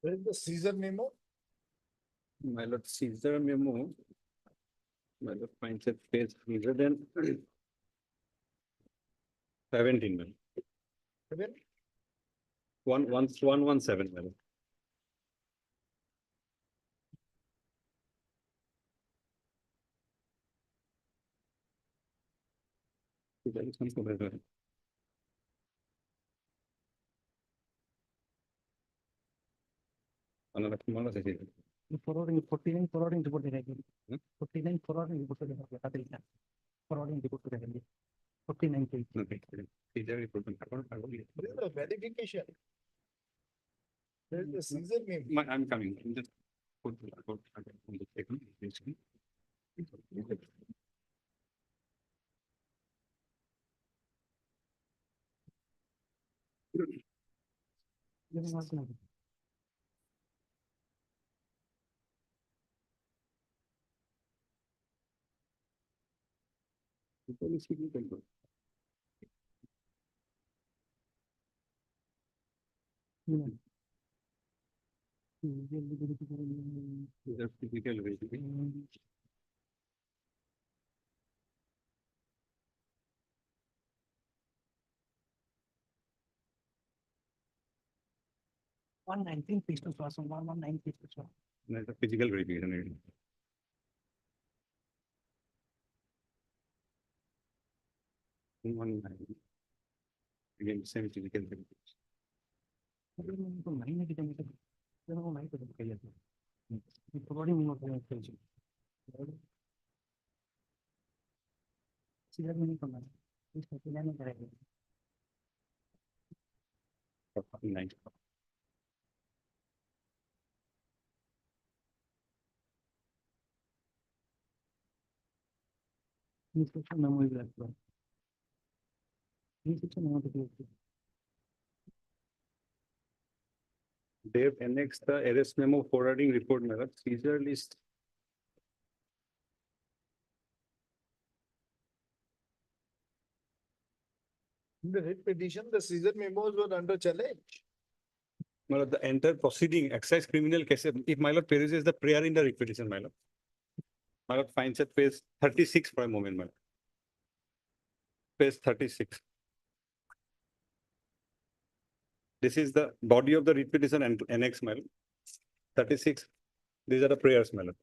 Where is the Caesar memo? My lord, Caesar memo. My lord finds a page 117, man. 117, man. Forwarding 49 forwarding report देखेंगे 49 forwarding report देखेंगे बता देंगे forwarding report देखेंगे 49 पे Where is the verification? Where is the Caesar memo? I'm coming. Just put the report on the second. Physical verification. 119 pistol shots, 119 pistol shots. That's a physical verification. 119. Again, same physical verification. तो महीने की जमीन तो वो नहीं तो कही जाती है प्रॉब्लम नहीं होता है फिर सीधा नहीं करना इस प्रक्रिया में करेंगे 9. इंस्ट्रक्शन मेमो इज लगता है इंस्ट्रक्शन मेमो तो They've annexed the arrest memo forwarding report, my lord, seizure list. In the writ petition, the seizure memos were under challenge. My lord, the entire proceeding, excise criminal cases, if my lord peruses the prayer in the writ petition, my lord. My lord finds at page 36 for a moment, my lord. Page 36. This is the body of the writ petition and annex, my lord. 36. These are the prayers, my lord.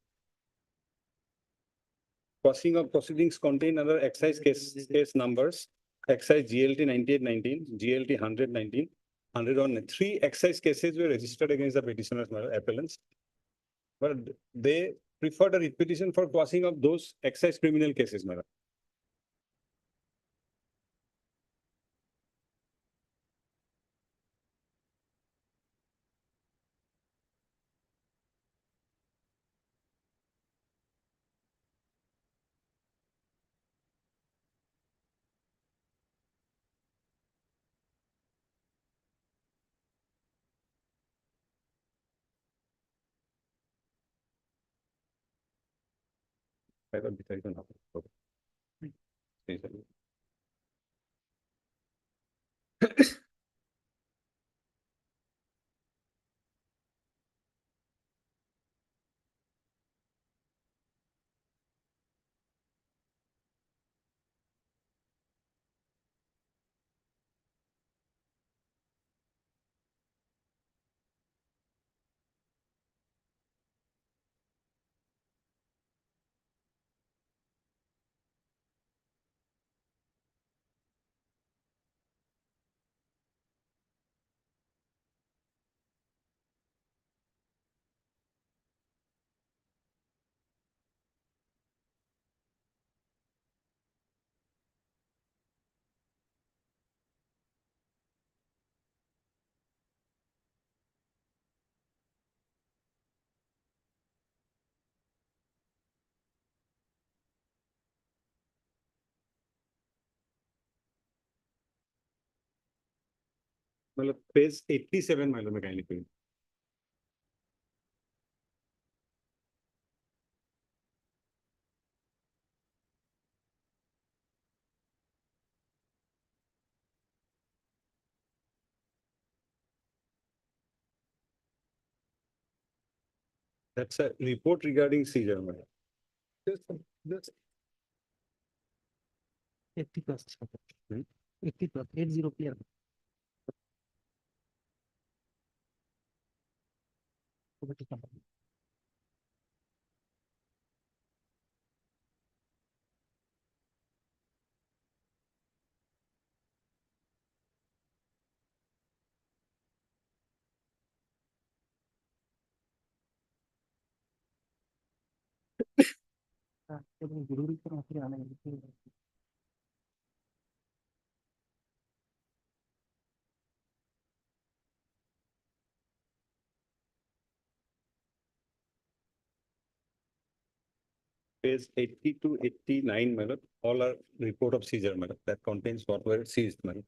Crossing of proceedings contained under excise case numbers, excise GLT 9819, GLT 119, 101. Three excise cases were registered against the petitioners, my lord, appellants. But they preferred a writ petition for crossing of those excise criminal cases, my lord. I don't decide on how. Okay. Well, page 87, my lord, mechanical. That's a report regarding seizure, my lord. Just 80 plus. 80 plus, 80 clear. এবং জরুরি কোনো অসুবিধা আনা Page 80 to 89, my lord, all are report of seizure, my lord, that contains what were seized, my lord.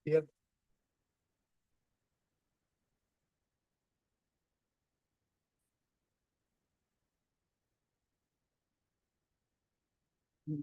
Here. You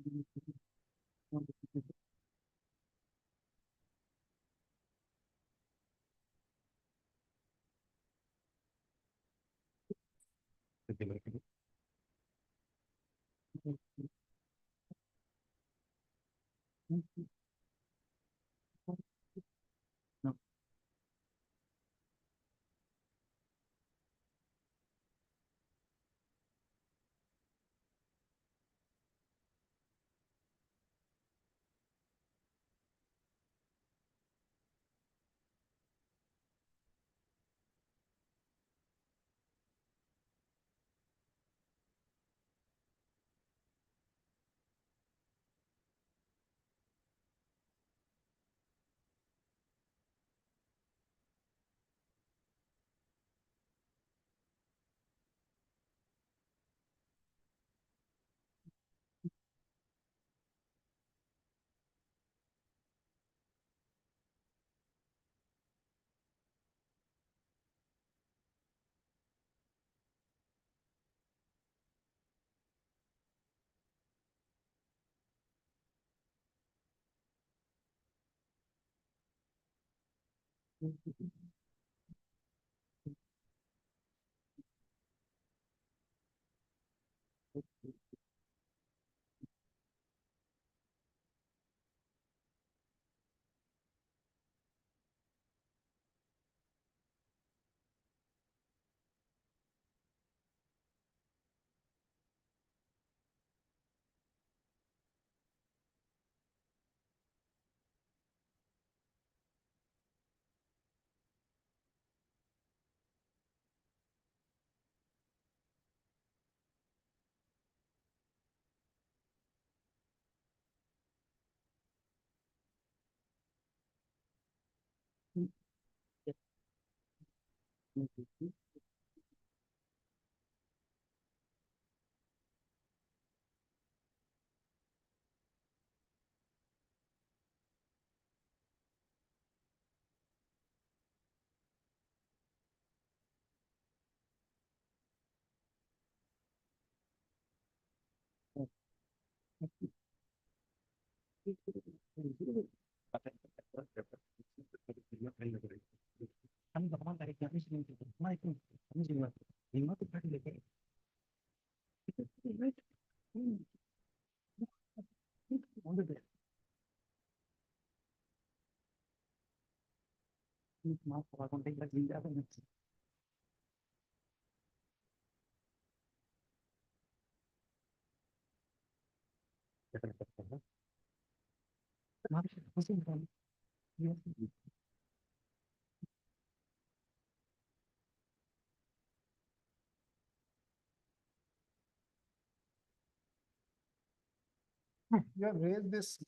have raised this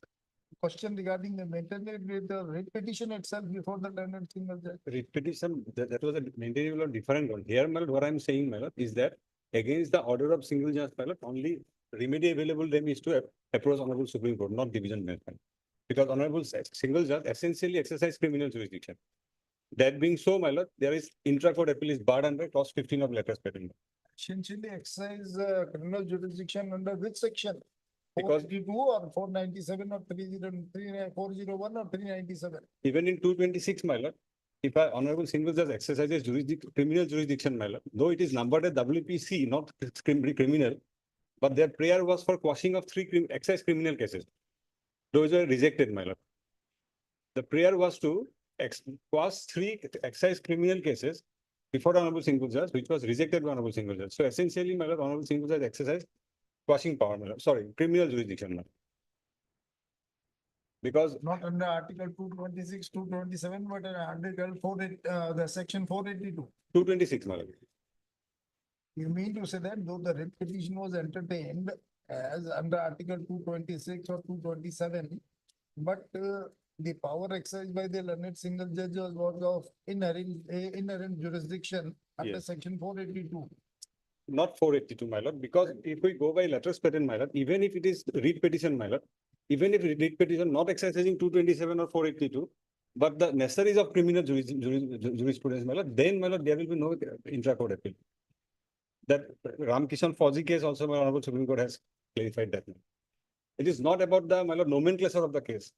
question regarding the maintenance with the writ petition itself before the learned single judge. Writ petition, that was a maintainable or different one. Here, my lord, what I'm saying, my lord, is that against the order of single judge, my lord, only remedy available them is to approach Honorable Supreme Court, not division bench. Because Honorable single judge essentially exercise criminal jurisdiction. That being so, my lord, there is intra-court appeal is barred under clause 15 of letters patent. Essentially exercise criminal jurisdiction under which section? Because 482 or 497 or 401 or 397? Even in 226, my lord, if a honorable single judge exercises criminal jurisdiction, my lord, though it is numbered as WPC, not criminal, but their prayer was for quashing of 3 excise criminal cases. Those were rejected, my lord. The prayer was to quash 3 excise criminal cases before honorable single judge, which was rejected by honorable single judge. So essentially, my lord, honorable single judge exercised quashing power, my lord. Sorry, criminal jurisdiction, my lord. Because not under Article 226, 227, but under the section 482. 226, my lord. You mean to say that though the writ petition was entertained as under Article 226 or 227, but the power exercised by the learned single judge was of inherent jurisdiction under Yes. section 482. Not 482, my lord, because if we go by letters patent, my lord, even if it is writ petition, my lord, even if writ petition not exercising 227 or 482, but the necessaries of criminal jurisprudence, my lord, then, my lord, there will be no intra-court appeal. That Ramkishan Fauji case also, my honorable Supreme Court has clarified that. It is not about the, my lord, nomenclature of the case.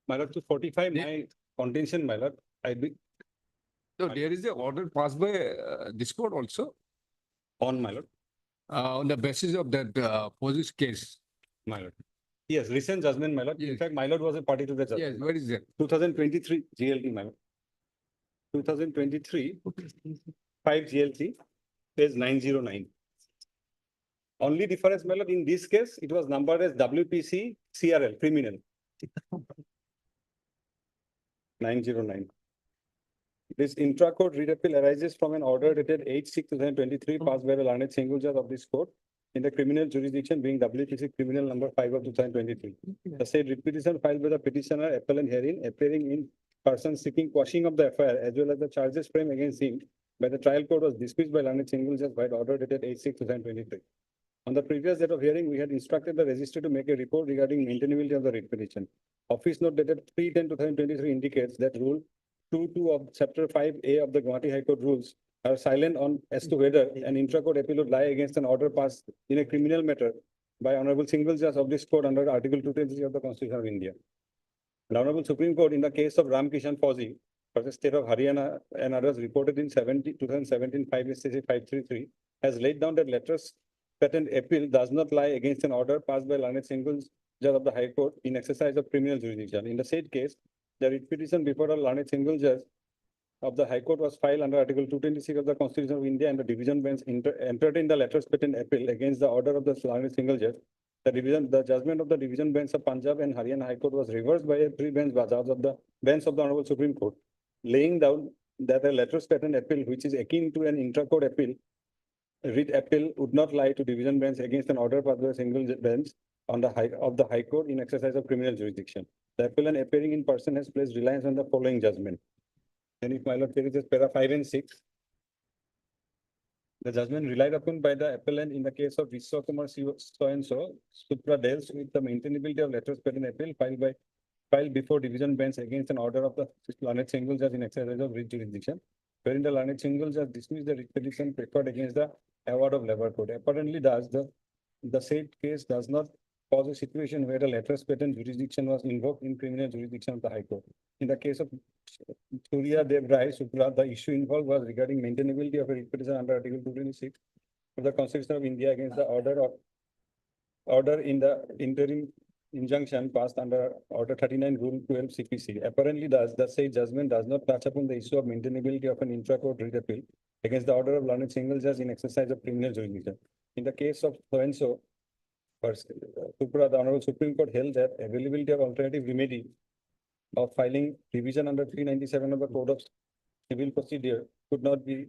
My lord, to fortify my contention, my lord, I be So there is a order passed by this court also, on, my lord. on the basis of that police case. My lord. Yes, recent judgment, my lord. In Yes. fact, my lord was a party to the Yes, judgment. where is that? 2023 GLT, my lord. 2023, 5 GLT, page 909. Only difference, my lord, in this case, it was numbered as WPC CRL, criminal. 909. This intra-court writ appeal arises from an order dated 8/6/2023 passed by the learned single judge of this court in the criminal jurisdiction being WPC criminal number 5 of 2023. The said writ petition filed by the petitioner appellant herein appearing in person seeking quashing of the FIR as well as the charges framed against him by the trial court was dismissed by learned single judge by the order dated 8/6/2023. On the previous date of hearing, we had instructed the registrar to make a report regarding maintainability of the writ petition. Office note dated 3/10/2023 indicates that Rule 2.2 of Chapter 5A of the Guwahati High Court rules are silent on as to whether an intra-court appeal would lie against an order passed in a criminal matter by Honorable Single Judge of this court under Article 223 of the Constitution of India. The Honorable Supreme Court in the case of Ram Kishan Fauzi versus State of Haryana and others reported in 2017 5 SCC 533 has laid down that letters patent appeal does not lie against an order passed by learned single judge of the High Court in exercise of criminal jurisdiction. In the said case, the writ petition before a learned single judge of the High Court was filed under Article 226 of the Constitution of India, and the division bench entered in the letters patent appeal against the order of the learned single judge. The judgment of the division bench of Punjab and Haryana High Court was reversed by a three-bench judge of the bench of the Honorable Supreme Court, laying down that a letters patent appeal, which is akin to an intra-court appeal, writ appeal would not lie to division bench against an order passed by a single bench on the High Court in exercise of criminal jurisdiction. The appellant appearing in person has placed reliance on the following judgment. And if my lord there is para 5 and 6, the judgment relied upon by the appellant in the case of Vishwa Kumar so and so, Supra deals with the maintainability of letters patent appeal filed before division bench against an order of the learned single judge in exercise of writ jurisdiction, wherein the learned single judge dismissed the writ petition preferred against the award of labor code. Apparently, the said case does not cause a situation where the letters patent jurisdiction was invoked in criminal jurisdiction of the High Court. In the case of Surya Dev Rai Supra, the issue involved was regarding maintainability of a writ petition under Article 226 of the Constitution of India against the order in the interim injunction passed under Order 39 Rule 12 CPC. Apparently, the said judgment does not touch upon the issue of maintainability of an intra-court writ appeal against the order of learned single judge in exercise of criminal jurisdiction. In the case of so and so, Supra, the Honorable Supreme Court held that availability of alternative remedy of filing revision under 397 of the Code of Civil Procedure could not be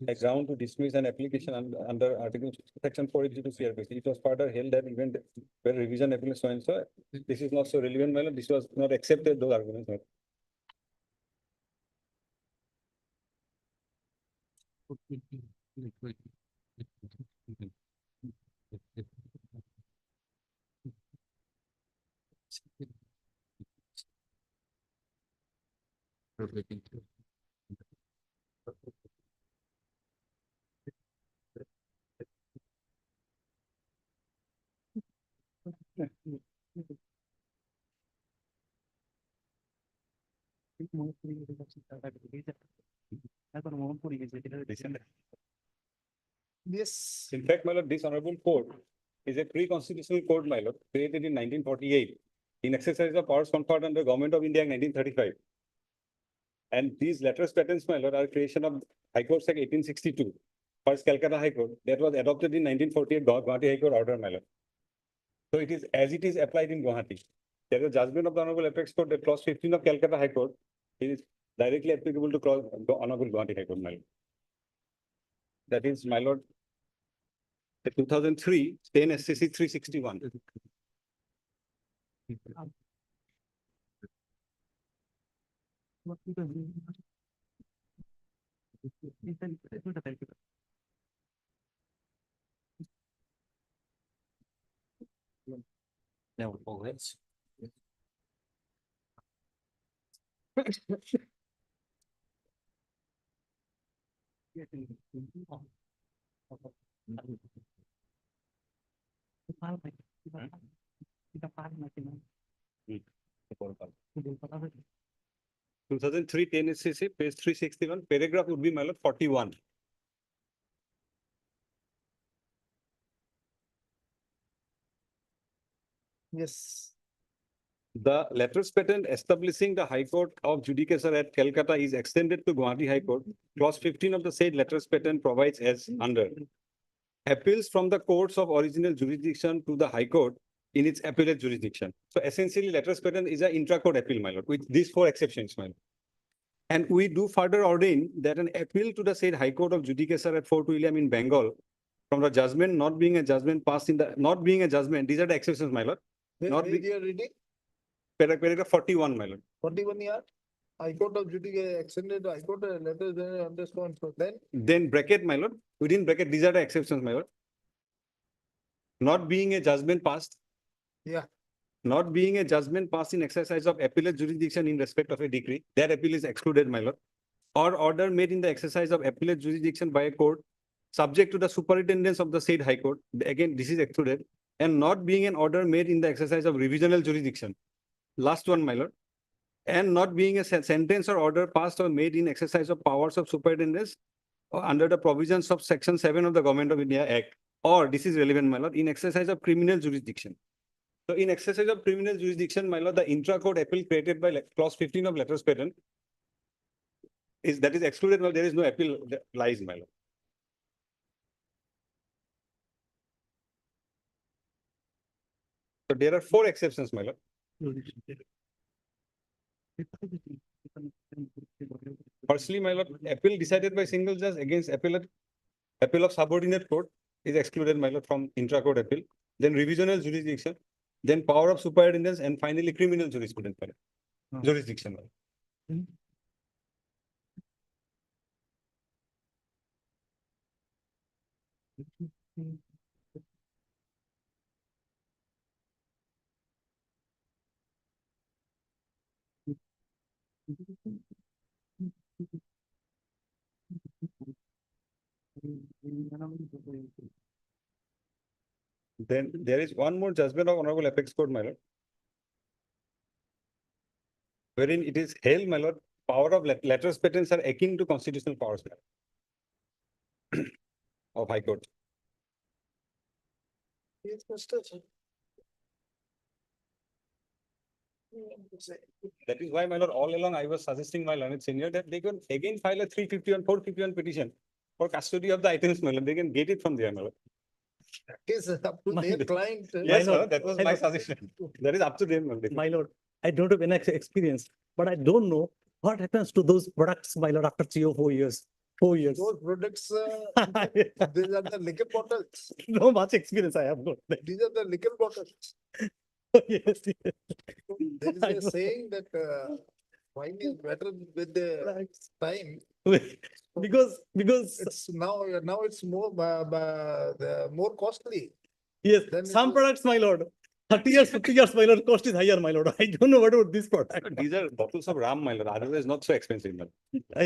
a ground to dismiss an application under Article Section 482 CRPC. It was further held that even where revision appeal so and so, this is not so relevant, my lord. This was not accepted, those arguments. Yes. In fact, my lord, this honorable court is a pre-constitutional court, my lord, created in 1948 in exercise of powers conferred under Government of India in 1935. And these letters patents, my lord, are creation of High Court Act 1862, first Calcutta High Court, that was adopted in 1948 Guwahati High Court order, my lord. So it is as it is applied in Guwahati. There is a judgment of the Honorable Apex Court that clause 15 of Calcutta High Court is directly applicable to Honorable Guwahati High Court, my lord. That is, my lord, the 2003, 10 SCC 361. Now, always. Hmm. 2003, 10 SCC, page 361, paragraph would be, my lord, 41. Yes. The letters patent establishing the High Court of Judicature at Calcutta is extended to Guwahati High Court. Clause 15 of the said letters patent provides as under. Appeals from the courts of original jurisdiction to the High Court in its appellate jurisdiction. So essentially, letters patent is an intra-court appeal, my lord, with these 4 exceptions, my lord. And we do further ordain that an appeal to the said High Court of Judicature at Fort William in Bengal from the judgment not being a judgment passed in the, not being a judgment, these are the exceptions, my lord. Not Where be, you are reading? paragraph 41, my lord. 41 year. High Court of Judicature extended High Court letters then understand. So Then bracket, my lord, within bracket, these are the exceptions, my lord. Not being a judgment passed. Yeah. Not being a judgment passed in exercise of appellate jurisdiction in respect of a decree, that appeal is excluded, my lord. Or order made in the exercise of appellate jurisdiction by a court, subject to the superintendence of the said High Court. Again, this is excluded. And not being an order made in the exercise of revisional jurisdiction. Last one, my lord. And not being a sentence or order passed or made in exercise of powers of superintendence or under the provisions of Section 7 of the Government of India Act, or this is relevant, my lord, in exercise of criminal jurisdiction. So in exercise of criminal jurisdiction, my lord, the intra-court appeal created by clause 15 of letters patent is that is excluded. Well, there is no appeal that lies, my lord. So there are 4 exceptions, my lord. Firstly, my lord, appeal decided by single judge against appeal of subordinate court is excluded, my lord, from intra-court appeal. Then revisional jurisdiction, then power of superintendence, and finally criminal jurisprudence, my lord. Jurisdiction, my lord. Then there is one more judgment of Honorable Apex Court, my lord, wherein it is held, my lord, power of letters patents are akin to constitutional powers of High Court. Yes, Mr. That is why, my lord, all along I was suggesting my learned senior that they can again file a 351, 451 petition for custody of the items, my lord. They can get it from there, my lord. That is up to their client. Yes, my lord, that was my suggestion. That is up to them, my lord. My lord, I don't have any experience, but I don't know what happens to those products, my lord, after 3 or 4 years. 4 years. Those products, these are the liquor bottles. No much experience I have got. These are the liquor bottles. Yes, yes. There is a saying that wine is better with the time. Because It's now it's more more costly. yes, Then some products, my lord, 30 years, 50 years, my lord, cost is higher, my lord. I don't know what about this product. These are bottles of ram, my lord. Otherwise, not so expensive, my lord.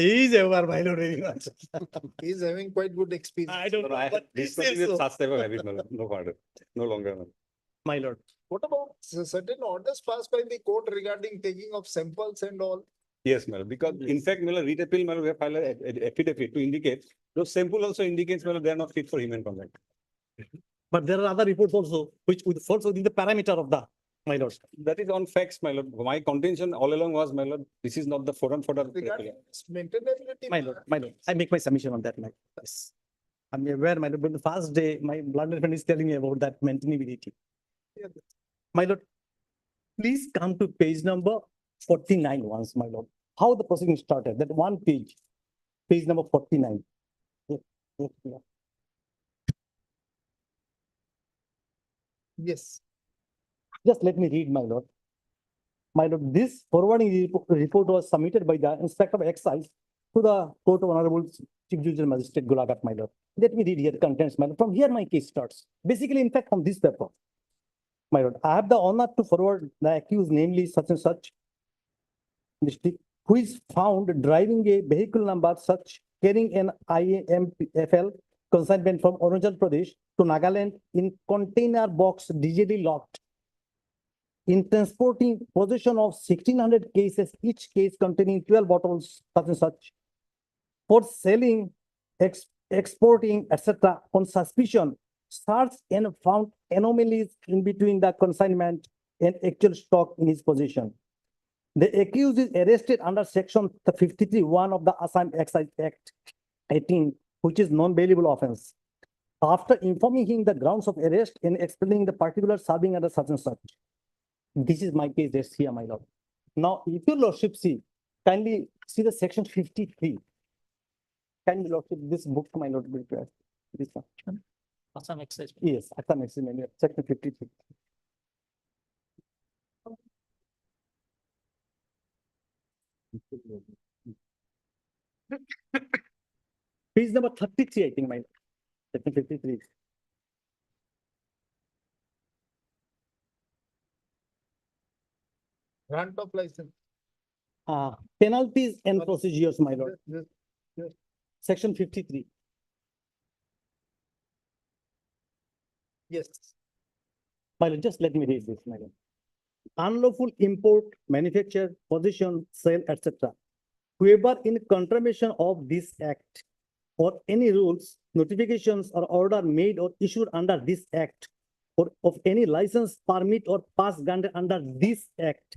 He is ever, my lord, very much. He's having quite good experience. I don't know, I but he discontinued says so. such type of habit, my lord. No further, no longer, my lord. My lord. What about certain orders passed by the court regarding taking of samples and all? Yes, my lord. Because in fact, my lord, read appeal, my lord, we have filed an affidavit to indicate those sample also indicates, my lord, they are not fit for human consumption. But there are other reports also, which would falls within the parameter of the, my lord. That is on facts, my lord. My contention all along was, my lord, this is not the forum for the. Regarding maintainability. My lord, I make my submission on that, my lord. Yes. I'm aware, my lord, but the first day, my blood friend is telling me about that maintainability. Yeah. My lord, please come to page number 49 once, my lord. How the proceeding started, that one page, page number 49. Yes. Just let me read, my lord. My lord, this forwarding report was submitted by the Inspector of Excise to the Court of Honorable Chief Judicial Magistrate Gulagat, my lord. Let me read here the contents, my lord. From here, my case starts. Basically, in fact, from this paper, my lord, I have the honor to forward the accused, namely such and such district, who is found driving a vehicle number such carrying an IAMFL consignment from Arunachal Pradesh to Nagaland in container box digitally locked, in transporting possession of 1,600 cases, each case containing 12 bottles such and such, for selling, exporting, etc. on suspicion, searched and found anomalies in between the consignment and actual stock in his possession. The accused is arrested under section 53(1) of the Assam Excise Act 18, which is non-bailable offense. After informing him the grounds of arrest and explaining the particulars serving under such and such. This is my case, that's here, my lord. Now, if your lordship see, kindly see the section 53. Kindly lordship, this book, my lord, will prepare. This one. Assam Excise. Yes, Assam Excise, section 53. Page number 33, I think, my lord. Section 53. Grant of license. Penalties and procedures, my lord. Yes. Section 53. Yes. My lord, just let me read this, my lord. Unlawful import, manufacture, possession, sale, etc. Whoever in contravention of this act or any rules, notifications or order made or issued under this act or of any license, permit or pass granted under this act,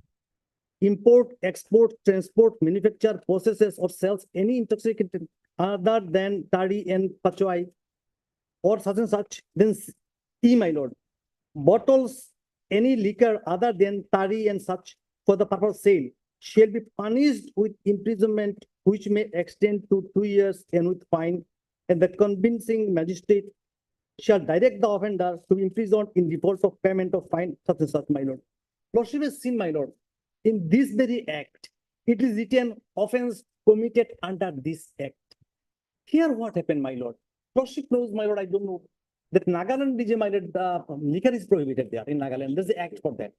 import, export, transport, manufacture, possesses or sells any intoxicant other than toddy and pachoi or such and such, then E, my lord, bottles any liquor other than toddy and such for the purpose of sale shall be punished with imprisonment which may extend to 2 years and with fine, and the convincing magistrate shall direct the offender to be imprisoned in default of payment of fine such and such, my lord. Lordship has seen, my lord, in this very act, it is written offense committed under this act. Here what happened, my lord? Lordship knows, my lord, I don't know. That Nagaland DJ, my lord, the liquor is prohibited there in Nagaland. There's an act for that.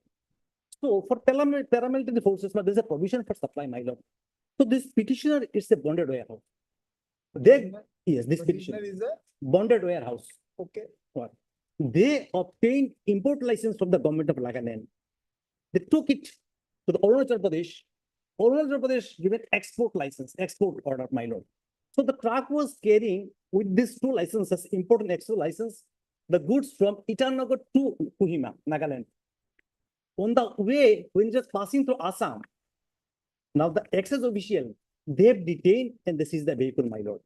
So for paramilitary forces, there's a provision for supply, my lord. So this petitioner is a bonded warehouse. Yes, this petitioner is a bonded warehouse. okay. What? They obtained import license from the government of Nagaland. They took it to the Arunachal Pradesh. Arunachal Pradesh given export license, export order, my lord. So the truck was carrying with these two licenses, import and export license, the goods from Itanagar to Kohima, Nagaland. On the way, when just passing through Assam, now the excise official, they have detained and this is the vehicle, my lord.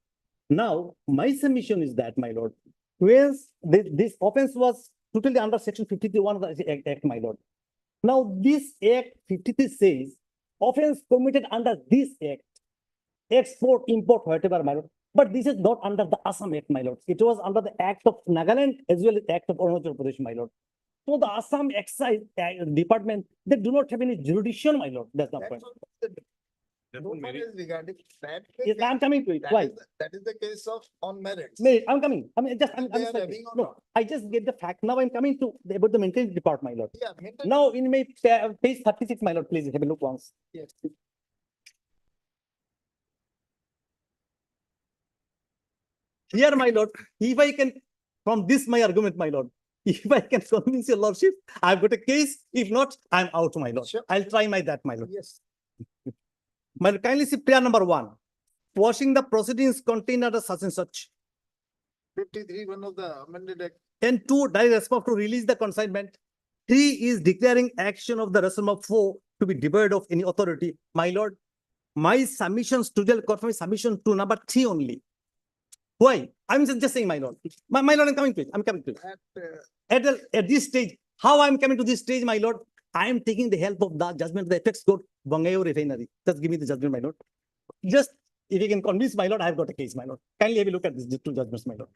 Now, my submission is that, my lord, whereas this offense was totally under section 53(1) of the act, my lord. Now, this act 53 says, offense committed under this act, export, import, whatever, my lord. But this is not under the Assam Act, my lord. It was under the Act of Nagaland as well as the Act of Arunachal Pradesh, my lord. So the Assam Excise Department, they do not have any jurisdiction, my lord. That's the point. No one is regarding that. Yes, I'm coming to it. That Why? is that is the case of on merits. Merit, I'm coming. I'm They are stuck. having or No, not? I just get the fact. Now I'm coming to about the maintenance department, my lord. Yeah, maintenance. Now in my page 36, my lord, please have a look once. Yes. Here, my lord, if I can, from this my argument, my lord, if I can convince your lordship, I've got a case. If not, I'm out, my lord. Sure. I'll try my lord. Yes. My lord, kindly see prayer number 1. Washing the proceedings contained under such and such. 53, one of the amended act. And 2, direct response to release the consignment. 3 is declaring action of the resolution of 4 to be devoid of any authority. My lord, my submissions to the court, my submission to number 3 only. Why? I'm just saying, my lord. My lord, I'm coming to it. I'm coming to it. At this stage, how I'm coming to this stage, my lord? I am taking the help of the judgment of the Apex Court, Bangayo Refinery. Just give me the judgment, my lord. Just If you can convince my lord, I have got a case, my lord. Kindly have a look at these two judgments, my lord.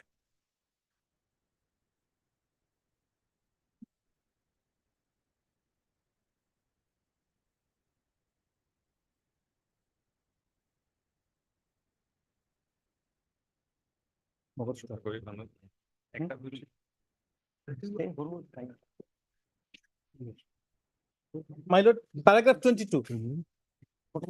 My lord, paragraph 22. My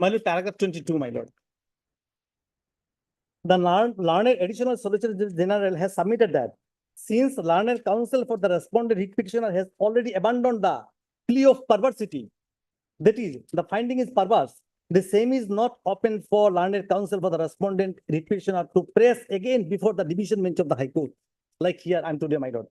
lord, paragraph 22, my lord. The learned additional solicitor general has submitted that since learned counsel for the respondent writ petitioner has already abandoned the plea of perversity, that is, the finding is perverse, the same is not open for learned counsel for the respondent writ petitioner to press again before the division bench of the High Court, like here I'm today, my lord.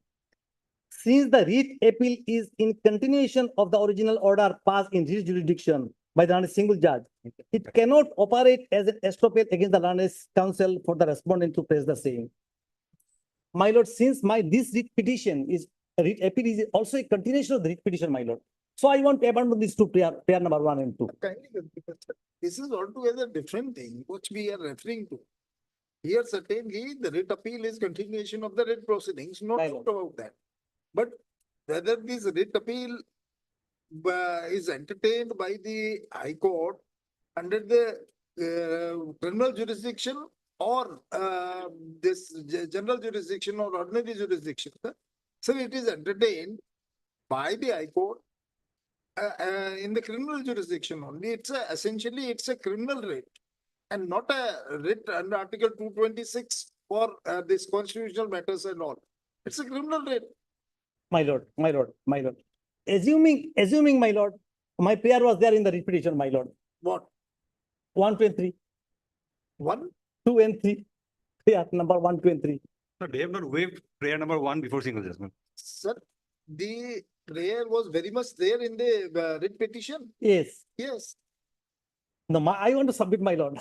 Since the writ appeal is in continuation of the original order passed in this jurisdiction by the learned single judge, it cannot operate as an estoppel against the learned counsel for the respondent to press the same. My lord, since this writ petition is writ appeal is also a continuation of the writ petition, my lord. So I want to abandon these two prayer number 1 and 2. This is altogether different thing which we are referring to. Here certainly the writ appeal is continuation of the writ proceedings, no doubt about that. But whether this writ appeal is entertained by the High Court under the criminal jurisdiction or this general jurisdiction or ordinary jurisdiction. So it is entertained by the High Court in the criminal jurisdiction only. It's essentially it's a criminal writ and not a writ under Article 226 for this constitutional matters and all. It's a criminal writ. My lord, my lord, my lord. Assuming, my lord, my prayer was there in the writ petition, my lord. What? 1, 2, and 3. 1, 2, and 3. Yeah, number 1, 2, and 3. No, they have not waived prayer number 1 before single judgment. Sir, the prayer was very much there in the writ petition. Yes. Yes. No, I want to submit, my lord.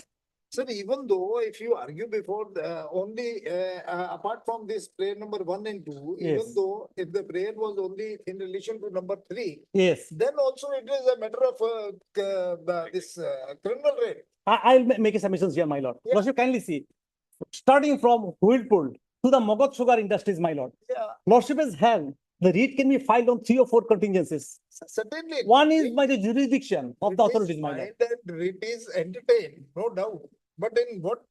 Sir, even though if you argue before the only apart from this prayer number 1 and 2, Yes. even though if the prayer was only in relation to number 3, Yes. then also it is a matter of this criminal rate. I'll make a submission here, my lord. Yeah. Lordship, kindly see. Starting from Whirlpool to the Magog Sugar Industries, my lord. Yeah. Lordship has held the writ can be filed on 3 or 4 contingencies. Certainly. One is by the jurisdiction of the authorities, my lord. That writ is entertained, no doubt. But in what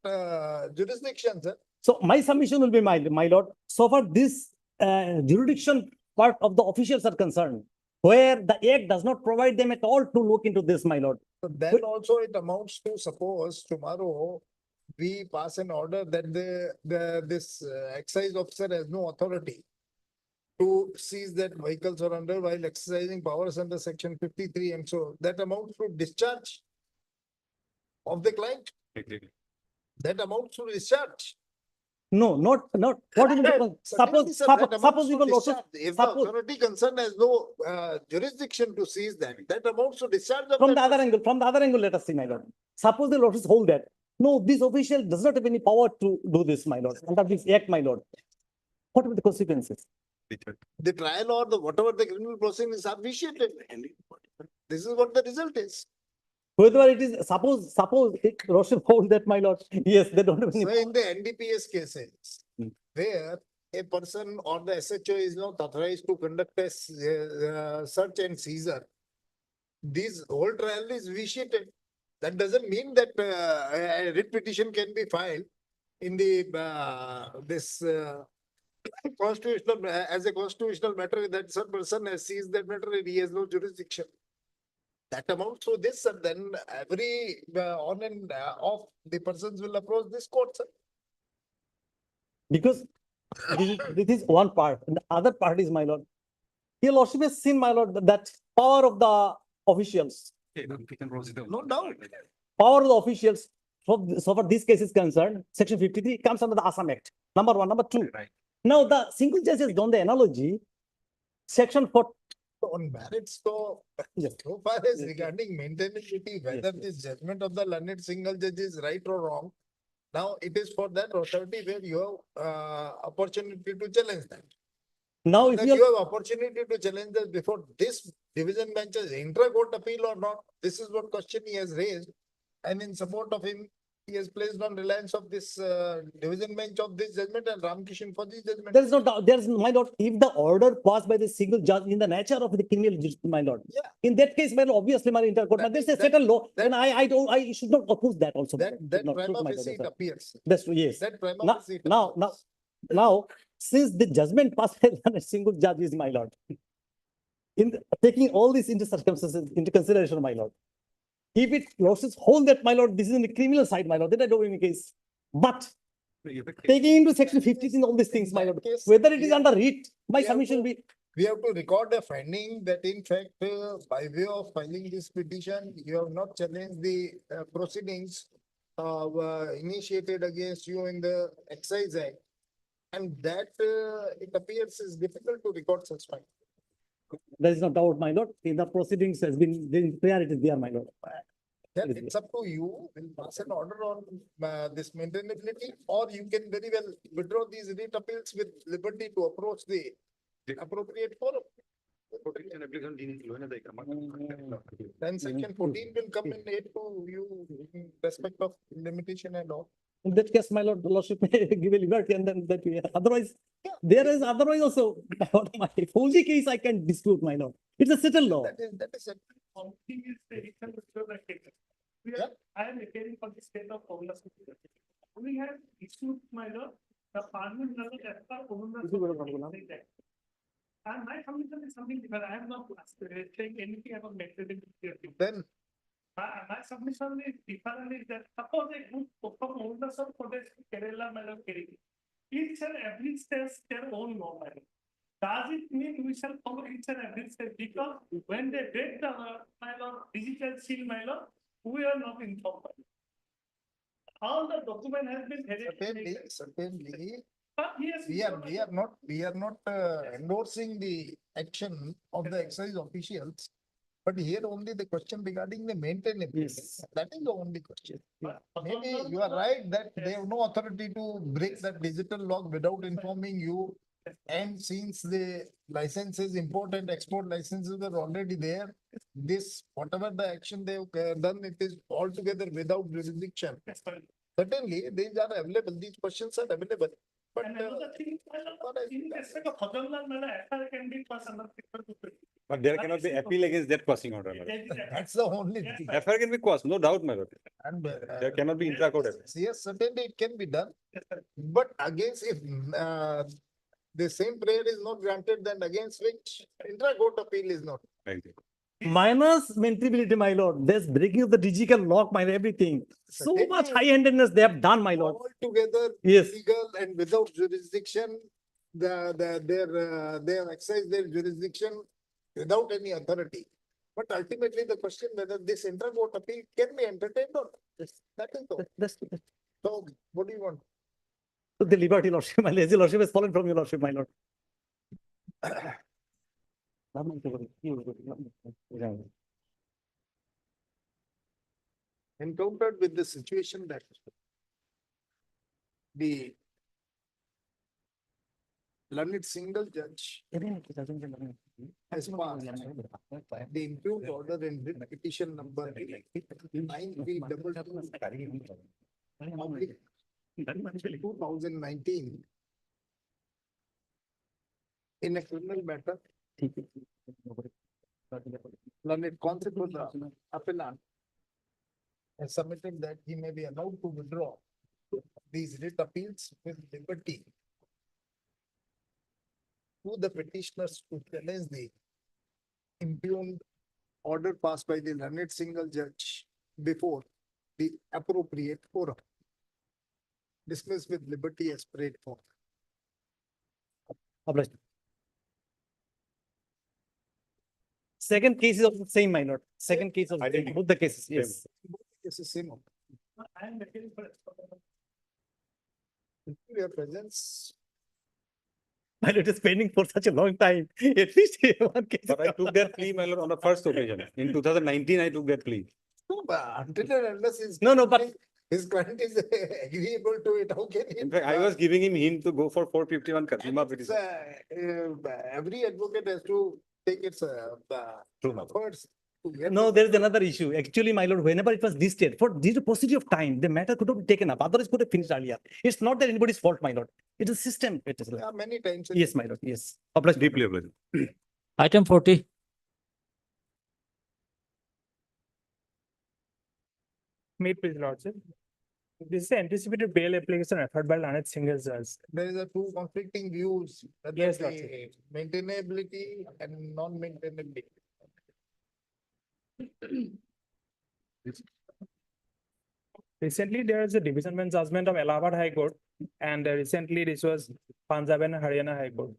jurisdiction, sir? So my submission will be, my lord, so far this jurisdiction part of the officials are concerned, where the act does not provide them at all to look into this, my lord. So then also it amounts to suppose tomorrow we pass an order that this excise officer has no authority to seize that vehicles or under while exercising powers under section 53, and so that amounts to discharge of the client. That amounts to discharge. No, not what is the suppose you will also If the authority concerned has no jurisdiction to seize that amounts to discharge of from the that other angle, let us see, my lord. Suppose the lords hold that. No, this official does not have any power to do this, my lord. Under this act, my lord. What will be the consequences? The trial or the whatever the criminal proceedings are vitiated. This is what the result is. Whether it is suppose Roshan hold that, my lord. Yes, they don't have any So in the NDPS cases, where a person or the SHO is not authorized to conduct a search and seizure, this whole trial is vitiated. That doesn't mean that a writ petition can be filed in the this constitutional as a constitutional matter that some person has seized that matter and he has no jurisdiction. That amounts to this, and then every on and off the persons will approach this court, sir. because this is one part, and the other part is, my lord. Your lordship has seen, my lord, that power of the officials. No doubt. Power of the officials. So far this case is concerned, section 53 comes under the Assam Act. Number 1, number 2. Now the single judge has done the analogy. Section On merits, so so far as regarding maintainability, whether this judgment of the learned single judge is right or wrong, now it is for that authority where you have opportunity to challenge that. Now, if Whether you you have opportunity to challenge that before this division bench's intra-court appeal or not, this is what question he has raised. And in support of him, he has placed on reliance of this division bench of this judgment and Ramkishan for this judgment. there is no doubt, there is, my lord, if the order passed by the single judge in the nature of the criminal justice, my lord. Yeah. In that case, my lord, obviously, my intercourt, but there's a settled law, and I should not oppose that also. That Not prima true, my lord, facie that's it right. appears. That's true, yes. That prima Now, facie it now, appears. now, since the judgment passed by a single judge is, my lord, taking all these into circumstances into consideration, my lord, if it losses hold that, my lord, this is in the criminal side, my lord, then I don't any case. But taking into section 15 all these things, my lord, whether it is under writ, my submission will be. We have to record a finding that in fact, by way of filing this petition, you have not challenged the proceedings initiated against you in the Excise Act. And that it appears is difficult to record such finding. There is no doubt, my lord, in the proceedings has been, the priority is there, my lord. Then it's up to you, will pass an order on this maintainability, or you can very well withdraw these writ appeals with liberty to approach the appropriate forum. Then section 14 will come in aid to you in respect of limitation and all. In that case, my lord, the lordship may give a liberty and then that we, otherwise, there is otherwise also, my only case I can dispute, my lord. It's a settled law. That is it. I am appearing for the state of homeless. We have issued, my lord, the parliament level as per homeless. And my submission is something different. I am not saying anything about material. Then my submission is different is that suppose a group from Arunachal Pradesh, Kerala, madam, each and every state their own law, madam. Does it mean we shall follow each and every state? Because when they break the my lord, digital seal, my lord, we are not informed. All the document has been certainly. But yes, We are not endorsing the action of the excise officials. But here only the question regarding the maintenance. That is the only question. Maybe you are right that they have no authority to break that digital log without informing you. And since the licenses, import and export licenses were already there, this, whatever the action they have done, it is altogether without jurisdiction. Certainly, these are available, these questions are available. But another thing, in respect of Hajalal, madam, FIR can be passed under section 250. But there cannot be appeal against that crossing order. that's the only thing. FIR can be quashed, no doubt, my lord. And There cannot be intra-court appeal. yes, certainly it can be done. But against if the same prayer is not granted, then against which intra-court appeal is not. Minus maintainability, my lord. There's breaking of the digital lock, my everything. So much high-handedness they have done, my lord. Altogether Yes. illegal and without jurisdiction, they have exercised their jurisdiction without any authority. But ultimately, the question whether this intra-court appeal can be entertained or not. That is all. So what do you want? The liberty, lordship, my lazy lordship has fallen from your lordship, my lord. Encountered with the situation that the learned single judge has passed the improved order in writ petition number 9322/2019 in a criminal matter. Learned counsel appellant has submitted that he may be allowed to withdraw these writ appeals with liberty to the petitioners to challenge the impugned order passed by the learned single judge before the appropriate forum. Dismissed with liberty as prayed for. Second case is of the same, my lord. Second case of both the cases, yes. This is same. I am appealing for Your presence. My lord is pending for such a long time. At least one case. But I took that plea, my lord, on the first occasion. In 2019, I took that plea. No, but until and unless his client is agreeable to it, how can he? In fact, I was giving him hint to go for 451 Kadima It's, petition. every advocate has to take its True, my lord. efforts. to get No, the- there is another issue. Actually, my lord, whenever it was listed, for this procedure of time, the matter could have been taken up. Otherwise, could have finished earlier. It's not that anybody's fault, my lord. It is a system. It is. Yeah, many times. Yes, my lord. Yes. Obliged. Deeply obliged. Item 40. May it please, Lordship. This is the anticipated bail application referred by Lanet Single Judge. There is a two conflicting views. whether Yes, the Lordship. Maintainability and non-maintainability. Recently, there is a division bench judgment of Allahabad High Court, and recently this was Punjab and Haryana High Court.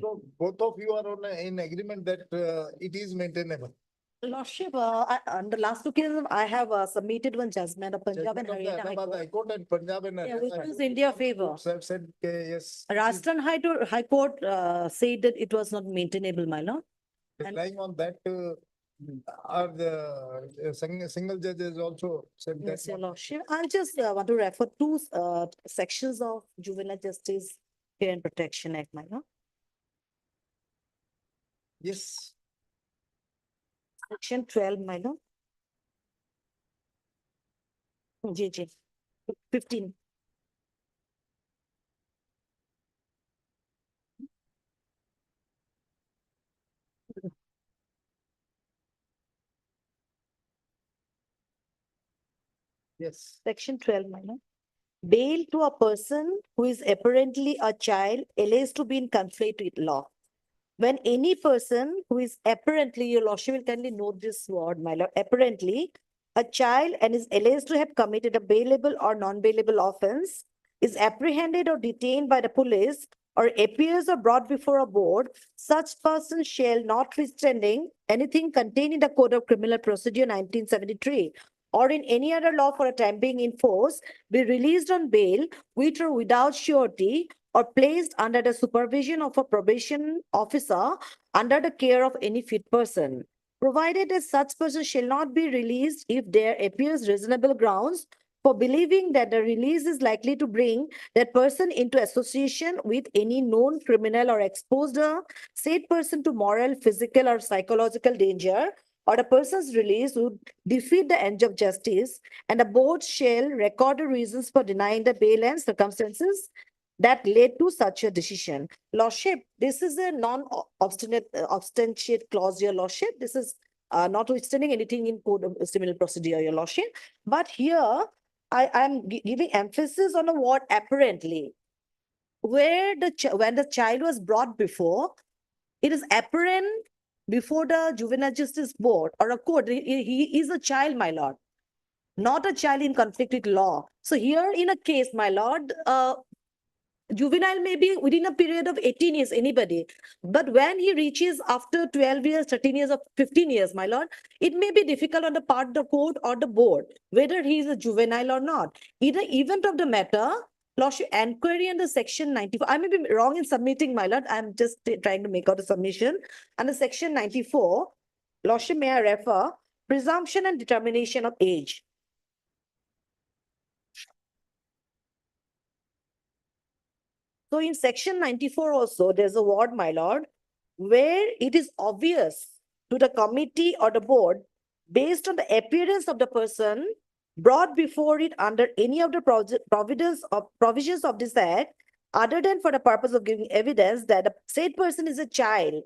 So both of you are in agreement that it is maintainable. Lordship, on the last two cases, I have submitted one judgment of Punjab and Judgment of the Haryana High Allahabad Court. High Court and Punjab and Yeah, Haryana which High was Court. in their favor. Courts have said, yes. Rajasthan High Court said that it was not maintainable, my lord. Relying on that, are the single judges also said that. Yes, your lordship. I just want to refer two sections of Juvenile Justice Care and Protection Act, my lord. Yes. Section 12, my lord. JJ 15. Yes. Section 12, my lord. Bail to a person who is apparently a child alleged to be in conflict with law. When any person who is apparently, your lordship will kindly note this word, my lord, apparently a child and is alleged to have committed a bailable or non-bailable offense, is apprehended or detained by the police or appears or brought before a board, such person shall, notwithstanding anything contained in the Code of Criminal Procedure 1973 or in any other law for a time being in force, be released on bail with or without surety or placed under the supervision of a probation officer under the care of any fit person, provided that such person shall not be released if there appears reasonable grounds for believing that the release is likely to bring that person into association with any known criminal or expose the said person to moral, physical, or psychological danger, or the person's release would defeat the end of justice, and the board shall record the reasons for denying the bail and circumstances that led to such a decision. Lordship, this is a non-obstinate clause, your lordship. This is notwithstanding anything in Code of Criminal Procedure, your lordship. But here, I am giving emphasis on the word apparently. Where when the child was brought before, it is apparent before the Juvenile Justice Board or a court, he is a child, my lord, not a child in conflict with law. So here in a case, my lord, juvenile may be within a period of 18 years, anybody. But when he reaches after 12 years, 13 years, or 15 years, my lord, it may be difficult on the part of the court or the board, whether he is a juvenile or not. In the event of the matter, lordship, inquiry under section 94, I may be wrong in submitting, my lord, I'm just trying to make out a submission. Under section 94, lordship, may I refer, presumption and determination of age. So in section 94 also, there's a word, my lord, where it is obvious to the committee or the board, based on the appearance of the person brought before it under any of the provisions of this act, other than for the purpose of giving evidence that the said person is a child,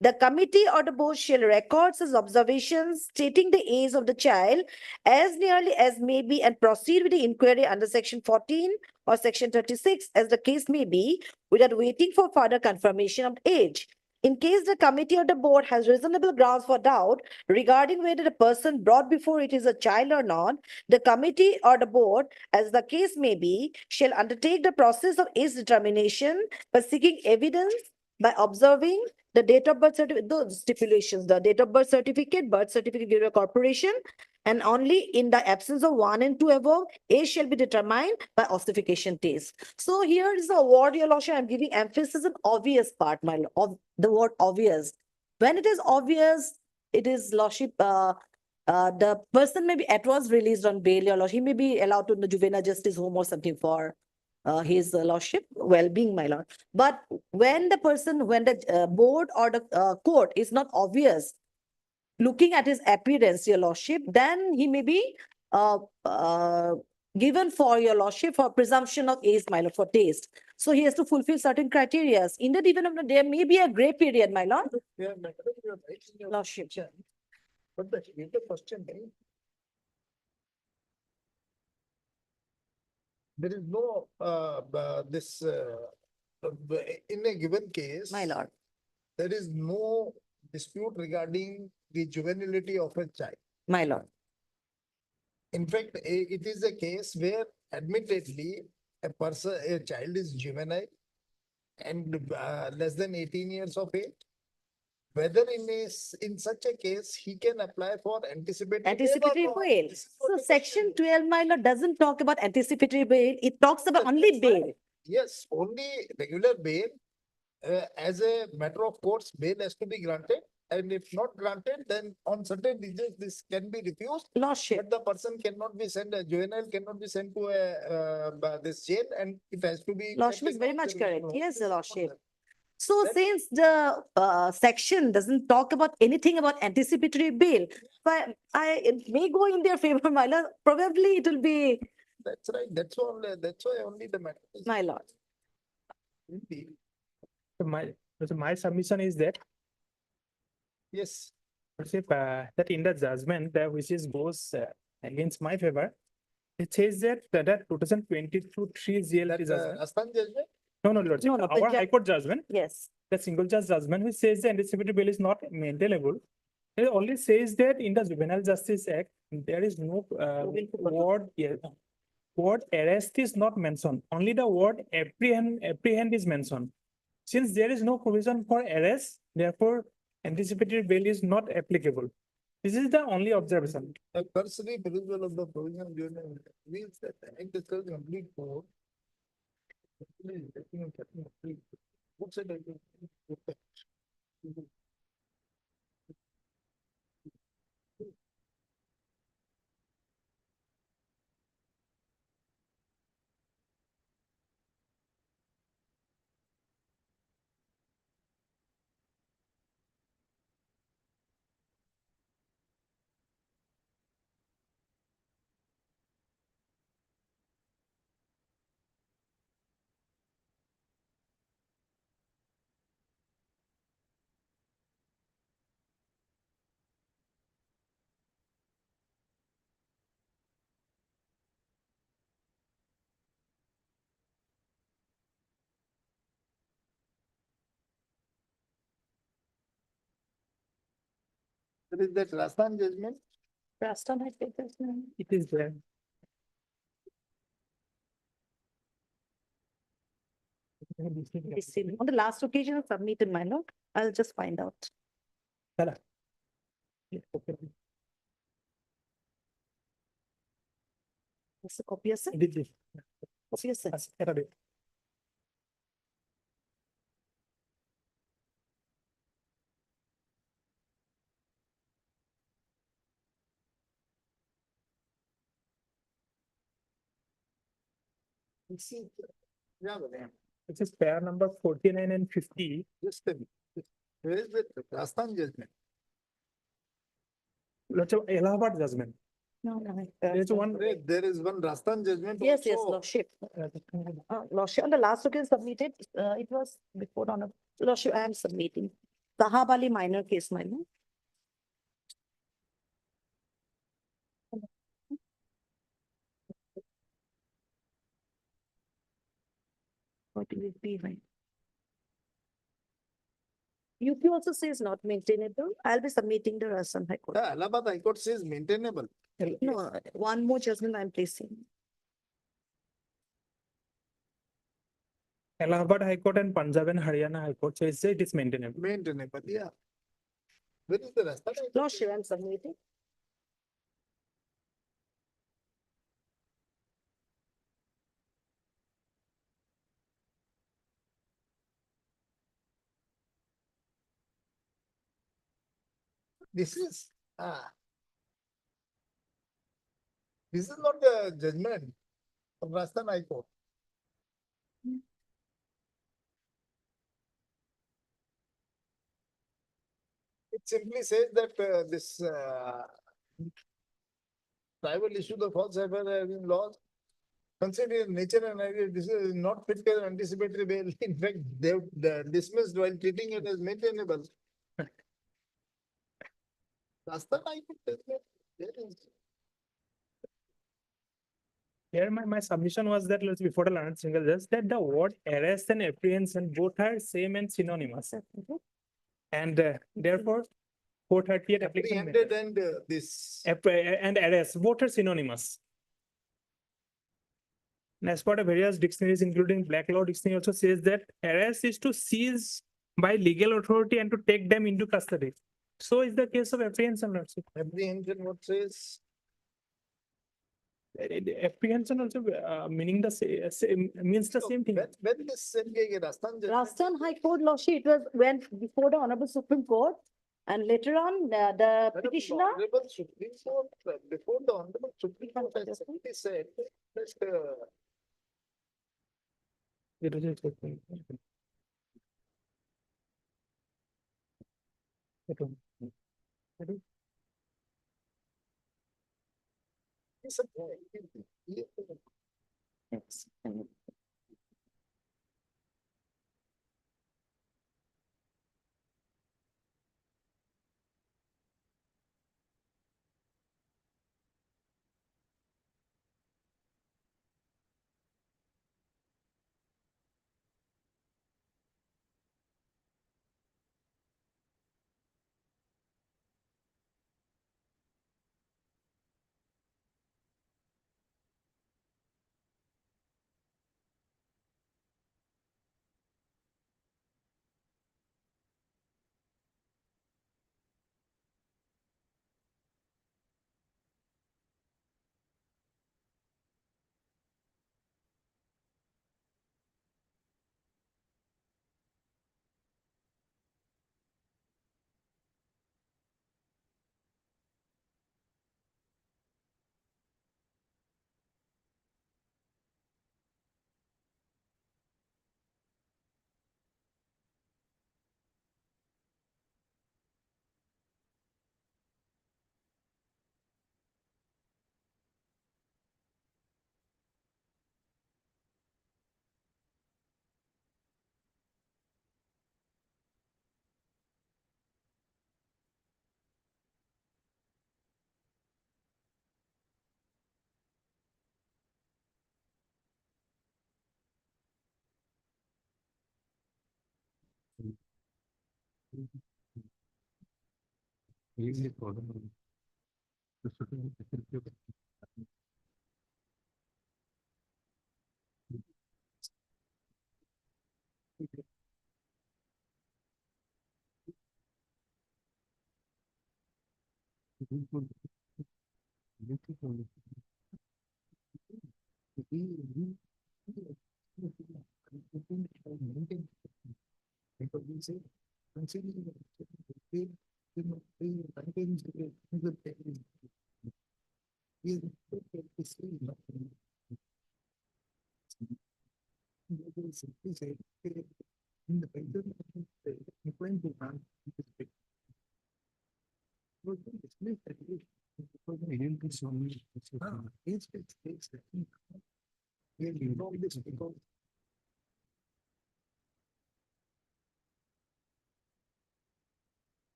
the committee or the board shall record such observations stating the age of the child as nearly as may be and proceed with the inquiry under section 14 or section 36 as the case may be without waiting for further confirmation of age. In case the committee or the board has reasonable grounds for doubt regarding whether the person brought before it is a child or not, the committee or the board, as the case may be, shall undertake the process of age determination by seeking evidence, by observing the date of birth certificate, those stipulations, the date of birth certificate given by corporation, and only in the absence of one and two above, age shall be determined by ossification test. So here is the word, your lordship, I'm giving emphasis on obvious part, my lord, of the word obvious. When it is obvious, it is lordship, the person may be at once released on bail, your lordship, he may be allowed to the juvenile justice home or something for his lordship well-being, my lord. But when the person, when the board or the court is not obvious, looking at his appearance, your lordship, then he may be given for your lordship for presumption of age, my lord, for taste. So he has to fulfill certain criteria. In the even of there may be a gray period, my lord. Yeah, madam, you are right in your Lordship. question. But the question is, there is no, in a given case. My lord. There is no dispute regarding the juvenility of a child. My lord. In fact, it is a case where admittedly a child is juvenile and less than 18 years of age. Whether in such a case, he can apply for anticipatory bail. So section 12, my lord, doesn't talk about anticipatory bail. It talks about only bail. Yes, only regular bail. As a matter of course, bail has to be granted. And if not granted, then on certain reasons, this can be refused. Lordship. But the person cannot be sent, a juvenile cannot be sent to this jail, and it has to be. Lordship is very much correct. Yes, the lordship. So since the section doesn't talk about anything about anticipatory bail, but it may go in their favor, my lord. Probably it will be. That's right. That's why only the matter is. My lord. So my submission is that yes, that in the judgment that which is goes against my favor, it says that that 2022 3 GLR judgment. Astan judgment? No, Lordship. No, Our High Court judgment. Yes. The single judge judgment which says the anticipatory bail is not maintainable. It only says that in the Juvenile Justice Act there is no word arrest is not mentioned. Only the word apprehend is mentioned. Since there is no provision for arrest, therefore anticipatory bail is not applicable. This is the only observation. A cursory perusal of the provision of juvenile means that the act is complete for. What's it? There is that Rastan judgment. Rastan had paid this name. It is there. On the last occasion of submitted, my lord, I'll just find out. What's the copy, sir? Yes, sir. See, yeah, It is pair number 49 and 50. just a minute. Where is the Rastan judgment? Lordship, Allahabad judgment. No. There is one. There is one Rastan judgment. Yes, also. lordship. Lordship, on the last occasion submitted, it was before on lordship, I am submitting. Sahab Ali minor case, my lord. What will it be, right? UP also says not maintainable. I'll be submitting the Rajasthan High Court. The Allahabad High Court says maintainable. No, one more judgment I'm placing. Allahabad High Court and Punjab and Haryana High Court says it is maintainable. Maintainable, yeah. Where is the rest? Lordship, I'm submitting. This is, this is not the judgment of Rajasthan High Court. It simply says that this tribal issue, the false FIR in laws, considering nature and idea, this is not fit as anticipatory bail. In fact, they dismissed while treating it as maintainable. Rajasthan High Court says that there is. Here, my submission was that before the learned single judge that the word arrest and apprehension both are same and synonymous. And therefore, 438 application. Apprehended and this. And arrest, both are synonymous. And as part of various dictionaries, including Black Law Dictionary, also says that arrest is to seize by legal authority and to take them into custody. So is the case of apprehension also. Apprehension, what says? Apprehension also meaning the same, means the same thing. When this Rajasthan Rajasthan High Court Lordship, it was went before the Honorable Supreme Court, and later on the petitioner. Honorable Supreme Court, before the Honorable Supreme Court has simply said that Yes.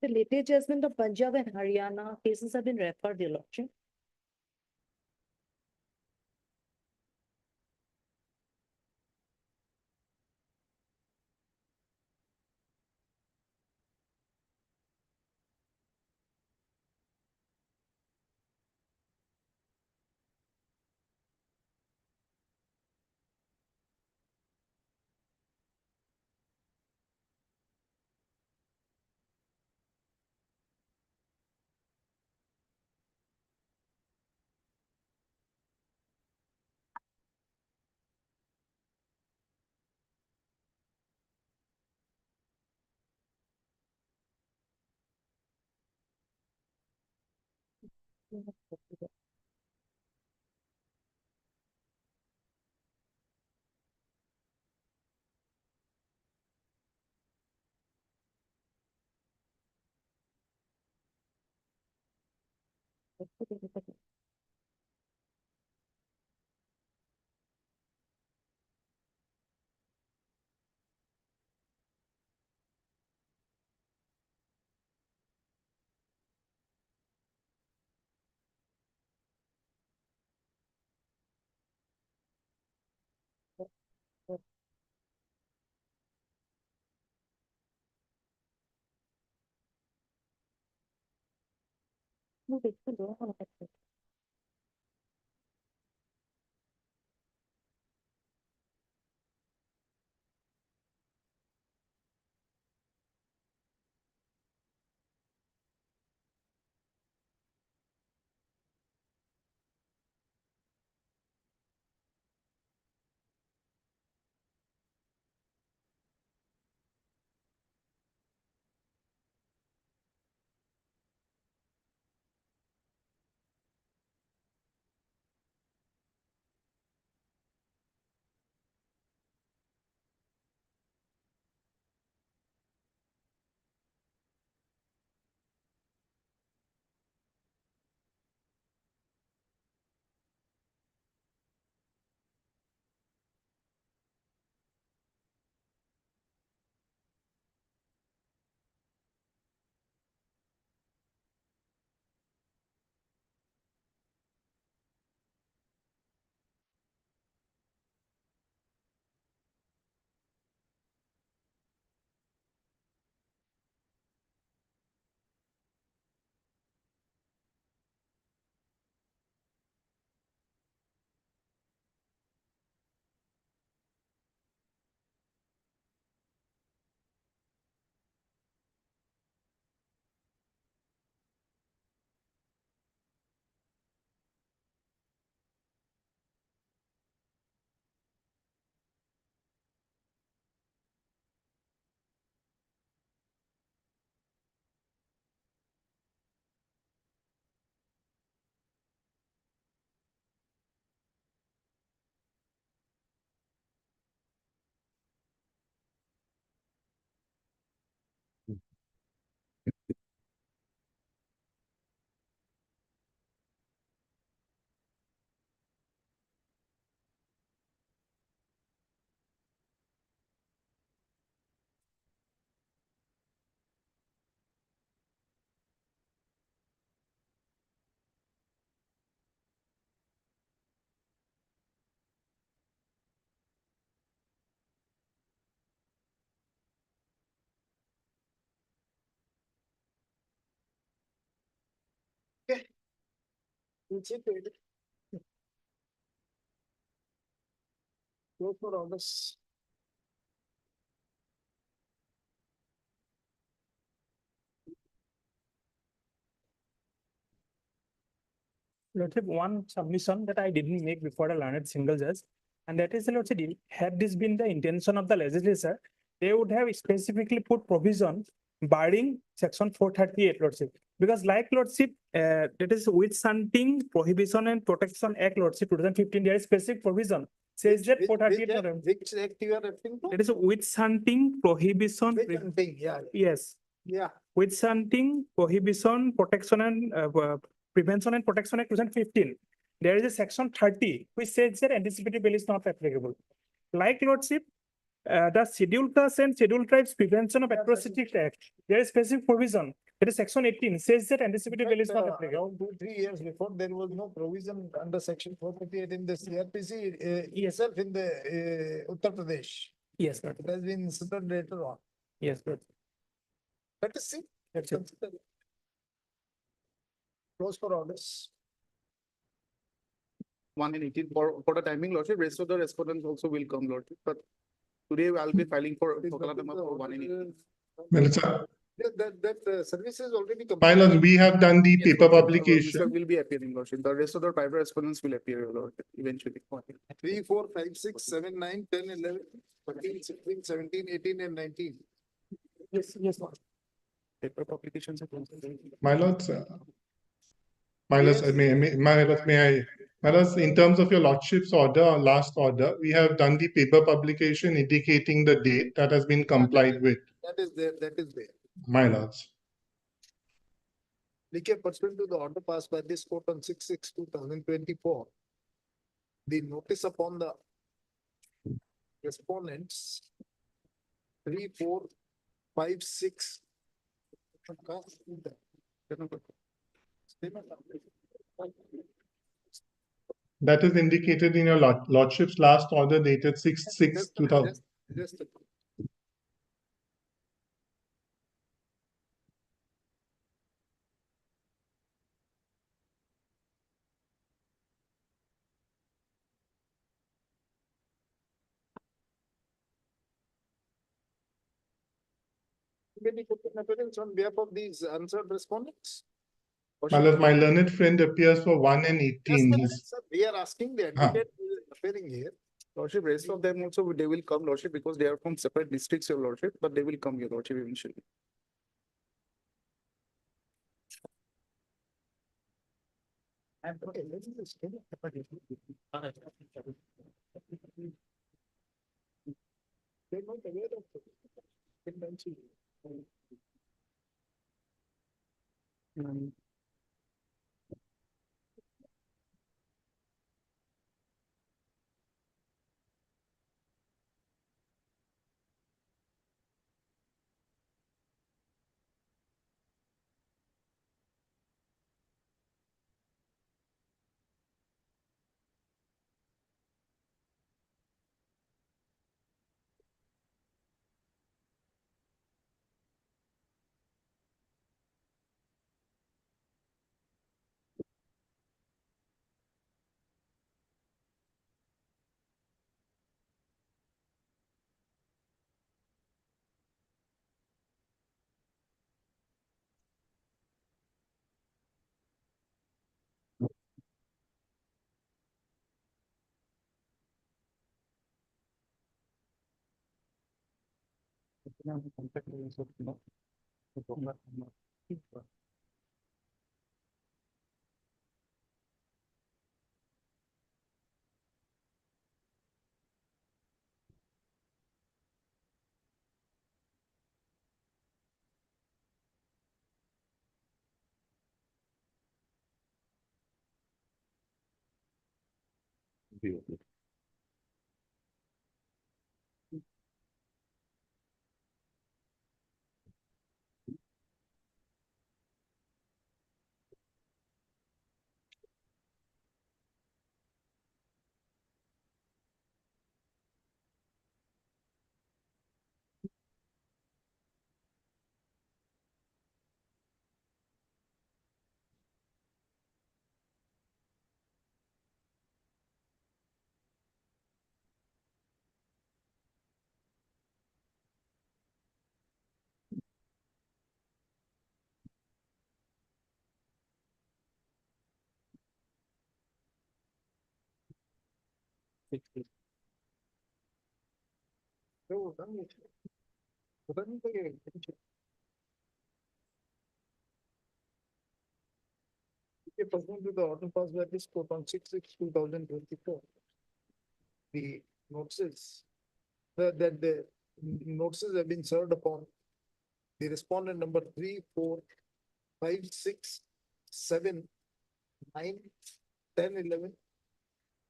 The latest judgment of Punjab and Haryana cases have been referred, Your Lordship. No, it's the law on it. Okay. Go for orders. Lordship, one submission that I didn't make before the learned single judge, and that is, Lordship, had this been the intention of the legislature, they would have specifically put provision barring section 438, Lordship. Because like Lordship, that is Witch Hunting Prohibition and Protection Act, Lordship, 2015, there is specific provision. Says that 438. Which act you are referring to? That is Witch Hunting Prohibition. Witch hunting, yeah. Yes. Yeah. Witch Hunting Prohibition, Protection and Prevention and Protection Act 2015. There is a section 30 which says that anticipated bail is not applicable. Like Lordship, the Scheduled Castes and Scheduled Tribes Prevention of Atrocities Act, there is specific provision It is section 18 says that anticipated bail is But, not applicable. around 2-3 years before, there was no provision under section 438 in the CRPC itself in the Uttar Pradesh. Yes, Lord. It has been inserted later on. Yes, Lord. Let us see. Let's consider. Close for orders. 1 and 18 for the timing, Lordship. Rest of the respondents also will come, Lordship. But today I'll be filing for Kokalama for 1 and 18. That service is already My completed. lord, we have done the Yes, paper Lordship. publication. Mr. will be appearing, Lordship. The rest of the private respondents will appear, Lordship, eventually. 3, 4, 5, 6, 7, 9, 10, 11, 14, 16, 17, 18, and 19. Yes, Lord. Paper publications. My lords, my lords, Yes. my lords, in terms of your lordship's order, last order, we have done the paper publication indicating the date that has been complied with, That is there, that is there. my lords. Declare pursuant to the order passed by this court on 6/6/2024. The notice upon the respondents 3, 4, 5, 6. That is indicated in your lordship's last order dated 6/6/2000. Just Maybe put an appearance on behalf of these answered respondents. My lord, my learned friend appears for 1 and 18. He's We are asking the advocate who is appearing here. Lordship, rest of them also, they will come, Lordship, because they are from separate districts, Your Lordship, but they will come, Your Lordship, eventually. Okay, let's just get it. They're not aware of it. Pursuant to the order passed by this court on 6/6/2024. The notices, that the notices have been served upon the respondent number 3, 4, 5, 6, 7, 9, 10, 11,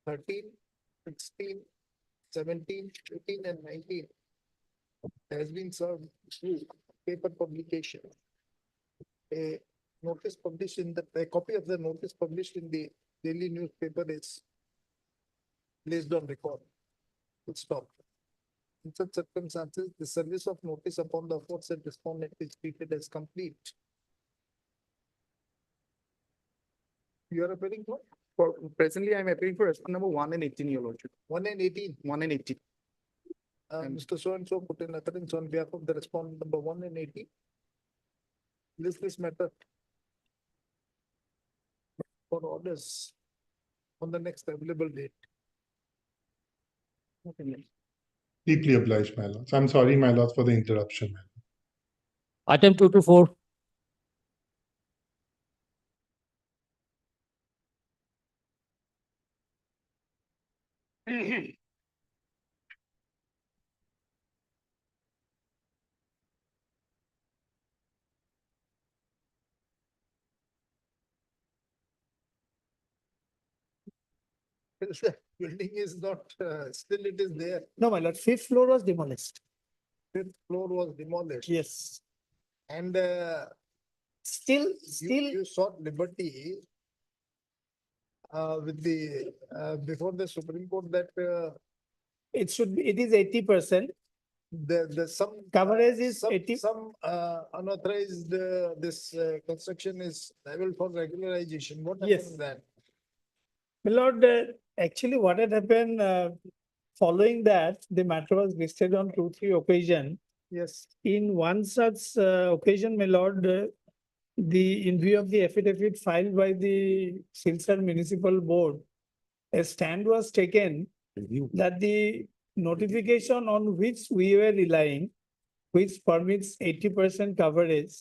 13, 16, 17, 18, and 19 has been served through paper publication. a notice published in a copy of the notice published in the daily newspaper is placed on record. Full stop. In such circumstances, the service of notice upon the aforesaid respondent is treated as complete. You are appearing for? Presently, I'm appearing for respondent number 1 and 18, Your Lordship. 1 and 18. 1 and 18. Mr. So and so put in utterance on behalf of the respondent number 1 and 18. List this matter for orders on the next available date. Deeply obliged, my lords. I'm sorry, my lords, for the interruption. Item 224. The building is not, still it is there. No, my lord, fifth floor was demolished. Fifth floor was demolished. Yes. And Still, you sought liberty with the, before the Supreme Court that it should be, it is 80%. the some Coverage is some, 80. some unauthorized this construction is liable for regularization. What happened Yes. then? My lord, actually what had happened, following that, the matter was listed on 2-3 occasions. Yes. In one such occasion, my lord, in view of the affidavit filed by the Silchar Municipal Board, a stand was taken that the notification on which we were relying, which permits 80% coverage,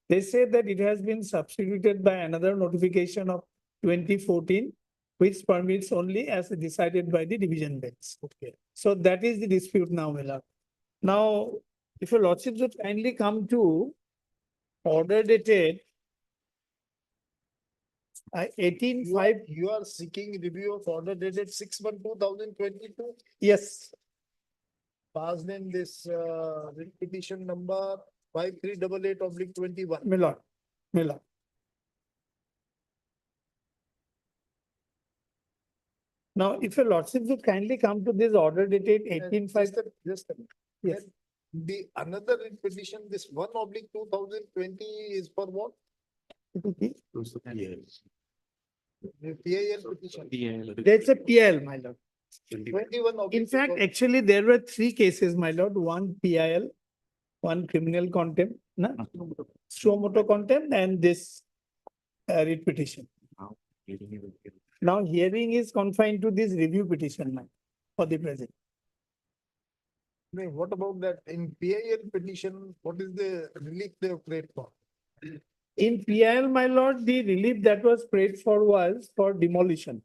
they say that it has been substituted by another notification of 2014, which permits only as decided by the division bench. Okay. So that is the dispute now, my lord. Now, if your lordship would kindly come to order dated 18/5. You are seeking review of order dated 6/1/2022, Yes, passed in this petition number 5388/21. my lord, my lord. Now, if your lordship would kindly come to this order dated 18/5. Just a minute. Yes. The another writ petition, this 1/2020 is for what? It will be. The PIL petition. There's a PIL, my lord. 21. In fact, actually, there were 3 cases, my lord, one PIL, one criminal contempt, suo motu contempt, and this writ petition. Now, hearing is confined to this review petition now for the present. No, what about that in PIL petition? What is the relief they have prayed for? In PIL, my lord, the relief that was prayed for was for demolition.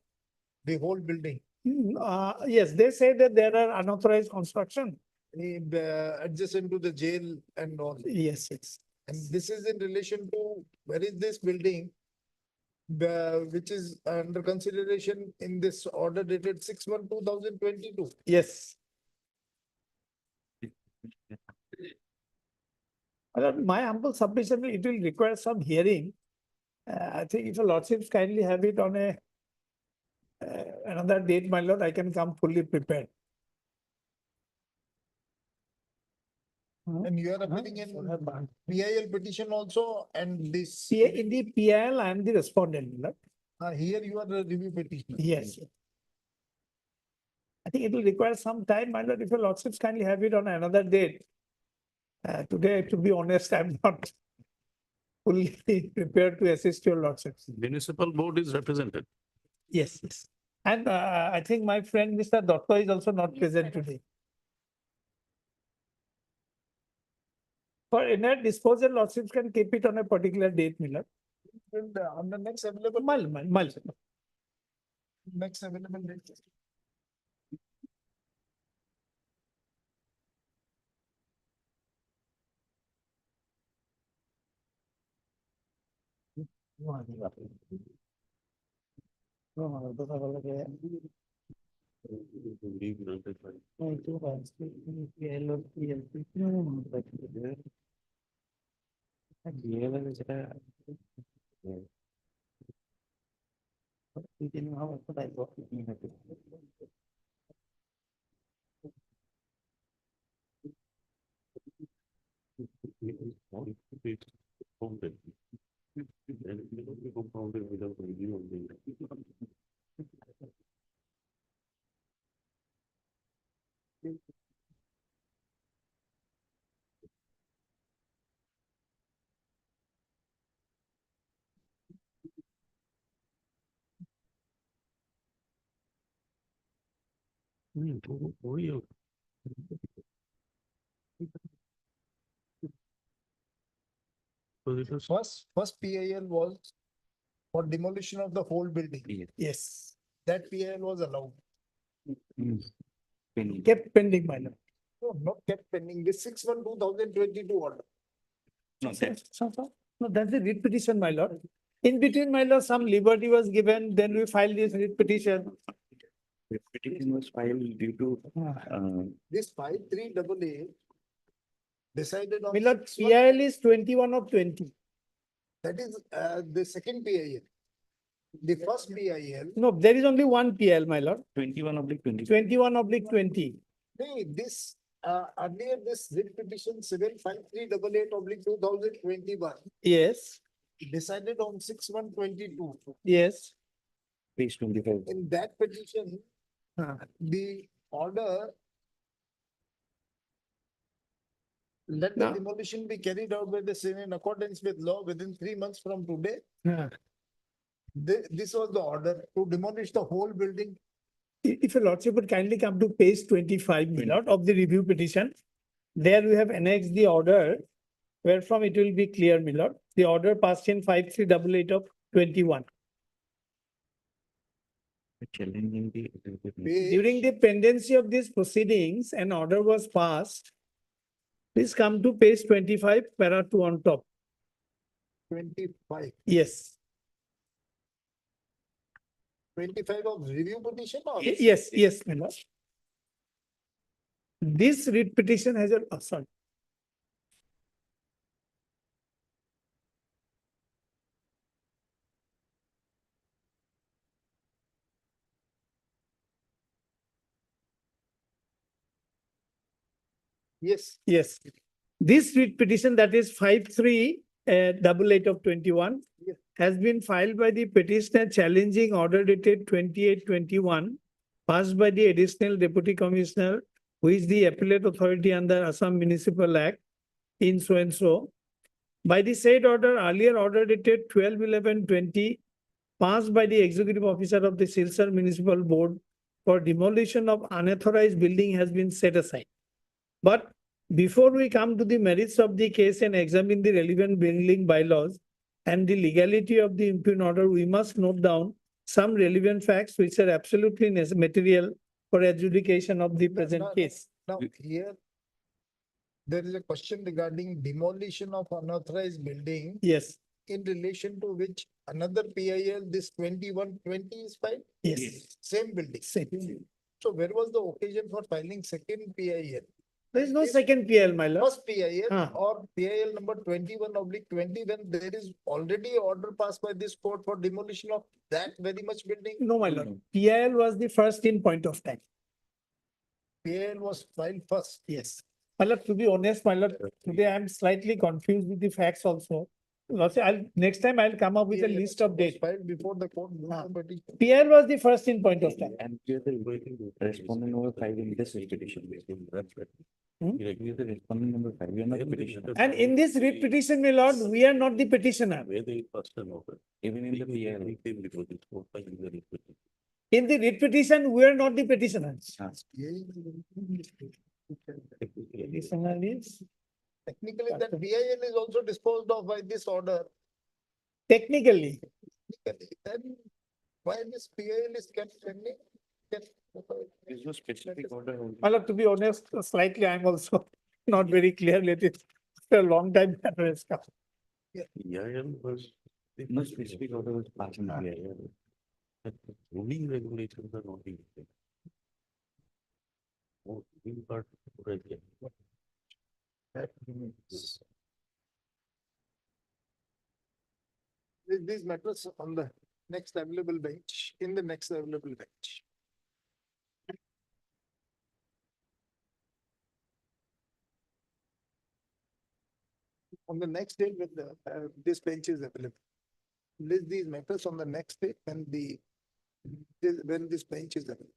The whole building. Yes, they say that there are unauthorized construction. Adjacent to the jail and all. Yes, yes. And this is in relation to, where is this building? Which is under consideration in this order dated 6/1/2022. Yes. My humble submission, it will require some hearing. I think if your lordships kindly have it on a another date, my lord, I can come fully prepared. And you are appearing in PIL petition also and this. In the PIL, I am the respondent, my lord. Here you are the review petitioner. Yes. I think it will require some time, my lord, if your lordships kindly have it on another date. Today, to be honest, I'm not fully prepared to assist your lordships. Municipal board is represented. Yes, yes. And I think my friend Mr. Dotto is also not present today. For inert disposal, lordships can keep it on a particular date, Miller. And on the next available. Next available date. First PIL was for demolition of the whole building. Yes. That PIL was allowed. Kept pending, my lord. No, not kept pending. This 6/1/2022 order. No, that's the writ petition, my lord. In between, my lord, some liberty was given, then we filed this writ petition. Petition was filed due to, This 53AA decided on. My lord, 6/1. PIL is 21 of 20. That is the second PIL. The first PIL. No, there is only one PIL, my lord. 21/20. 21/20. Hey, this earlier this writ petition 75388/2021 Yes, decided on 6/1/22. yes. Page 25. In that petition, the order let the Now- demolition be carried out by the same in accordance with law within 3 months from today. This was the order to demolish the whole building. If your lordship would kindly come to page 25, my lord, of the review petition. There we have annexed the order, wherefrom it will be clear, my lord. The order passed in 5388 of 21. Challenging the. During the pendency of these proceedings, an order was passed. Please come to page 25, para 2 on top. 25. Yes. 25 of review petition or? Yes, yes, my lord. This writ petition has a, oh, sorry. Yes. Yes. This writ petition, that is 5388 of 21, Yes. has been filed by the petitioner challenging order dated 28/21, passed by the additional deputy commissioner, who is the appellate authority under Assam Municipal Act in so and so. By the said order, earlier order dated 12/11/20, passed by the executive officer of the Silchar Municipal Board for demolition of unauthorized building has been set aside. But before we come to the merits of the case and examine the relevant building bylaws and the legality of the impugned order, we must note down some relevant facts which are absolutely material for adjudication of the present case. Now here, there is a question regarding demolition of unauthorized building. Yes, In relation to which another PIL, this 21/20 is filed. yes. Same building. Same. So where was the occasion for filing second PIL? There is no second PL, my lord. First PIL Ah. or PIL number 21/20, when there is already order passed by this court for demolition of that very much building. No, my lord. PIL was the first in point of time. PIL was filed first. Yes. My lord, to be honest, my lord, today I am slightly confused with the facts also. Lordship, next time I'll come up with a PIL list of was dates. Filed before the court. PIL was the first in point of time. And here the respondent number 5 in this petition. Hmm? You agree with the respondent number 5, you are not the petitioner. And in this writ petition, my lord, we are not the petitioner. Even in the PIL. In the writ petition, we are not the petitioners. Petitioner is Technically, that PIL is also disposed of by this order. technically. Then why this PIL is kept pending? There's no specific order. My lord, to be honest, slightly I am also not very clear. Let it after a long time. Matter has come. PIL was, no specific order was passed in PIL. But ruling regulations are not being. Oh, we got right here. That remains. list these matters on the next available bench, in the next available bench. On the next day when the, this bench is available. List these matters on the next day when when this bench is available.